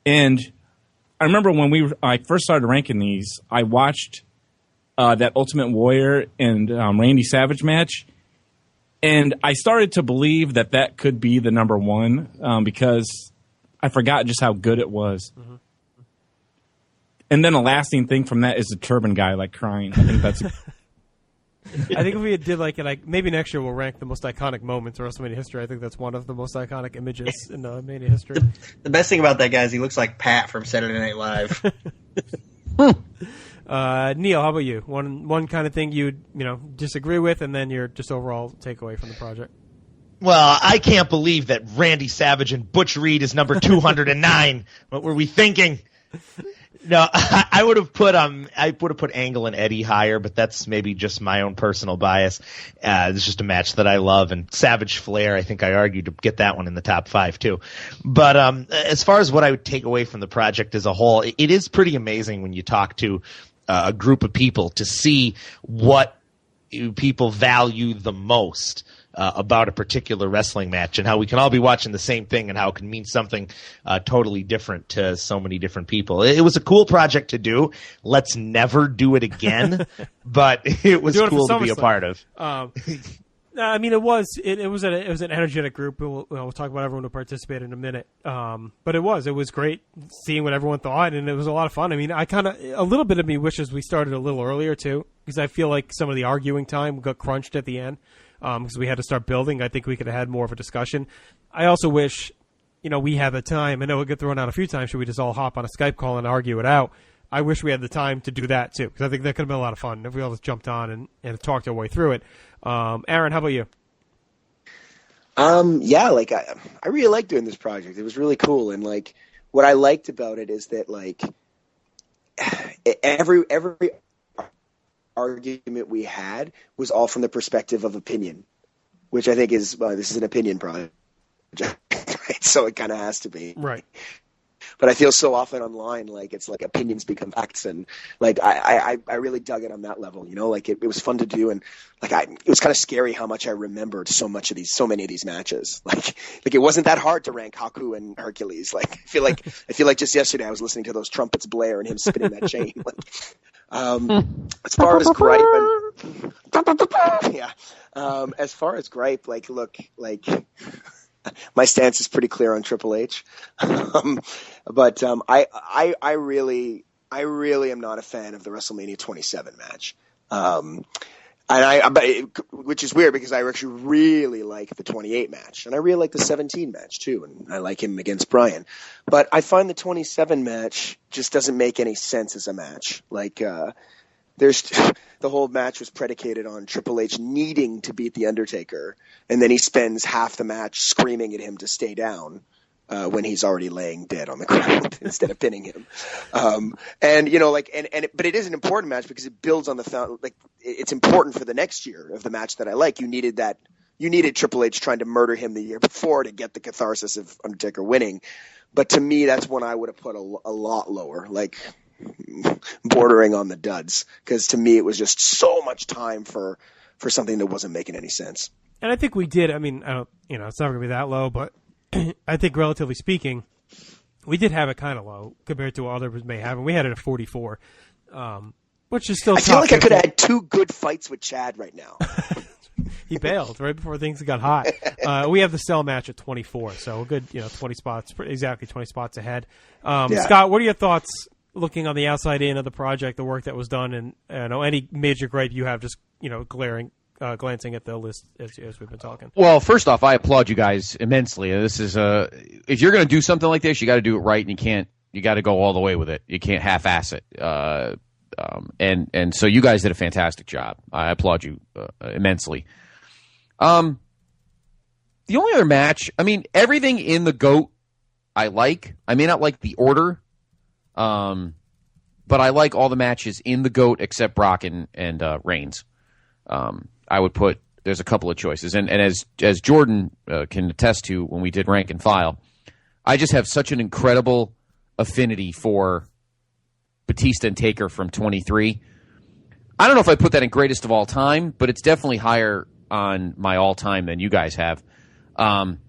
And I remember when I first started ranking these, I watched that Ultimate Warrior and Randy Savage match, and I started to believe that could be the number one because I forgot just how good it was. Mm-hmm. And then a lasting thing from that is the turban guy crying. I think that's... I think if we did maybe next year we'll rank the most iconic moments in WrestleMania history. I think that's one of the most iconic images in Mania history. The best thing about that guy is he looks like Pat from Saturday Night Live. Neil, how about you? One kind of thing you'd disagree with, and then your just overall takeaway from the project. Well, I can't believe that Randy Savage and Butch Reed is number 209. What were we thinking? No, I would have put Angle and Eddie higher, but that's maybe just my own personal bias. It's just a match that I love, and Savage Flair, I think I argued to get that one in the top 5 too. But as far as what I would take away from the project as a whole, it is pretty amazing when you talk to a group of people to see what people value the most. about a particular wrestling match, and how we can all be watching the same thing, and how it can mean something totally different to so many different people. It was a cool project to do. Let's never do it again, but it was cool to be a part of. I mean, it was an energetic group. We'll talk about everyone who participated in a minute. But it was great seeing what everyone thought, and it was a lot of fun. I mean, a little bit of me wishes we started a little earlier too, because I feel like some of the arguing time got crunched at the end, because we had to start building. I think we could have had more of a discussion. I also wish, we had the time. I know it got thrown out a few times. Should we just all hop on a Skype call and argue it out? I wish we had the time to do that too, because I think that could have been a lot of fun if we all just jumped on and talked our way through it. Aaron, how about you? Yeah, like I really liked doing this project. It was really cool, and like what I liked about it is that like every argument we had was all from the perspective of opinion, which I think is this is an opinion project, right? So it kind of has to be, right? But I feel so often online, like it's like opinions become facts, and like I really dug it on that level, like it was fun to do, and like it was kind of scary how much I remembered so many of these matches. Like it wasn't that hard to rank Haku and Hercules. Like I feel like just yesterday I was listening to those trumpets blare and him spinning that chain. As far as gripe, as far as gripe, like look, like. My stance is pretty clear on Triple H, but I really am not a fan of the WrestleMania 27 match, which is weird because I actually really like the 28 match, and I really like the 17 match too, and I like him against Bryan, but I find the 27 match just doesn't make any sense as a match. Like the whole match was predicated on Triple H needing to beat The Undertaker, and then he spends half the match screaming at him to stay down when he's already laying dead on the ground instead of pinning him. But it is an important match because it builds on it's important for the next year of the match that I like. You needed Triple H trying to murder him the year before to get the catharsis of Undertaker winning. But to me, that's one I would have put a lot lower, like bordering on the duds, because to me it was just so much time for something that wasn't making any sense. And I think we did. I mean, I don't, it's not going to be that low, but I think relatively speaking, we did have it kind of low compared to what others may have, and we had it at 44, which is still. I feel like I could have had 2 good fights with Chad right now. He bailed right before things got hot. We have the cell match at 24, so a good 20 spots, exactly 20 spots ahead. Scott, what are your thoughts? Looking on the outside in of the project, the work that was done, and any major gripe you have, just glancing at the list as we've been talking. Well, first off, I applaud you guys immensely. This is if you're going to do something like this, you got to do it right, and you got to go all the way with it. You can't half-ass it. And so you guys did a fantastic job. I applaud you immensely. The only other match, I mean, everything in the GOAT I like. I may not like the order. But I like all the matches in the GOAT except Brock and Reigns. I would put, there's a couple of choices. And as Jordan can attest to when we did rank and file, I just have such an incredible affinity for Batista and Taker from 23. I don't know if I put that in greatest of all time, but it's definitely higher on my all time than you guys have. But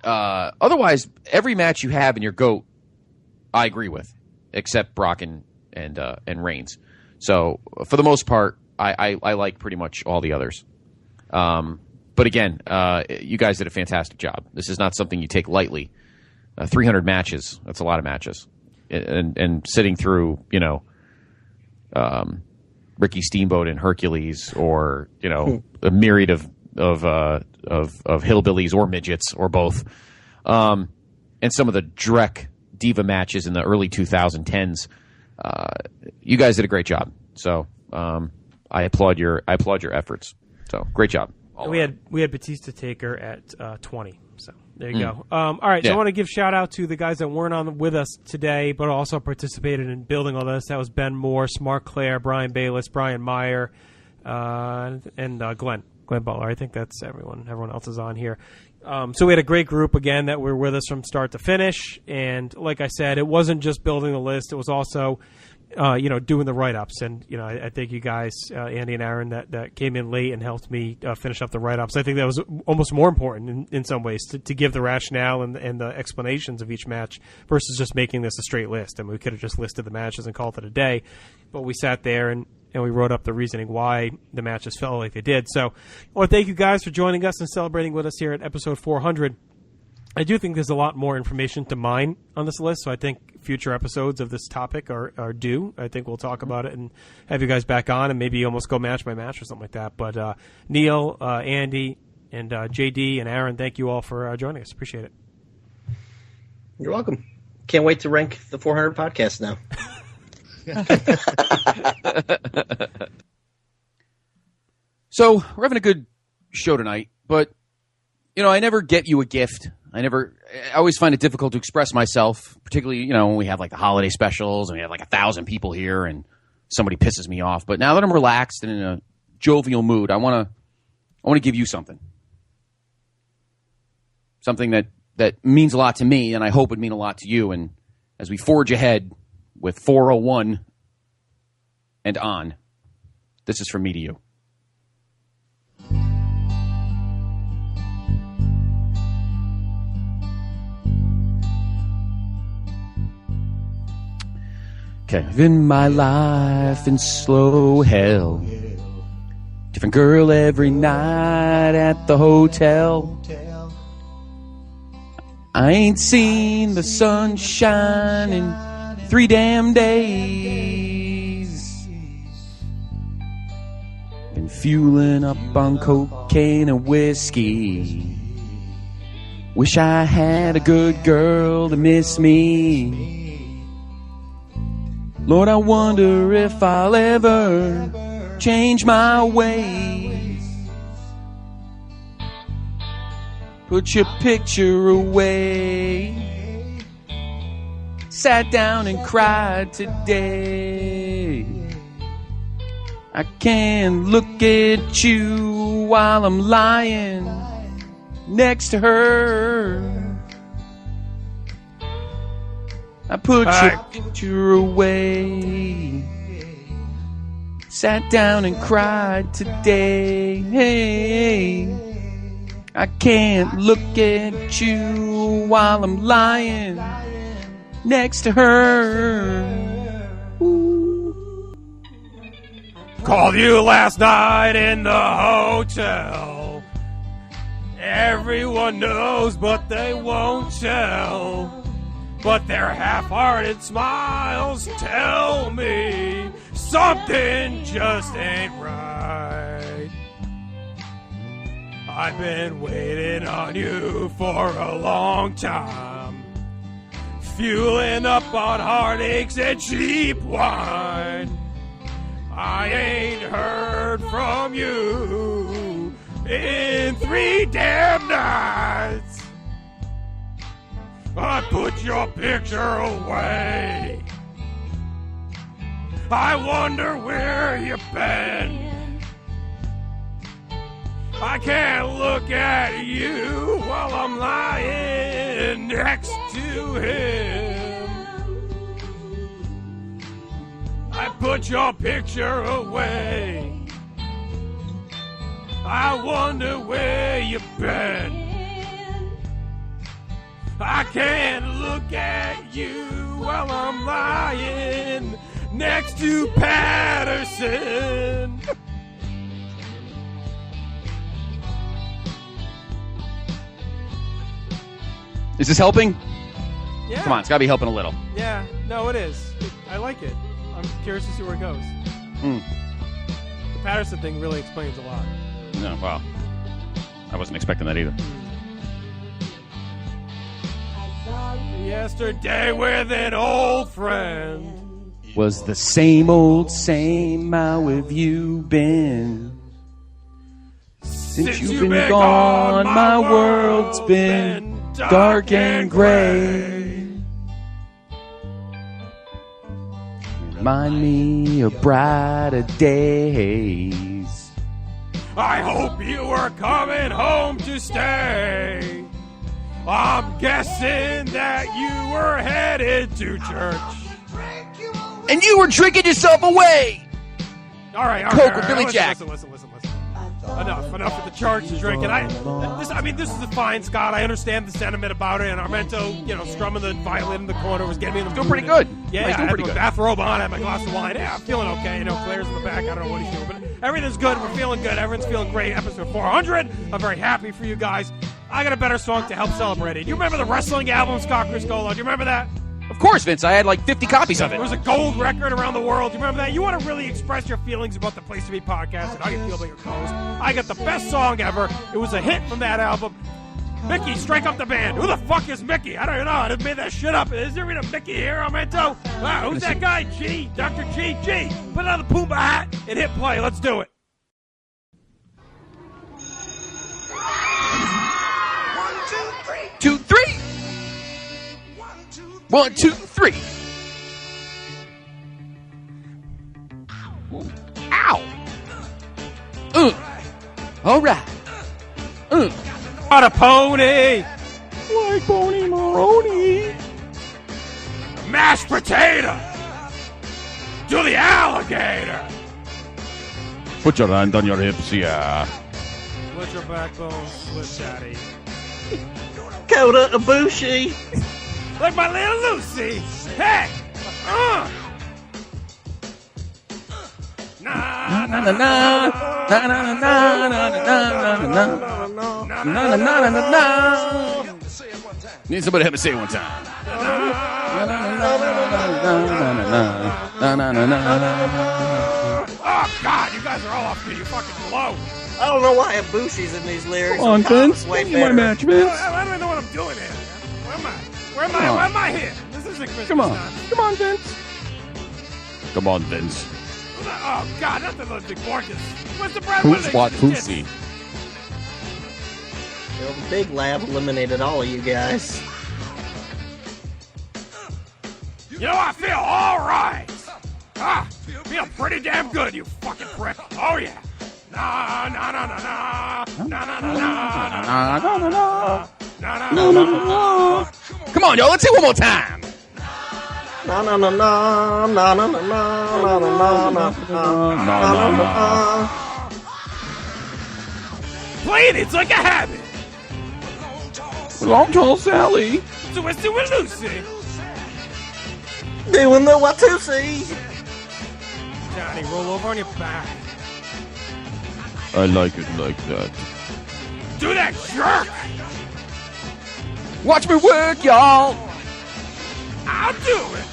otherwise, every match you have in your GOAT, I agree with, except Brock and Reigns. So for the most part, I like pretty much all the others. But again, you guys did a fantastic job. This is not something you take lightly. 300 matches, that's a lot of matches. And sitting through, Ricky Steamboat and Hercules, or, a myriad of hillbillies or midgets or both. And some of the Drek Diva matches in the early 2010s. You guys did a great job. So I applaud your efforts. So great job. We had Batista Taker at 20. So there you go. All right. So I want to give shout out to the guys that weren't on with us today, but also participated in building all this. That was Ben Morse, Mark Clare, Brian Bayless, Brian Meyer, and Glenn Butler. I think that's everyone. Everyone else is on here. So we had a great group again that were with us from start to finish, and like I said, it wasn't just building the list; it was also, doing the write-ups. And I thank you guys, Andy and Aaron, that came in late and helped me finish up the write-ups. I think that was almost more important in some ways to give the rationale and the explanations of each match versus just making this a straight list. I mean, we could have just listed the matches and called it a day, but we sat there and we wrote up the reasoning why the matches felt like they did. So I want to thank you guys for joining us and celebrating with us here at episode 400. I do think there's a lot more information to mine on this list, so I think future episodes of this topic are due. I think we'll talk about it and have you guys back on and maybe almost go match by match or something like that. But Neil, Andy, and JD and Aaron, thank you all for joining us. Appreciate it. You're welcome. Can't wait to rank the 400 podcasts now. So we're having a good show tonight, but I never get you a gift. I always find it difficult to express myself, particularly when we have like the holiday specials and we have like 1,000 people here and somebody pisses me off. But now that I'm relaxed and in a jovial mood, I want to give you something that means a lot to me, and I hope would mean a lot to you. And as we forge ahead with 401 and on, this is from me to you. Okay, living my life in slow hell. Different girl every night at the hotel. I ain't seen the sunshine in 3 damn days. Been fueling up on cocaine and whiskey. Wish I had a good girl to miss me. Lord, I wonder if I'll ever change my ways. Put your picture away. Sat down and cried today. I can't look at you while I'm lying next to her. I put your picture away. Sat down and cried today. Hey, I can't look at you while I'm lying next to her. Ooh. Called you last night in the hotel. Everyone knows, but they won't tell. But their half-hearted smiles tell me something just ain't right. I've been waiting on you for a long time, fueling up on heartaches and cheap wine. I ain't heard from you in 3 damn nights. I put your picture away. I wonder where you've been. I can't look at you while I'm lying next to him. I put your picture away. I wonder where you've been. I can't look at you while I'm lying next to Patterson. Is this helping? Yeah. Come on, it's got to be helping a little. Yeah, no, it is. I like it. I'm curious to see where it goes. The Patterson thing really explains a lot. No, wow. I wasn't expecting that either. Yesterday with an old friend. Was the same old same. How have you been? Since you've been gone, my world's been dark and gray. Remind me of brighter days I hope you are coming home to stay. I'm guessing that you were headed to church. And you were drinking yourself away. All right. Coke with Billy Jack. Listen. Enough with the church and drinking. This is fine, Scott. I understand the sentiment about it. And Armento, strumming the violin in the corner was getting me in the mood. Doing pretty good. Yeah, I had my bathrobe on, I had my glass of wine. Yeah, I'm feeling okay. Claire's in the back. I don't know what he's doing, but everything's good. We're feeling good. Everyone's feeling great. Episode 400. I'm very happy for you guys. I got a better song to help celebrate it. Do you remember the wrestling album, Scott Criscola? Do you remember that? Of course, Vince. I had like 50 copies of it. It was a gold record around the world. Do you remember that? You want to really express your feelings about the Place to Be podcast and how you feel about your co-host. I got the best song ever. It was a hit from that album. Mickey, strike up the band. Who the fuck is Mickey? I don't know. I just made that shit up. Is there even a Mickey here, Armento? Wow, who's that guy? G. Dr. G. G. Put on the Pumbaa hat and hit play. Let's do it. 2, 3. 1, 2, 3. Ow. All right. On a pony. Like Pony Maroney. Mashed potato. To the alligator. Put your hand on your hips, yeah. Put your backbone, slip daddy. Kota Ibushi. Like my little Lucy. Hey. Na na na na na na na na na na na na. Need somebody to help me say it one time. Oh God, you guys are all off to you fucking blow. I don't know why Ibushi's in these lyrics. Come on, Vince. Way You want a match, Vince? I don't even know what I'm doing here. Where am I here? This isn't Christmas Come on. time. Come on, Vince. Come on, Vince. Oh God, not the big Borges. What's the Brad Who's what pussy? The big lab eliminated all of you guys. You know, I feel all right. Feel pretty damn good, you fucking prick. Oh yeah. Na na na na na na na na na na na na na. Come on, y'all. Let's see it one more time. Na na na na na na na na na na na. Play it, it's like a habit. Long tall Sally. So it's doing Lucy. Doing the Watusi. Johnny, roll over on your back. I like it like that. Do that, jerk! Watch me work, y'all. I'll do it.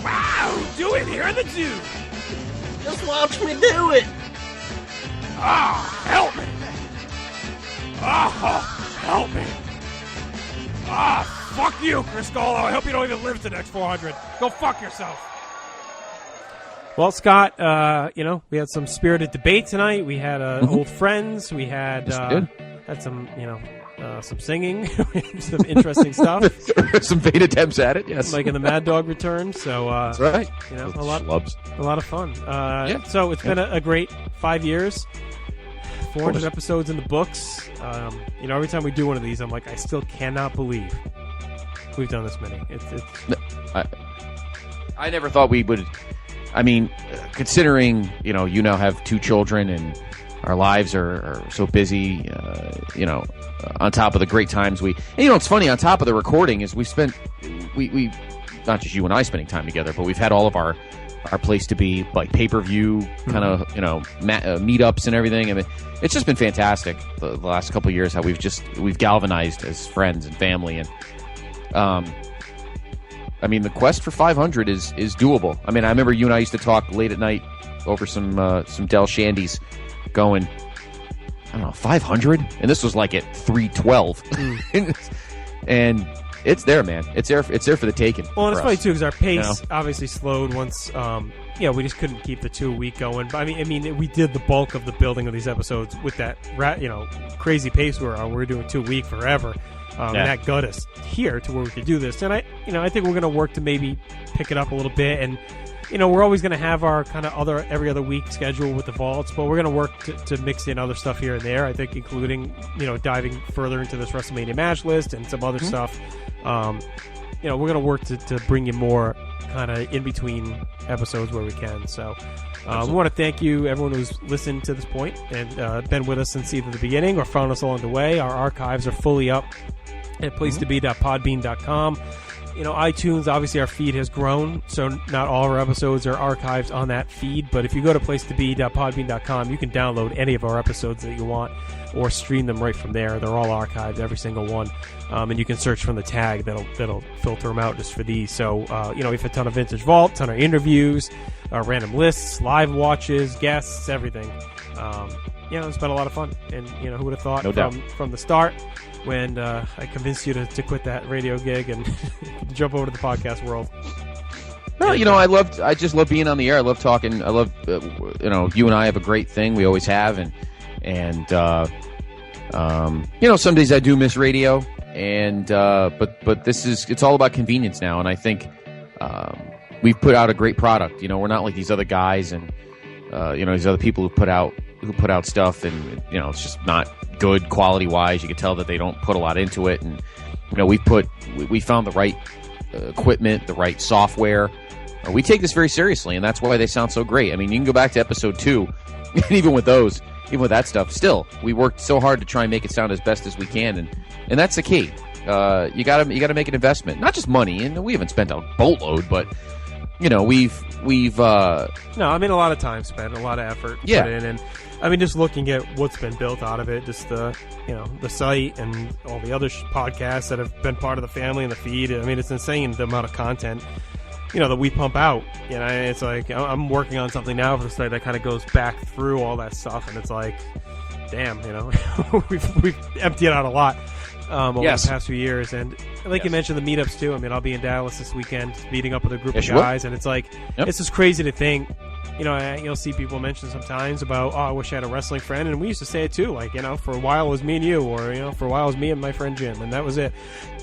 Wow, do it here in the dude. Just watch me do it. Help me. Help me. Fuck you, Criscola. I hope you don't even live to the next 400. Go fuck yourself. Well, Scott, we had some spirited debate tonight. We had old friends. We had some, some singing, some interesting stuff. Some vain attempts at it, yes. Like in the Mad Dog return. So that's right. A lot of fun. So it's been a great 5 years. 400 episodes in the books. Every time we do one of these, I'm like, I still cannot believe we've done this many. I never thought we would. I mean, considering, you now have 2 children and our lives are so busy, on top of the great times it's funny, on top of the recording is we not just you and I spending time together, but we've had all of our place to be like pay-per-view kind of, meetups and everything. I mean, it's just been fantastic the last couple of years, how we've galvanized as friends and family. And, the quest for 500 is doable. I mean, I remember you and I used to talk late at night over some Del Shandy's going, I don't know, 500? And this was like at 312. And it's there, man. It's there for the taking. Well, and it's funny, too, because our pace obviously slowed once, we just couldn't keep the 2-week going. But, I mean, we did the bulk of the building of these episodes with that, crazy pace we were on. We were doing 2-week forever. And that got us here to where we could do this. And I think we're going to work to maybe pick it up a little bit. And we're always going to have our kind of every other week schedule with the vaults, but we're going to work to mix in other stuff here and there. I think including, diving further into this WrestleMania match list and some other stuff. We're going to work to bring you more kind of in between episodes where we can. So we want to thank you, everyone who's listened to this point and been with us since either the beginning or found us along the way. Our archives are fully up at placetobe.podbean.com. iTunes, obviously our feed has grown, so not all our episodes are archived on that feed, but if you go to placetobe.podbean.com, you can download any of our episodes that you want or stream them right from there. They're all archived, every single one, and you can search from the tag that'll filter them out just for these. So, we have a ton of Vintage Vault, ton of interviews, random lists, live watches, guests, everything. It's been a lot of fun, and, who would have thought from the start when I convinced you to quit that radio gig and jump over to the podcast world. No, I just love being on the air. I love talking. I love, you and I have a great thing. We always have, and some days I do miss radio, and but it's all about convenience now, and I think we've put out a great product. We're not like these other guys and these other people who put out stuff, and it's just not good quality wise. You can tell that they don't put a lot into it, and we found the right equipment, the right software. We take this very seriously, and that's why they sound so great. I mean, you can go back to episode 2, and even with that stuff, still we worked so hard to try and make it sound as best as we can, and that's the key. You gotta make an investment, not just money, and we haven't spent a boatload, but we've a lot of time spent, a lot of effort put in, and I mean, just looking at what's been built out of it, just the site and all the other podcasts that have been part of the family and the feed. I mean, it's insane the amount of content, that we pump out. It's like I'm working on something now for the site that kind of goes back through all that stuff, and it's like, damn, we've emptied out a lot over the past few years. And like you mentioned, the meetups too. I mean, I'll be in Dallas this weekend meeting up with a group of guys, and it's like, it's just crazy to think. You'll see people mention sometimes about, I wish I had a wrestling friend, and we used to say it too. Like, for a while it was me and you, or for a while it was me and my friend Jim, and that was it.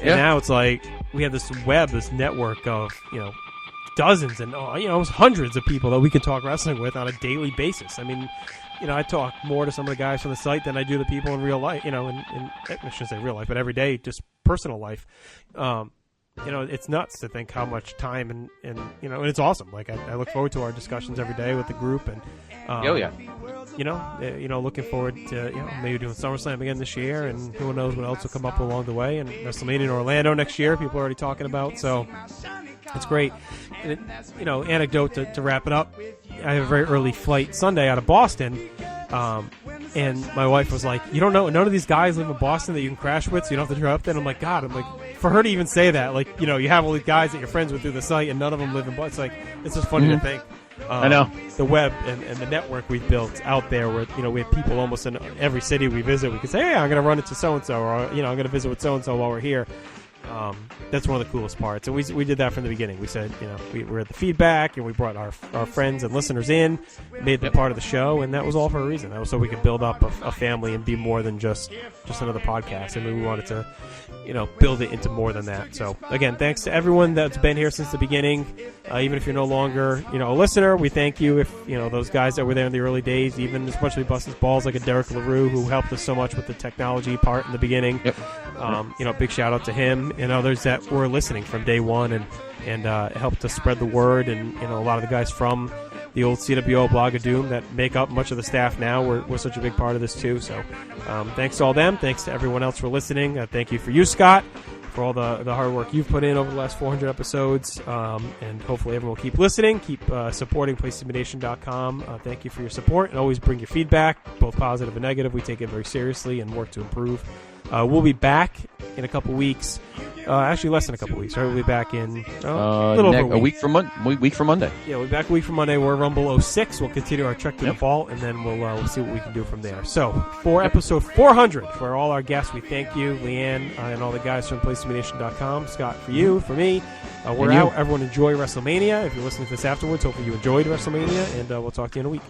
And now it's like we have this network of dozens and hundreds of people that we can talk wrestling with on a daily basis. I mean, I talk more to some of the guys from the site than I do the people in real life. In I shouldn't say real life, but every day, just personal life. It's nuts to think how much time and and it's awesome. Like I look forward to our discussions every day with the group, and looking forward to maybe doing SummerSlam again this year, and who knows what else will come up along the way, and WrestleMania in Orlando next year. People are already talking about, so it's great. And anecdote to wrap it up. I have a very early flight Sunday out of Boston. And my wife was like, you don't know, none of these guys live in Boston that you can crash with, so you don't have to drive up there. And I'm like, God, for her to even say that, like, you have all these guys that you're friends with through the site, and none of them live in Boston. It's just funny to think. I know. The web and the network we've built out there where, we have people almost in every city we visit. We can say, hey, I'm going to run into so-and-so, or, I'm going to visit with so-and-so while we're here. That's one of the coolest parts, and we did that from the beginning. We said, we were at the feedback, and we brought our friends and listeners in, made them part of the show, and that was all for a reason. That was so we could build up a family and be more than just another podcast. And we wanted to, build it into more than that. So again, thanks to everyone that's been here since the beginning. Even if you're no longer, a listener, we thank you. If those guys that were there in the early days, even especially busting balls like a Derek LaRue, who helped us so much with the technology part in the beginning. Big shout out to him and others that were listening from day one and helped us spread the word. And a lot of the guys from the old CWO Blog of Doom that make up much of the staff now were such a big part of this too. So thanks to all them. Thanks to everyone else for listening. Thank you for you, Scott, for all the hard work you've put in over the last 400 episodes. And hopefully everyone will keep listening, keep supporting PlayStationNation.com. Thank you for your support, and always bring your feedback, both positive and negative. We take it very seriously and work to improve. We'll be back in a couple weeks. Actually, less than a couple weeks. Right? We'll be back in a little over a week. Week from Monday. Yeah, we'll be back a week from Monday. We're Rumble 06. We'll continue our trek to the vault, and then we'll see what we can do from there. So, for episode 400, for all our guests, we thank you, Leanne, and all the guys from PlayStationNation.com. Scott, for you, for me. We're out. Everyone enjoy WrestleMania. If you're listening to this afterwards, hopefully you enjoyed WrestleMania, and we'll talk to you in a week.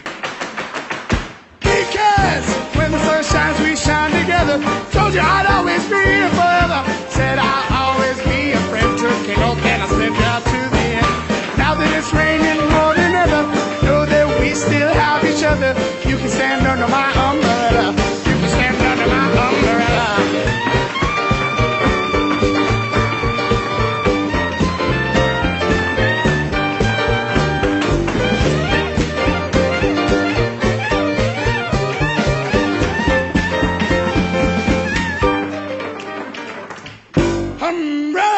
Because when the sun shines, we shine together. Told you I'd always be here forever. Said I'll always be a friend to King. Oh, can I slip out to the end? Now now that it's raining more than ever, know that we still have each other. You can stand under my umbrella. You can stand under my umbrella. Umbrella.